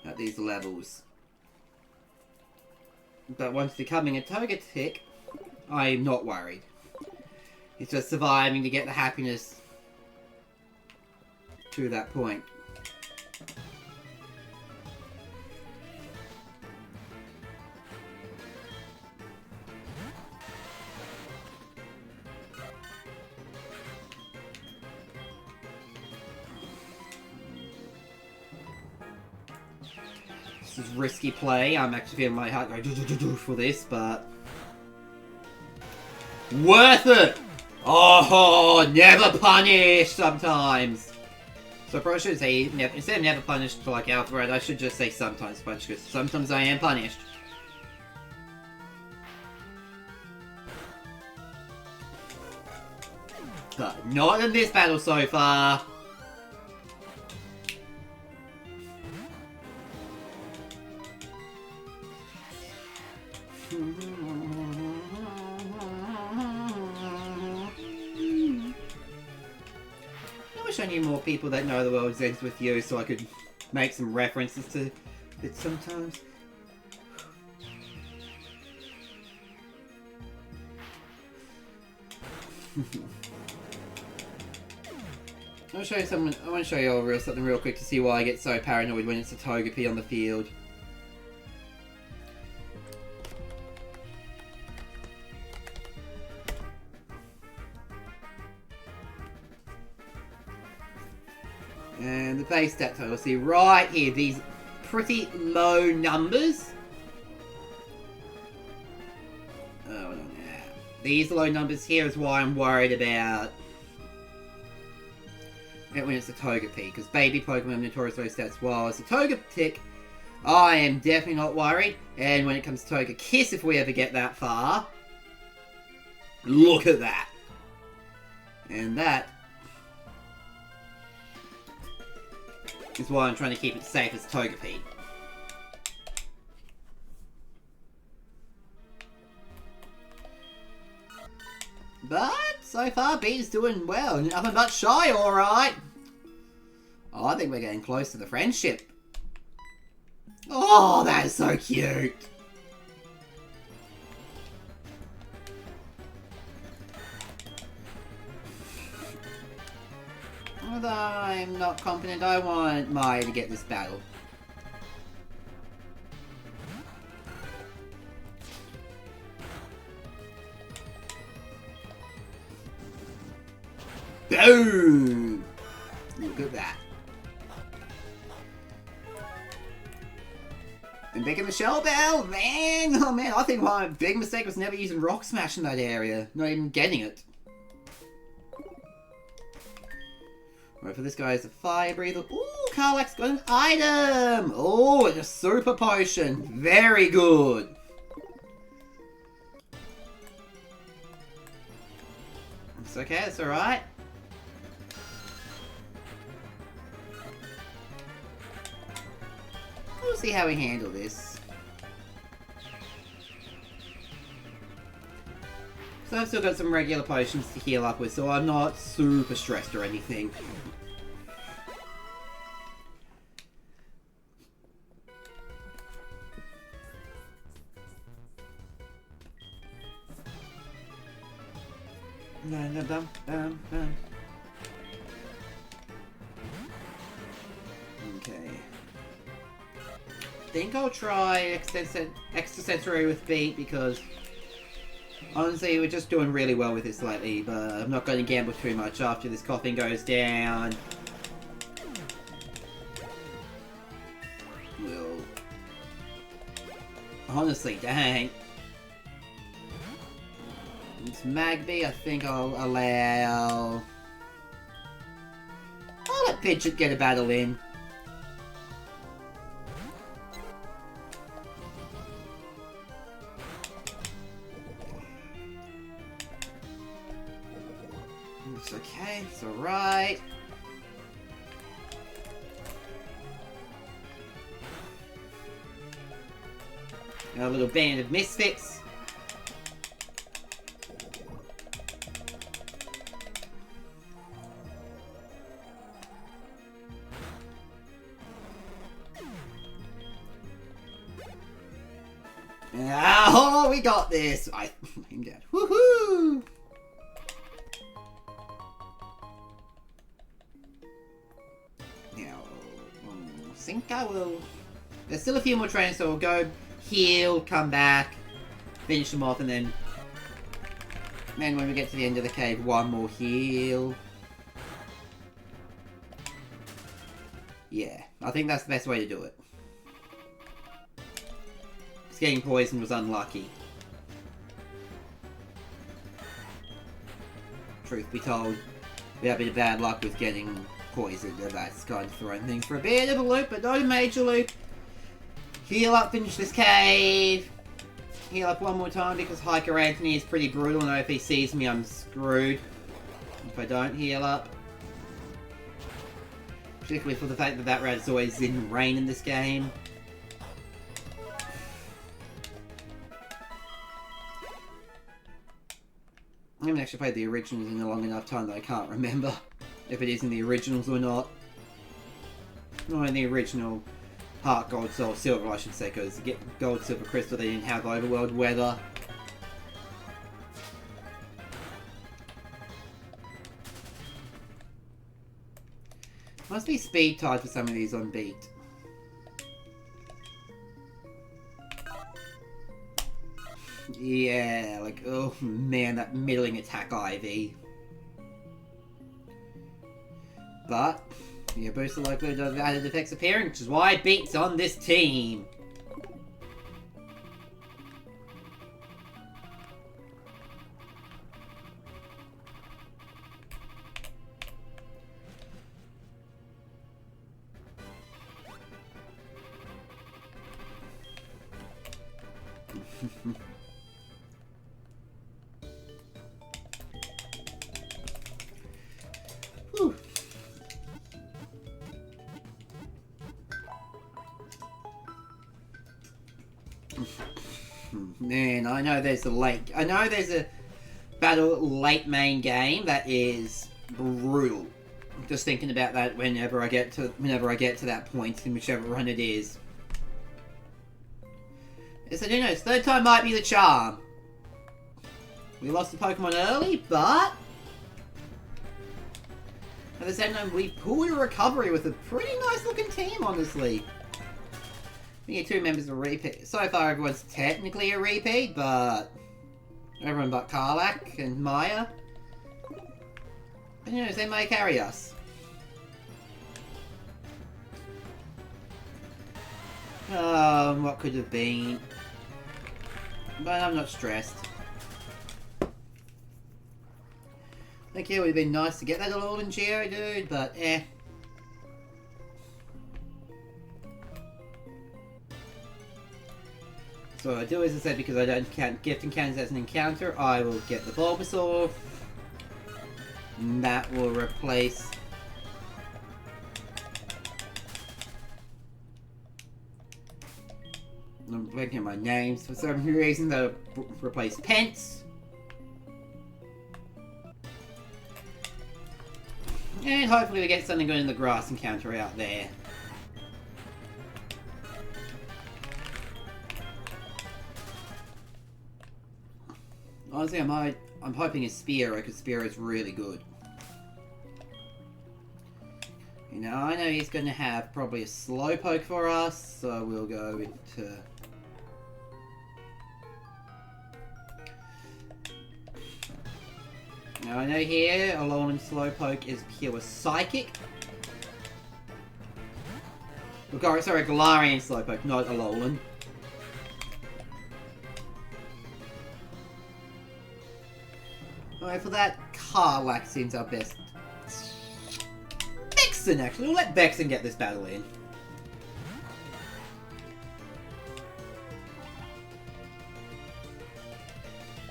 at these levels. But once becoming a Togetic, I'm not worried. It's just surviving to get the happiness to that point. This is risky play. I'm actually feeling my heart go do for this, but worth it! Oh, never punish sometimes. So I probably should say, instead of never punished for like Alpharad, I should just say sometimes punished, because sometimes I am punished. But not in this battle so far. I wish I knew more people that know the world ends with you so I could make some references to it sometimes. I want to show you all something real quick to see why I get so paranoid when it's a Togepi on the field. And the base stat total, see right here, these pretty low numbers. Oh, no. These low numbers here is why I'm worried about it when it's a Togepi, because baby Pokemon notorious low stats. While it's a Togetic, I am definitely not worried. And when it comes to Togekiss, if we ever get that far, look at that. And that is why I'm trying to keep it safe as Togepi. But so far, Beat is doing well. Nothing but shy, alright. Oh, I think we're getting close to the friendship. Oh, that is so cute. Although I'm not confident, I want Maya to get this battle. Boom! Look at that. And making the Shell Bell, man! Oh man, I think my big mistake was never using Rock Smash in that area. Not even getting it. Right, for this guy is a Fire Breather. Ooh, Karlach's got an item! Oh, and a Super Potion. Very good. It's okay, it's alright. We'll see how we handle this. So I've still got some regular potions to heal up with, so I'm not super stressed or anything. Okay. I think I'll try Extrasensory with Beat because honestly we're just doing really well with this lately, but I'm not going to gamble too much after this coughing goes down. Well, honestly, dang. It's Magby, I think I'll allow... I'll let Pidgeot get a battle in. It's okay, it's alright. A little band of misfits. Oh, we got this! I aimed out. Woohoo! Now, I think I will. There's still a few more trains, so we'll go heal, come back, finish them off, and then when we get to the end of the cave, one more heal. Yeah, I think that's the best way to do it. Because getting poisoned was unlucky. Truth be told, we had a bit of bad luck with getting poisoned, and that's kind of thrown things for a bit of a loop, but not a major loop. Heal up, finish this cave. Heal up one more time because Hiker Anthony is pretty brutal, and if he sees me, I'm screwed. If I don't heal up. Particularly for the fact that rat is always in rain in this game. I haven't actually played the originals in a long enough time that I can't remember if it is in the originals or not. Not in the original Heart, Gold, Soul, Silver, I should say, because to get Gold, Silver, Crystal, they didn't have overworld weather. Must be speed tied for some of these on beat. Yeah, like, oh man, that middling attack Ivy. But, yeah, boost the likelihood of added effects appearing, which is why Beat's on this team. Whew. Man, I know there's a battle late main game that is brutal. Just thinking about that whenever I get to that point in whichever run it is. Yes, I do know. Third time might be the charm. We lost the Pokemon early, but at the same time, we pulled a recovery with a pretty nice looking team, honestly. We get 2 members of repeat. So far, everyone's technically a repeat, but everyone but Karlak and Maya. But, you know, they may carry us. What could have been? But I'm not stressed. Okay, it would have been nice to get that Alolan Geodude, but eh. So what I do, as I said, because I don't count gift encounters as an encounter, I will get the Bulbasaur. And that will replace... I'm blanking on my names for some reason. That'll replace Pence. And hopefully we get something good in the grass encounter out there. Honestly, I'm hoping a Spearow, because Spearow is really good. You know, I know he's going to have probably a Slowpoke for us, so we'll go into... Now I know here, Alolan Slowpoke is pure Psychic. Sorry, Galarian Slowpoke, not Alolan. Alright, for that, Karlak seems our best. Big Vexen, actually. We'll let Vexen get this battle in.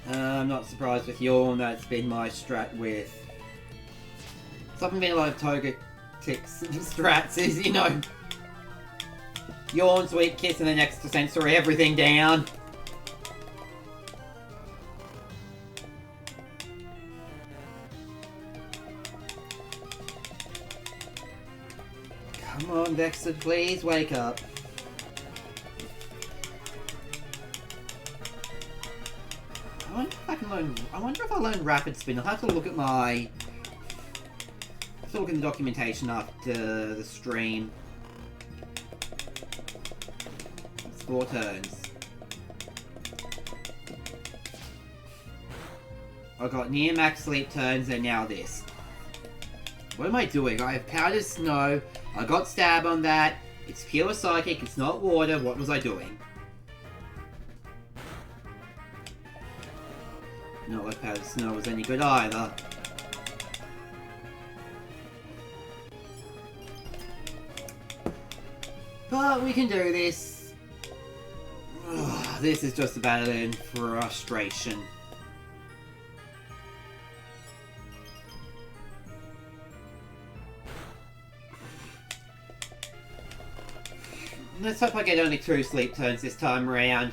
I'm not surprised with Yawn. That's been my strat with... Something been a lot of Togetic strats is, you know... Yawn, Sweet Kiss, and then Extra Sensory, everything down. Come on, Vexen, please wake up. I wonder if I can learn... I wonder if I learn Rapid Spin. I'll have to look at my... I'll have to look in the documentation after the stream. It's 4 turns. I got near max sleep turns and now this. What am I doing? I have Powdered Snow. I got Stab on that. It's pure Psychic. It's not water. What was I doing? Not like Powdered Snow was any good either. But we can do this. Ugh, this is just about in frustration. Let's hope I get only 2 sleep turns this time around.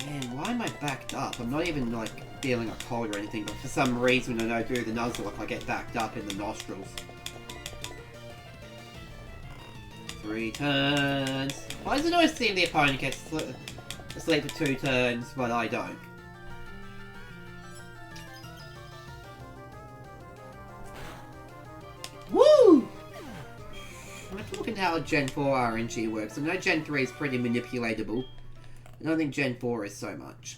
Man, why am I backed up? I'm not even, like, feeling a cold or anything, but for some reason when I do the Nuzlocke, I get backed up in the nostrils. 3 turns. Why does it always seem the opponent gets asleep for 2 turns, but I don't? Woo! I have to look into how Gen 4 RNG works. I know Gen 3 is pretty manipulatable. I don't think Gen 4 is so much.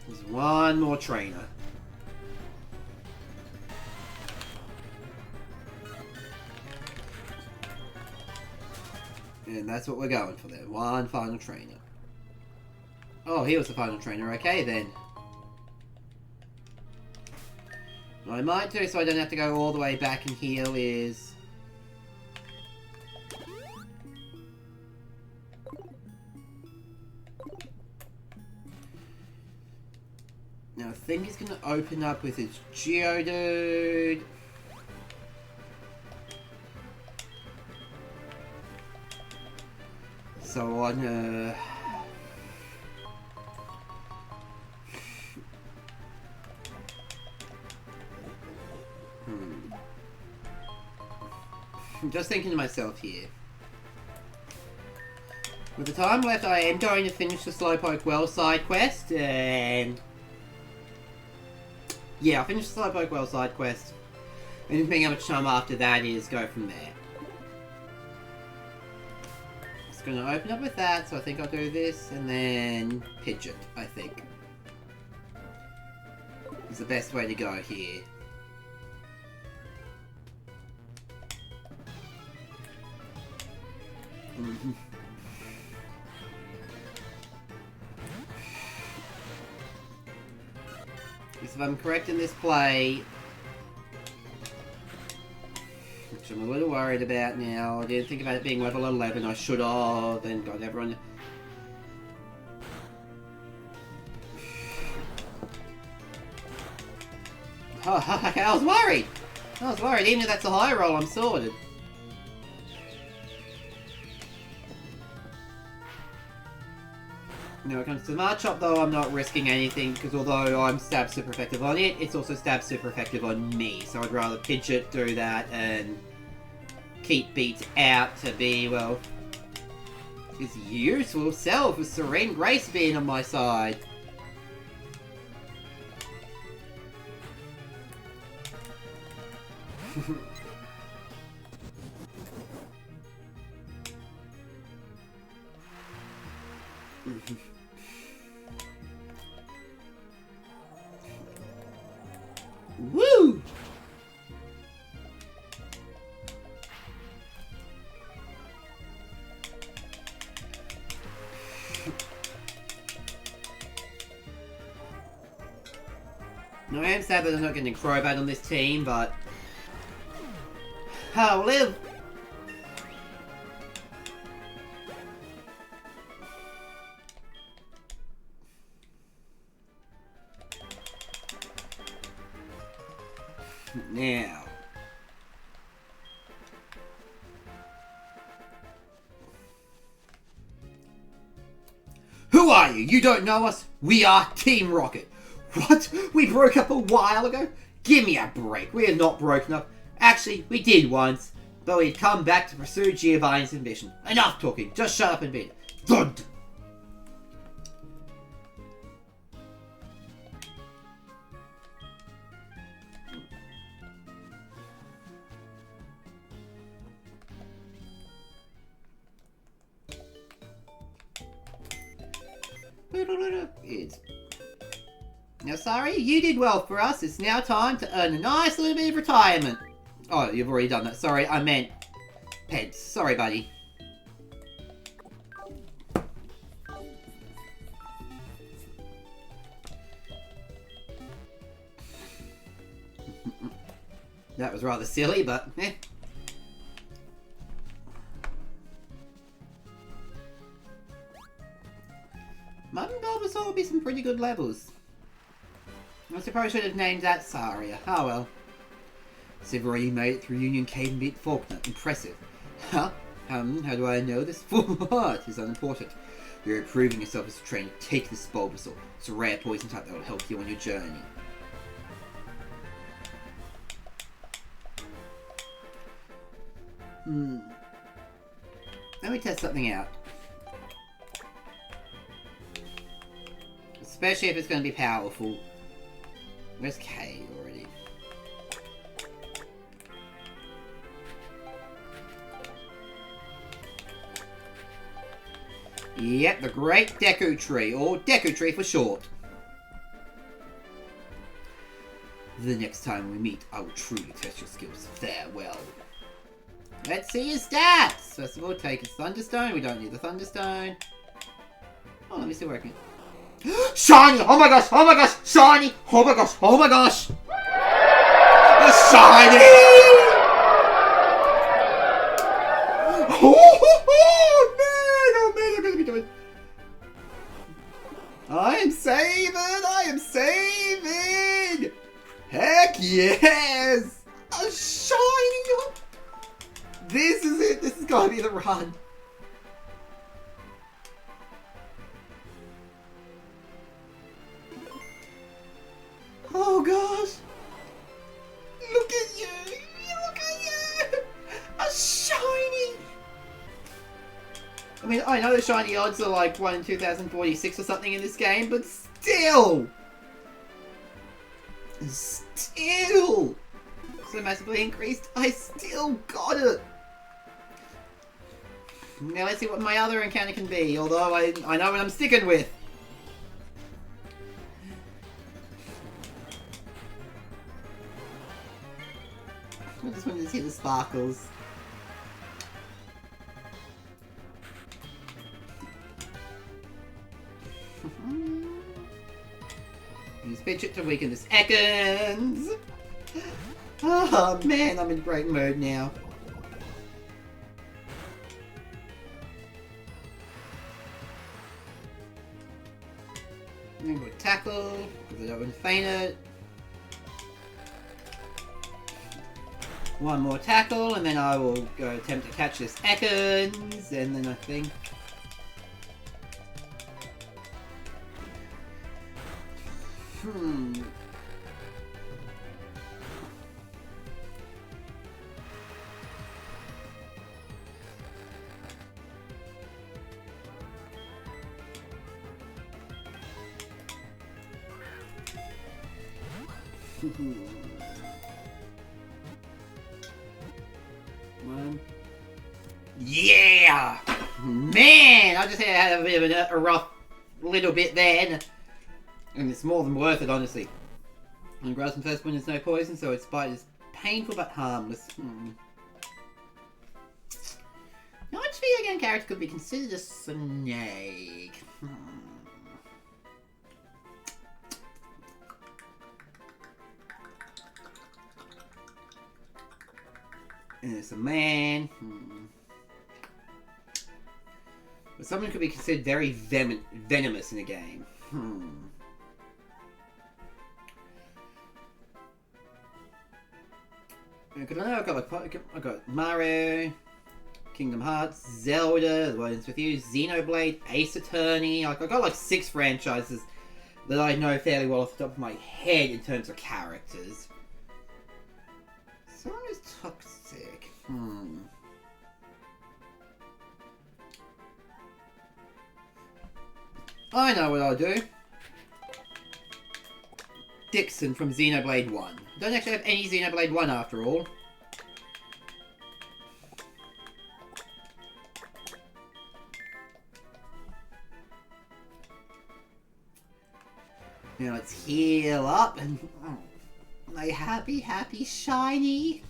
There's one more trainer. And that's what we're going for there. One final trainer. Oh, he was the final trainer. Okay, then. What I might do, so I don't have to go all the way back and heal, is... Now, I think he's going to open up with his Geodude. So on, I'm just thinking to myself here. With the time left, I am going to finish the Slowpoke Well side quest, and... Yeah, I'll finish the Slowpoke Well side quest. And depending how much time after that is, go from there. It's going to open up with that, so I think I'll do this, and then Pidgeot, I think. Is the best way to go here. Because if I'm correct in this play, which I'm a little worried about now, I didn't think about it being level 11, I should have, and got everyone... Oh, okay, I was worried! Even if that's a high roll, I'm sorted. When it comes to Marchop, though, I'm not risking anything, because although I'm stab super effective on it, it's also stab super effective on me, so I'd rather Pidgeot do that and keep Beat out to be, well, his useful self with Serene Grace being on my side. Woo! I am sad that I'm not getting Crobat on this team, but I'll live. Now, who are you? You don't know us? We are Team Rocket. What? We broke up a while ago? Give me a break. We are not broken up. Actually, we did once, but we'd come back to pursue Giovanni's ambition. Enough talking. Just shut up and beat it. Thud! Now, sorry, you did well for us. It's now time to earn a nice little bit of retirement. Oh, you've already done that. Sorry, I meant pets. Sorry, buddy. That was rather silly, but eh. Mud and Bulbasaur will be some pretty good levels. I suppose I should have named that Saria. Oh well. So you've already made it through Union Cave and beat Faulkner. Impressive. Huh? How do I know this? What is unimportant. You're improving yourself as a trainer. Take this Bulbasaur. It's a rare poison type that will help you on your journey. Let me test something out. Especially if it's going to be powerful. Where's K already? Yep, the Great Deku Tree, or Deku Tree for short. The next time we meet, I will truly test your skills. Farewell. Let's see your stats! First of all, take a Thunderstone. We don't need the Thunderstone. Oh, let me see working. Shiny! Oh my gosh! Oh my gosh! Shiny! Oh my gosh! Oh my gosh! A shiny! Oh man! Oh man! I'm gonna be doing. I am saving! I am saving! Heck yes! A shiny! This is it! This is gonna be the run. Oh gosh! Look at you! Look at you! A shiny! I mean, I know the shiny odds are like 1 in 2046 or something in this game, but still! Still! So massively increased, I still got it! Now let's see what my other encounter can be, although I know what I'm sticking with. I just wanted to see the sparkles. Use Fidget to weaken this Ekans. Oh man, I'm in great mood now. I'm going to tackle, because I don't want to feint it. One more tackle, and then I will go attempt to catch this Ekans, and then I think... One. Yeah! Man! I just had a bit of a rough little bit there, and it's more than worth it, honestly. And grass and first win is no poison, so its bite is painful but harmless. Now, which video game character could be considered a snake? And it's a man. But someone could be considered very venomous in a game. I got Mario, Kingdom Hearts, Zelda, The Ones With You, Xenoblade, Ace Attorney. Like, I got like 6 franchises that I know fairly well off the top of my head in terms of characters. Someone is toxic. I know what I'll do. Dixon from Xenoblade 1. Don't actually have any Xenoblade 1 after all. Now let's heal up and... my happy shiny.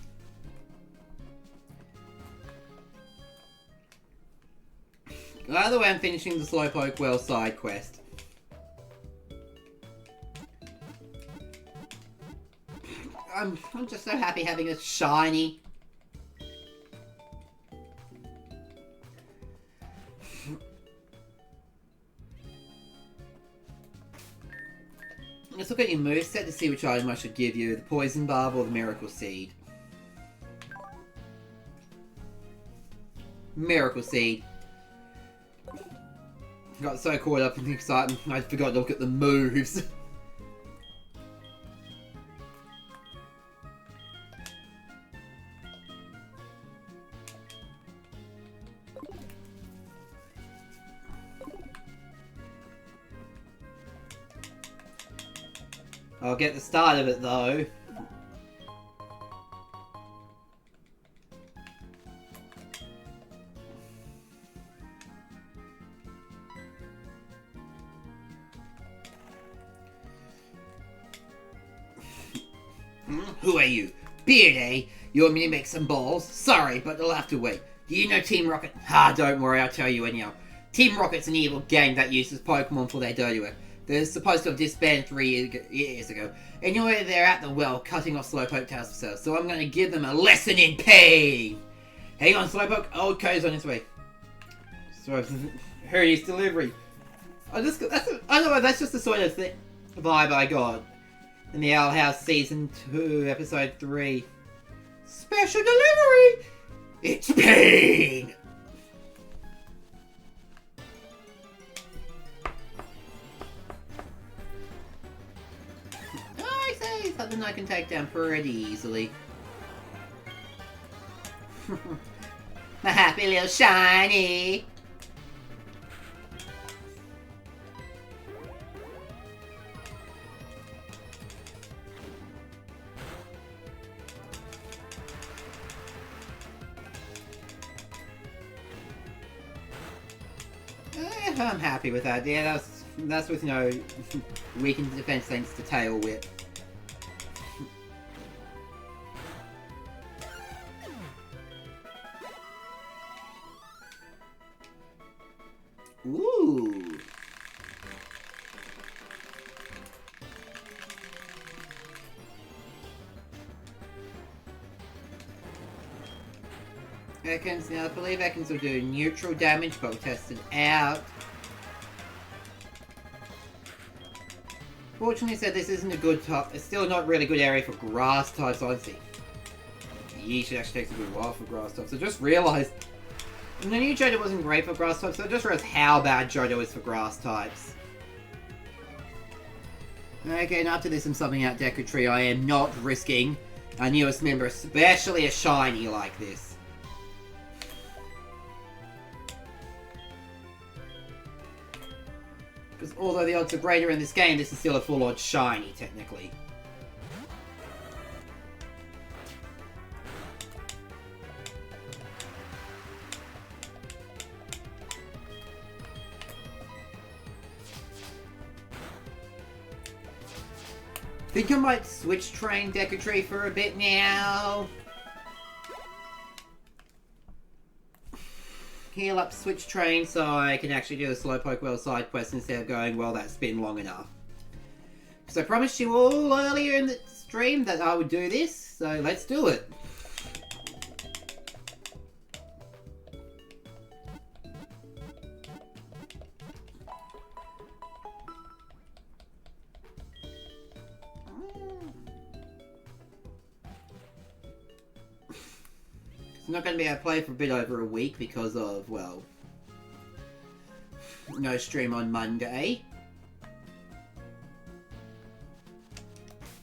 By the way, I'm finishing the Slowpoke Well side quest. I'm just so happy having a shiny. Let's look at your moveset to see which item I should give you. The Poison Barb or the Miracle Seed. Miracle Seed. Got so caught up in the excitement, I forgot to look at the moves. I'll get the start of it though. Who are you? Beard, eh? You want me to make some balls? Sorry, but they'll have to wait. Do you know Team Rocket? Ah, don't worry, I'll tell you anyhow. Team Rocket's an evil gang that uses Pokemon for their dirty work. They're supposed to have disbanded 3 years ago. Anyway, they're at the well, cutting off Slowpoke tails for sale, so I'm going to give them a lesson in pain! Hang on, Slowpoke, old Co's on his way. So, heard his delivery. I don't know, that's just the sort of vibe I got in the Owl House Season 2, Episode 3. Special delivery! It's pain! I say, something I can take down pretty easily. My happy little shiny! I'm happy with that. Yeah, that's with, you know, weakened defense thanks to Tail Whip. Ooh. Ekans, now I believe Ekans will do neutral damage, but we'll test it out. Fortunately, so this isn't a good top. It's still not really good area for grass types, honestly. Yeesh, it actually takes a good while for grass types. I just realised the new Johto wasn't great for grass types, so I just realised how bad Johto is for grass types. Okay, and after this I'm subbing out Deku Tree, I am not risking our newest member, especially a shiny like this. Because although the odds are greater in this game, this is still a full odds shiny, technically. Think I might switch train Deku Tree for a bit now. Heal up, switch train, so I can actually do the Slowpoke Well side quest instead of going, well, that's been long enough. Because I promised you all earlier in the stream that I would do this, so let's do it. I'm not going to be able to play for a bit over a week because of, well, no stream on Monday.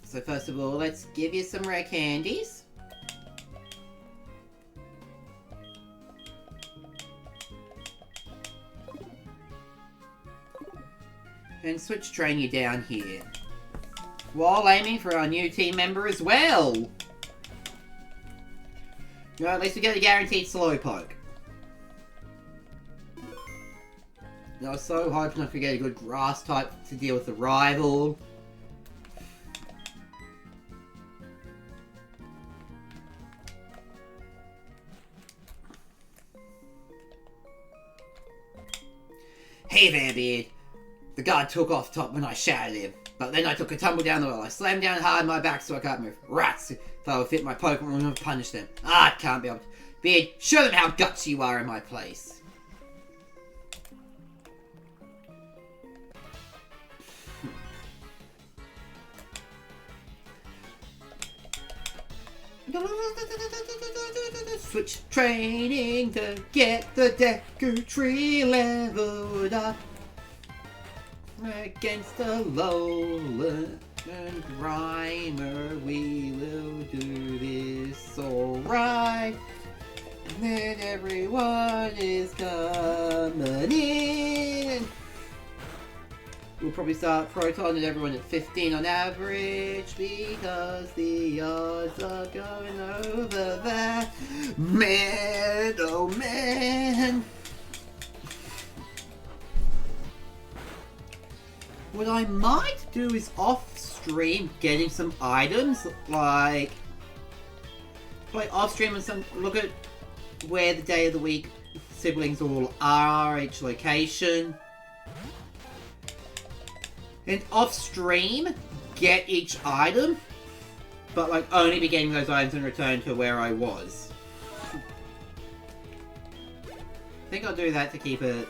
So first of all, let's give you some rare candies. And switch train you down here. While aiming for our new team member as well. You know, at least we get a guaranteed Slowpoke. I was so hoping I could get a good grass type to deal with the rival. Hey there, Beard. The guard took off top when I shouted him, but then I took a tumble down the well. I slammed down hard on my back so I can't move. Rats! If I would fit my Pokemon, I would punish them. I can't be able to. Beard, show them how gutsy you are in my place. Switch training to get the Deku Tree leveled up. Against the Lowland Grimer, we will do this alright. And then everyone is coming in. We'll probably start Proton and everyone at 15 on average because the odds are going over that. Man, oh man. What I might do is off-stream getting some items, like play off-stream and some look at where the day of the week siblings all are, each location. And off-stream, get each item, but like only be getting those items in return to where I was. I think I'll do that to keep it...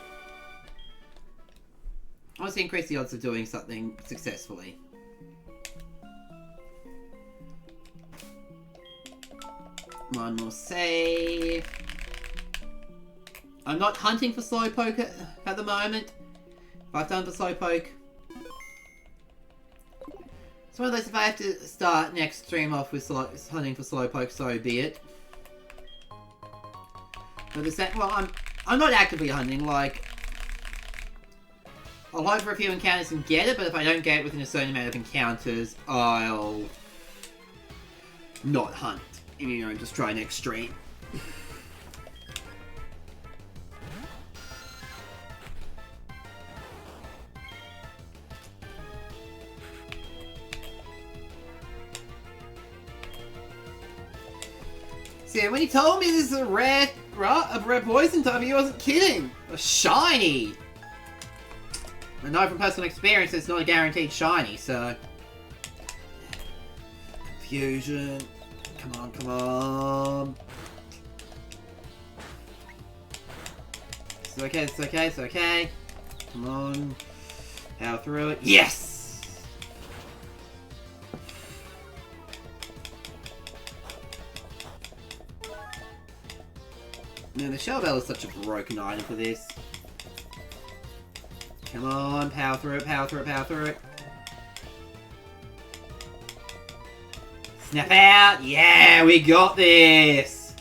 I want to increase the odds of doing something successfully. One more save. I'm not hunting for Slowpoke at the moment. If I've done for Slowpoke... It's one of those, if I have to start next stream off with hunting for Slowpoke, so be it. But well, I'm not actively hunting, like... I'll hope for a few encounters and get it, but if I don't get it within a certain amount of encounters, I'll not hunt. You know, just try next stream. See, when he told me this is a rare poison type, he wasn't kidding. A shiny. I know from personal experience it's not a guaranteed shiny, so... Confusion. Come on, come on. It's okay, it's okay, it's okay. Come on. Power through it. Yes! Man, the Shell Bell is such a broken item for this. Come on, power through it, power through it, power through it. Snap out! Yeah, we got this!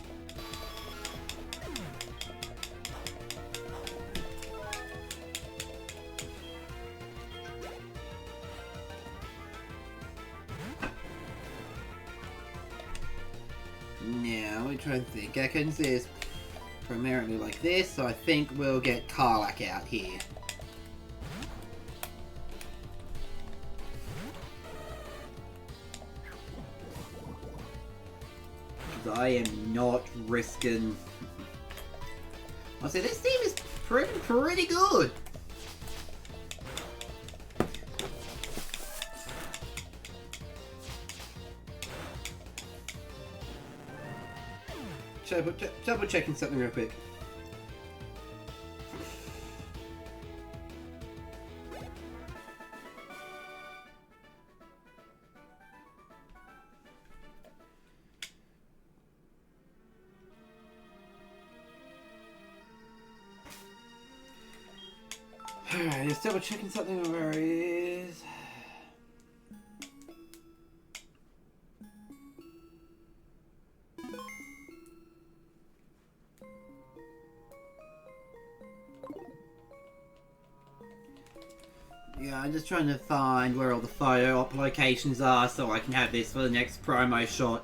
Now, we're trying to think. Ekans is primarily like this, so I think we'll get Karlach out here. I am not risking... I say this team is pretty good. Double checking something real quick. Alright, just double checking something where he is. Yeah, I'm just trying to find where all the photo op locations are so I can have this for the next promo shot.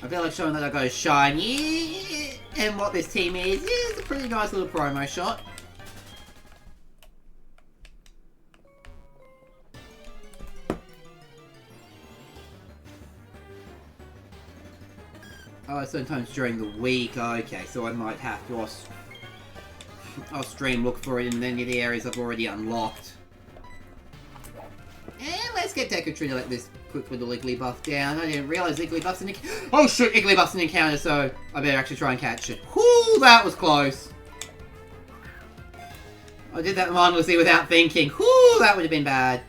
I feel like showing that I go shiny and what this team is a pretty nice little promo shot. Oh, sometimes during the week. Okay, so I might have to I'll stream look for it in any of the areas I've already unlocked. And let's get Decatrina to let this quick little Igglybuff down. I didn't realise Igglybuff's an oh shit, Igglybuff's an encounter, so I better actually try and catch it. Whoo, that was close. I did that mindlessly without thinking. Whoo, that would have been bad.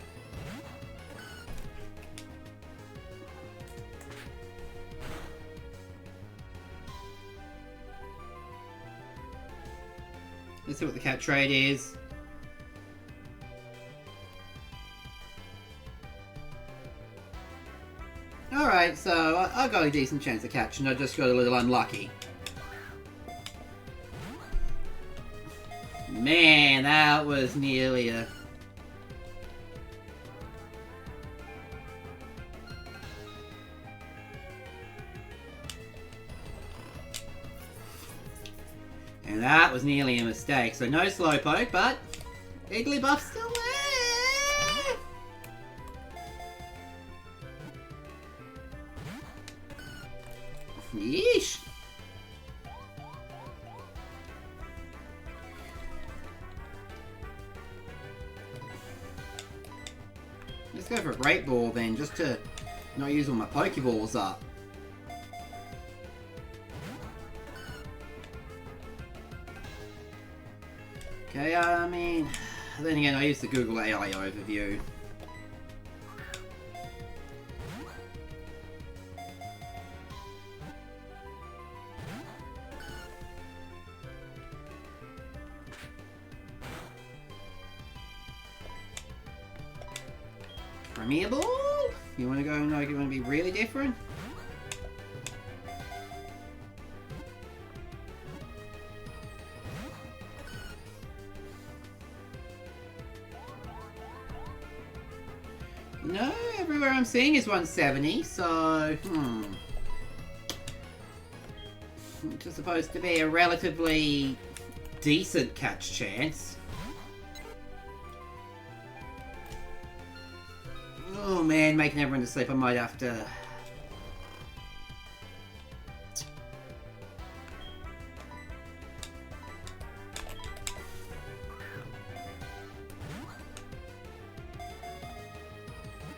Let's see what the cat trade is. Alright, so I got a decent chance of catching. I just got a little unlucky. Man, that was nearly a... And that was nearly a mistake. So no Slowpoke, but Igglybuff's still there. Yeesh. Let's go for a Great Ball then, just to not use all my Pokeballs up. Okay, I mean, then again, I used the Google AI overview. Premier Ball? You want to go and like, you want to be really different? No, everywhere I'm seeing is 170, so, which is supposed to be a relatively decent catch chance. Oh man, making everyone to sleep, I might have to...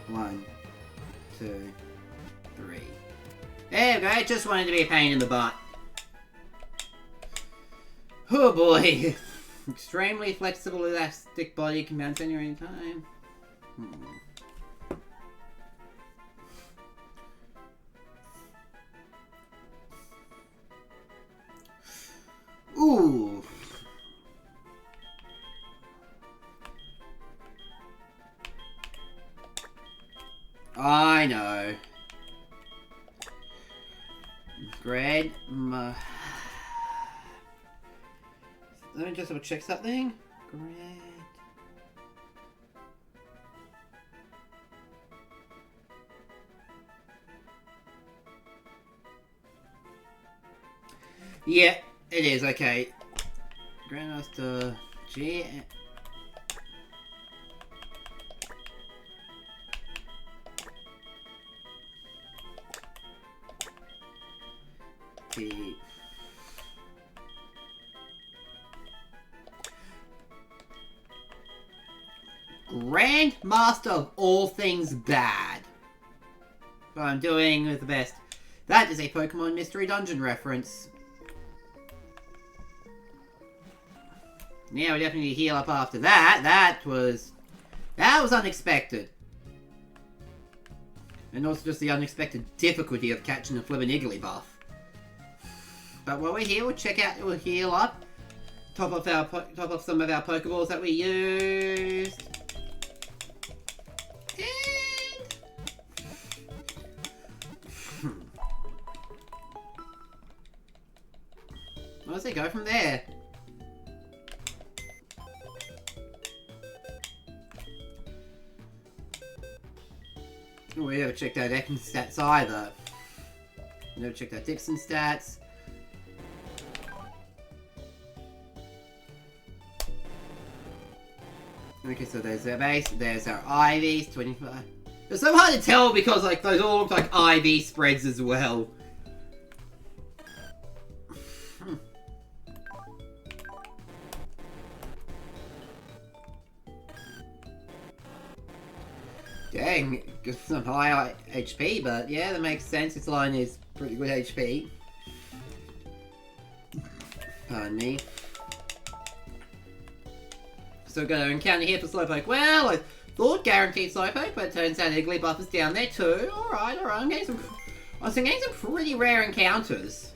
One, two, three. There we go, just wanted to be a pain in the butt. Oh boy. Extremely flexible elastic body can bounce anywhere anytime. Ooh. I know. Grad. Let me just double check something. Grad. Yeah, it is, okay. Grandmaster G. The Grandmaster of all things bad. But I'm doing with the best. That is a Pokemon Mystery Dungeon reference. Now we definitely need to heal up after that. That was unexpected. And also just the unexpected difficulty of catching a flippin' Igglybuff. But while we're here, we'll heal up. top off some of our Pokeballs that we used. And where does it go from there? Oh, we never checked out Ekman stats either. We never checked out Dixon stats. Okay, so there's our base, there's our IVs, 25. It's so hard to tell because like those all look like IV spreads as well. Dang, some high HP, but yeah, that makes sense. Its line is pretty good HP. Pardon me. So going to encounter here for Slowpoke. Well, I thought guaranteed Slowpoke, but it turns out Igglybuff is down there too. Alright, I'm getting some pretty rare encounters.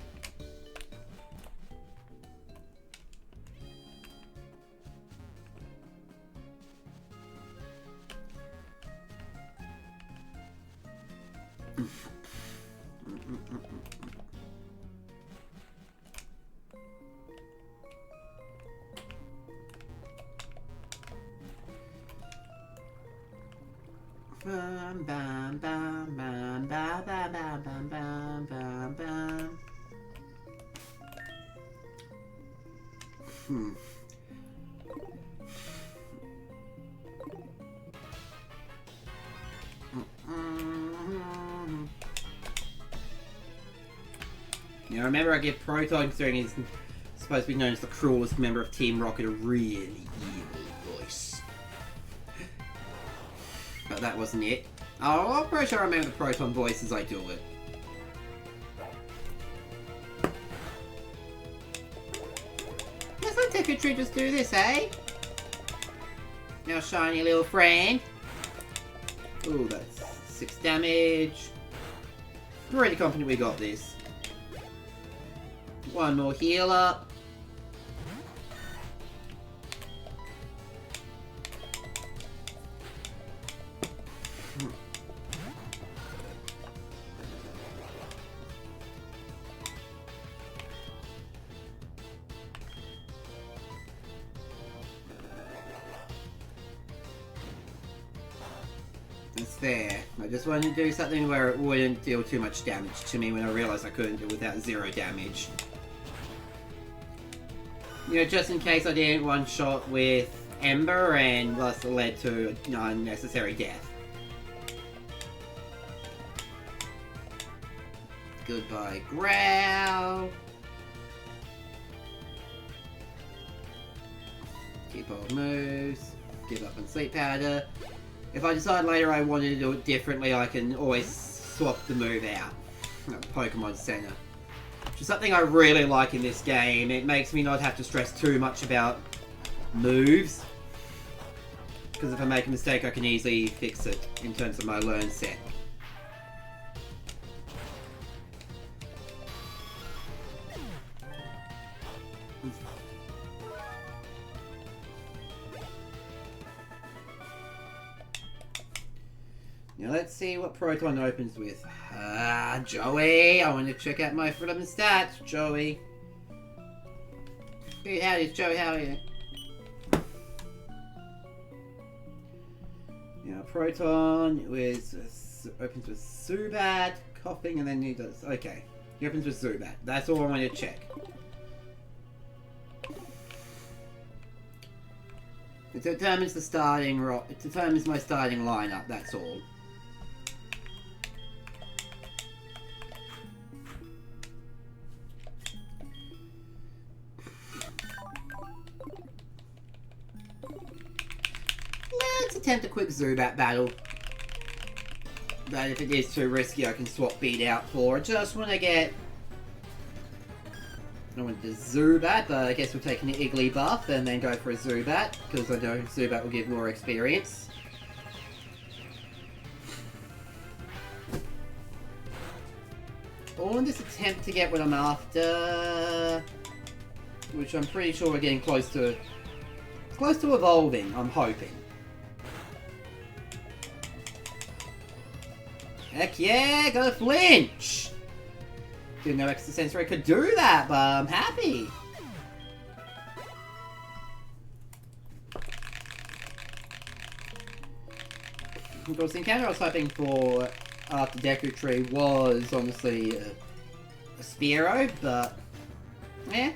Bam, bam, bam, bam, bam, bam, bam, bam, bam, bam, bam. Now remember, I give Proton, considering he's supposed to be known as the cruelest member of Team Rocket, a really evil voice. But that wasn't it. Oh, I'm pretty sure I remember the Proton voice as I do it. Let's let Tekatru just do this, eh? Now, shiny little friend. Ooh, that's 6 damage. Pretty confident we got this. One more heal up. That's fair. I just wanted to do something where it wouldn't deal too much damage to me when I realised I couldn't do it without 0 damage. You know, just in case I didn't one-shot with Ember and thus led to unnecessary death. Goodbye, Growl. Keep old moves. Give up on Sleep Powder. If I decide later I wanted to do it differently, I can always swap the move out. Pokemon Center. Which is something I really like in this game. It makes me not have to stress too much about moves. Because if I make a mistake, I can easily fix it in terms of my learn set. Now let's see what Proton opens with. Joey! I want to check out my flippin' stats, Joey. Hey, howdy, Joey, how are you? Now Proton opens with Zubat, coughing, and then he does... Okay, he opens with Zubat. That's all I want to check. It determines the starting... It determines my starting lineup, that's all. Let's attempt a quick Zubat battle. But if it is too risky, I can swap Beat out for. I just want to get... I want the Zubat, but I guess we'll take an Igglybuff and then go for a Zubat, because I know Zubat will give more experience. All in this attempt to get what I'm after... which I'm pretty sure we're getting close to evolving, I'm hoping. Heck yeah, got a flinch! Didn't know Extrasensory could do that, but I'm happy. Of course, the encounter I was hoping for after Deku Tree was honestly a Spearow, but yeah.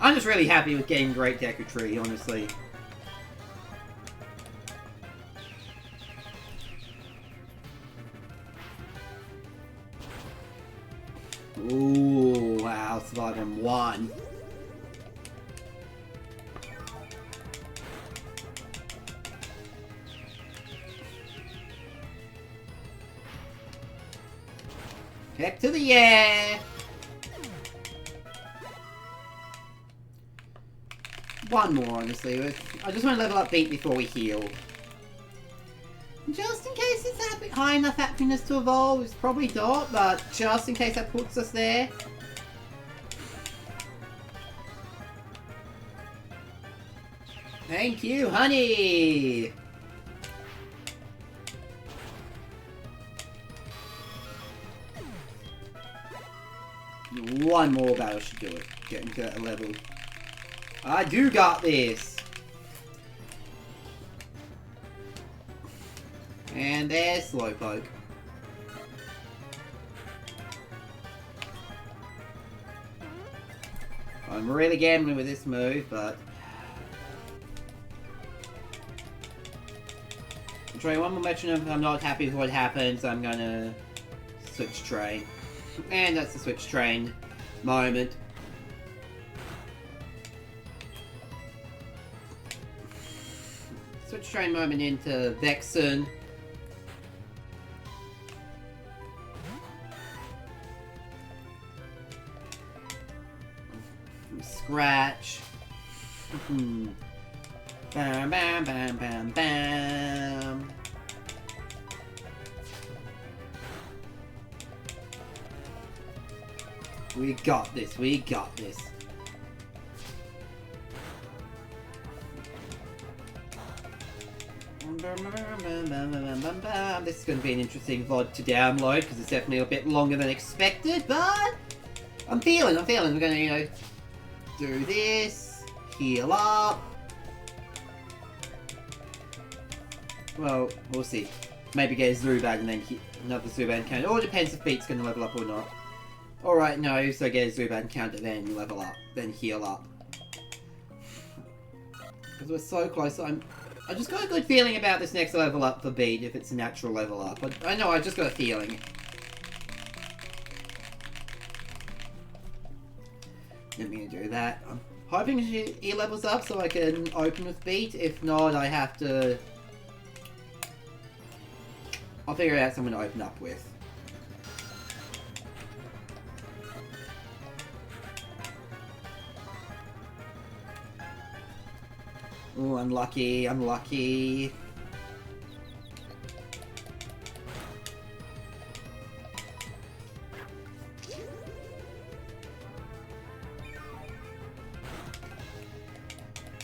I'm just really happy with getting Great Deku Tree, honestly. Ooh, wow, survived on 1. Heck to the yeah! One more, honestly. I just want to level up Beat before we heal. Just in case it's high enough happiness to evolve. It's probably not, but just in case that puts us there. Thank you, honey! One more battle should do it. Getting to that level. I do got this! And there's Slowpoke. I'm really gambling with this move, but... I'll try one more metronome. If I'm not happy with what happens, I'm gonna switch train. And that's the switch train moment. Switch train moment into Vexen. Scratch. Bam, bam, bam, bam, bam. We got this, we got this. This is going to be an interesting VOD to download because it's definitely a bit longer than expected, but I'm feeling. We're going to, you know, do this, heal up. Well, we'll see. Maybe get a Zubat and then another Zubat encounter. It all depends if Beat's going to level up or not. Alright, no, so get a Zubat encounter, then level up, then heal up. Because we're so close, I just got a good feeling about this next level up for Beat, if it's a natural level up. I know, I just got a feeling. Let me do that. I'm hoping he levels up so I can open with Beat. If not, I have to... I'll figure out someone to open up with. Ooh, unlucky, unlucky.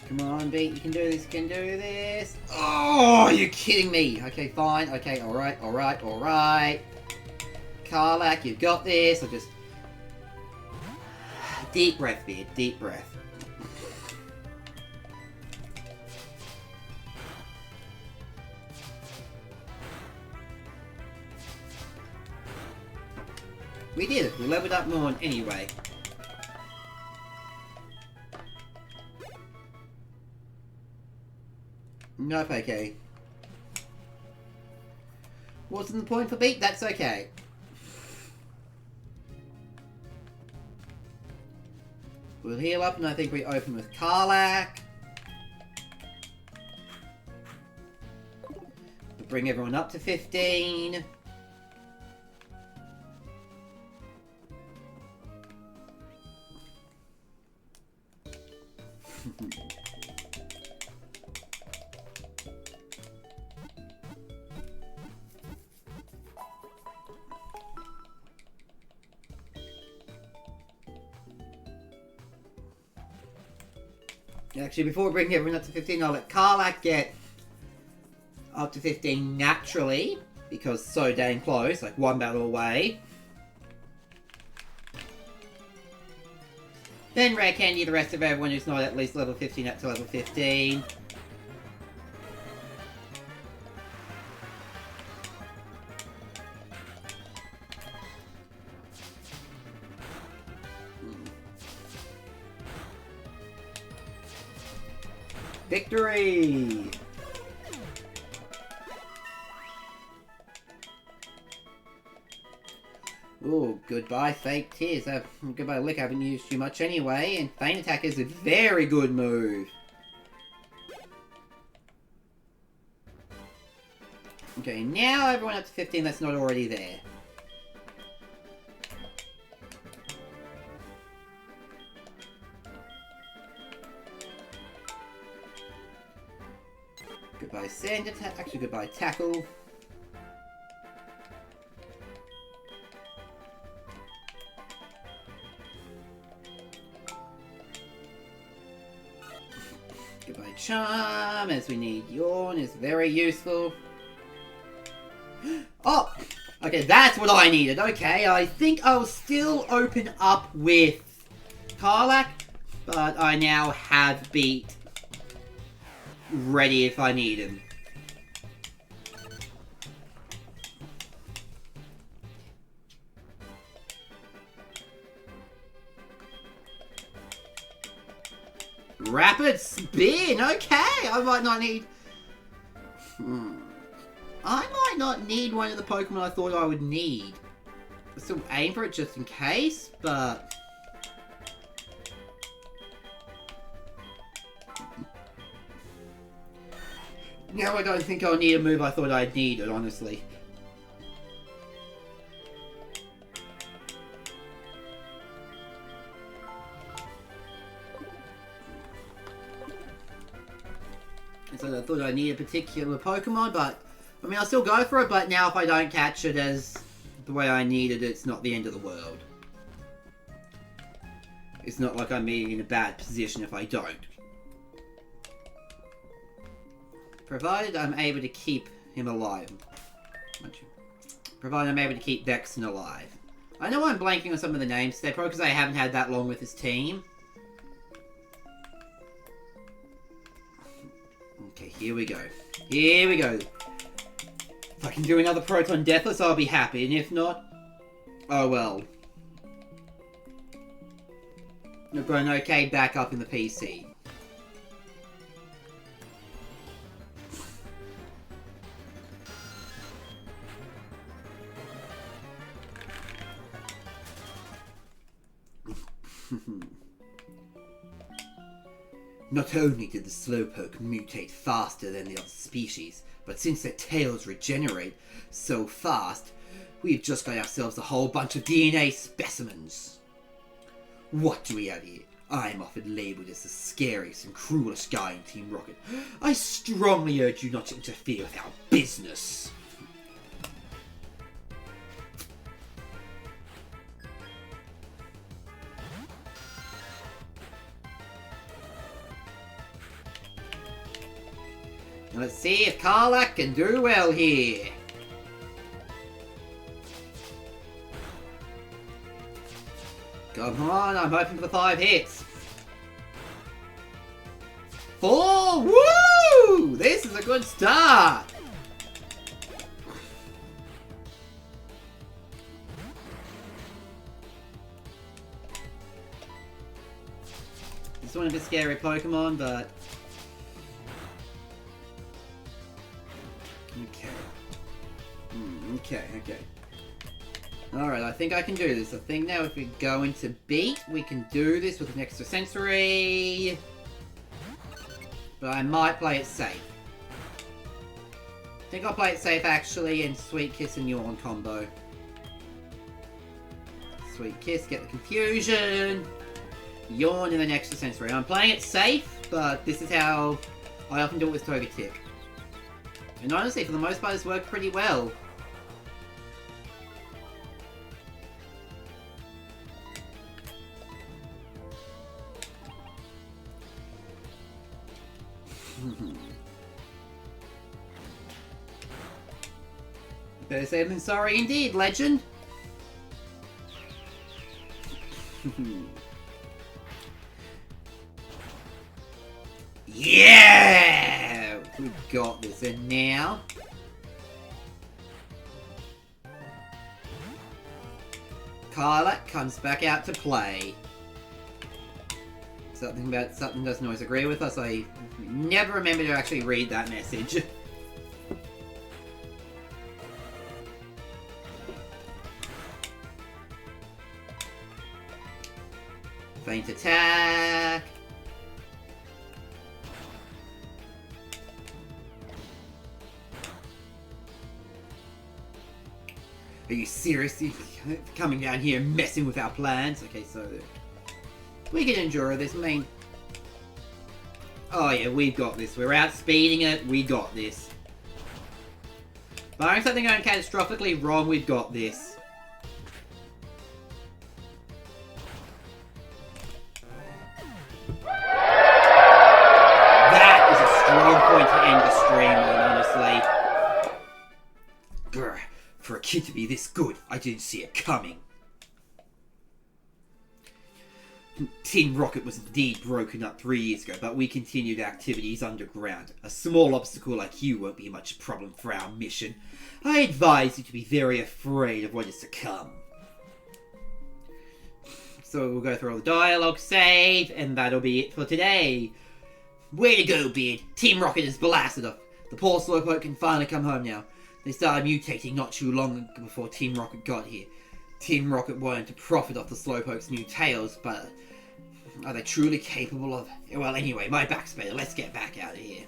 Come on, Beat, you can do this, you can do this. Oh, you're kidding me. Okay, fine. Okay, alright, alright, alright. Karlach, you've got this. I'll just... Deep breath, Beat, deep breath. We did it. We leveled up more anyway. Nope, okay. Wasn't the point for Beat? That's okay. We'll heal up and I think we open with Karlach. We'll bring everyone up to 15. Actually, before we bring everyone up to 15, I'll let Karlak get up to 15 naturally, because so dang close, like one battle away. Then Rare Candy, the rest of everyone who's not at least level 15 up to level 15. Victory! Ooh, goodbye Fake Tears. Goodbye Lick, I haven't used too much anyway, and Feint Attack is a very good move. Okay, now everyone up to 15 that's not already there. Goodbye Sand Attack, actually goodbye Tackle. Goodbye Charm, as we need Yawn is very useful. Oh! Okay, that's what I needed. Okay, I think I'll still open up with Karlak, but I now have Beat ready if I need him. Rapid Spin! Okay, I might not need... I might not need one of the Pokemon I thought I would need. I still aim for it just in case, but... Now I don't think I'll need a move I thought I'd needed, honestly. So I thought I needed a particular Pokemon, but... I mean, I'll still go for it, but now if I don't catch it as the way I needed it, it's not the end of the world. It's not like I'm being in a bad position if I don't. Provided I'm able to keep him alive. Provided I'm able to keep Vexen alive. I know I'm blanking on some of the names today, probably because I haven't had that long with his team. Okay, here we go. Here we go. If I can do another Proton Deathless, I'll be happy, and if not, oh well. I've got an okay backup in the PC. Not only did the Slowpoke mutate faster than the other species, but since their tails regenerate so fast, we've just got ourselves a whole bunch of DNA specimens. What do we have here? I'm often labelled as the scariest and cruelest guy in Team Rocket. I strongly urge you not to interfere with our business. Let's see if Karlak can do well here. Come on, I'm hoping for the 5 hits. 4! Woo! This is a good start. This one is a scary Pokemon, but... Okay. Alright, I think I can do this. I think now if we go into Beat, we can do this with an extra sensory. But I might play it safe. I think I'll play it safe actually, and Sweet Kiss and Yawn combo. Sweet Kiss, get the confusion. Yawn and an extra sensory. I'm playing it safe, but this is how I often do it with Togetic. And honestly, for the most part, it's worked pretty well. Better safe than sorry indeed, legend. Yeah! We've got this. And now... Carla comes back out to play. Something doesn't always agree with us. I never remember to actually read that message. Feint attack. Are you seriously coming down here and messing with our plans? Okay, so we can endure this. I mean, oh yeah, we've got this. We're outspeeding it. We got this. Barring something going catastrophically wrong, we've got this. That is a strong point to end the stream on, honestly. Grr. For a kid to be this good, I didn't see it coming. Team Rocket was indeed broken up 3 years ago, but we continued activities underground. A small obstacle like you won't be much problem for our mission. I advise you to be very afraid of what is to come. So we'll go through all the dialogue, save, and that'll be it for today. Way to go, Beard. Team Rocket is blasted off. The poor Slowpoke can finally come home now. They started mutating not too long before Team Rocket got here. Team Rocket wanted to profit off the Slowpoke's new tails, but are they truly capable of... Well, anyway, my back's better. Let's get back out of here.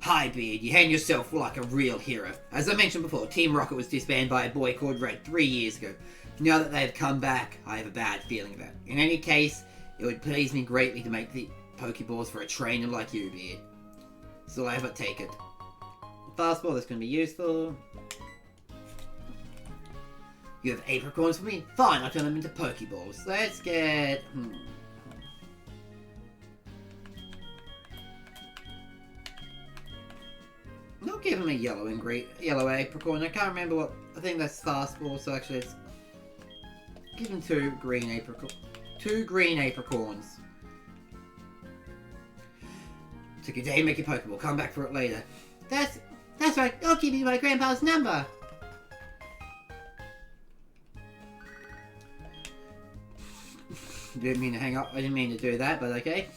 Hi, Beard. You handle yourself like a real hero. As I mentioned before, Team Rocket was disbanded by a boy called Red 3 years ago. Now that they've come back, I have a bad feeling about it. In any case, it would please me greatly to make the Pokeballs for a trainer like you, Beard. So I have take it. Fastball, that's going to be useful. You have apricorns for me? Fine, I'll turn them into Pokeballs. Let's get... Not give him a yellow apricorn. I can't remember what... I think that's fastball, so actually let's... Give him 2 green apricorns. 2 green apricorns. Took a day to make a Pokeball. Come back for it later. That's right. I'll give you my grandpa's number. Didn't mean to hang up. I didn't mean to do that, but okay.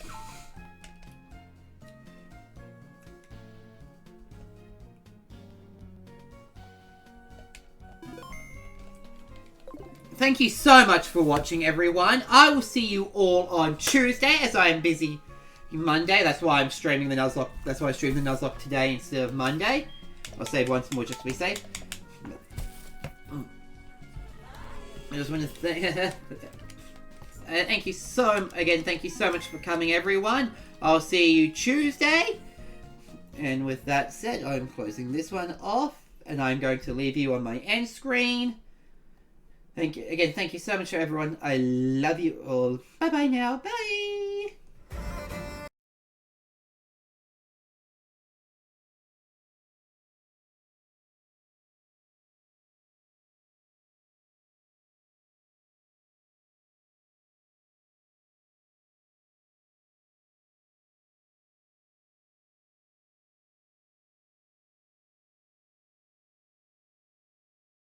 Thank you so much for watching, everyone. I will see you all on Tuesday, as I am busy Monday. That's why I'm streaming the Nuzlocke. That's why I streamed the Nuzlocke today instead of Monday. I'll save once more just to be safe. I just want to thank thank you so much for coming, everyone. I'll see you Tuesday. And with that said, I'm closing this one off, and I'm going to leave you on my end screen. Thank you so much, everyone. I love you all. Bye bye now. Bye.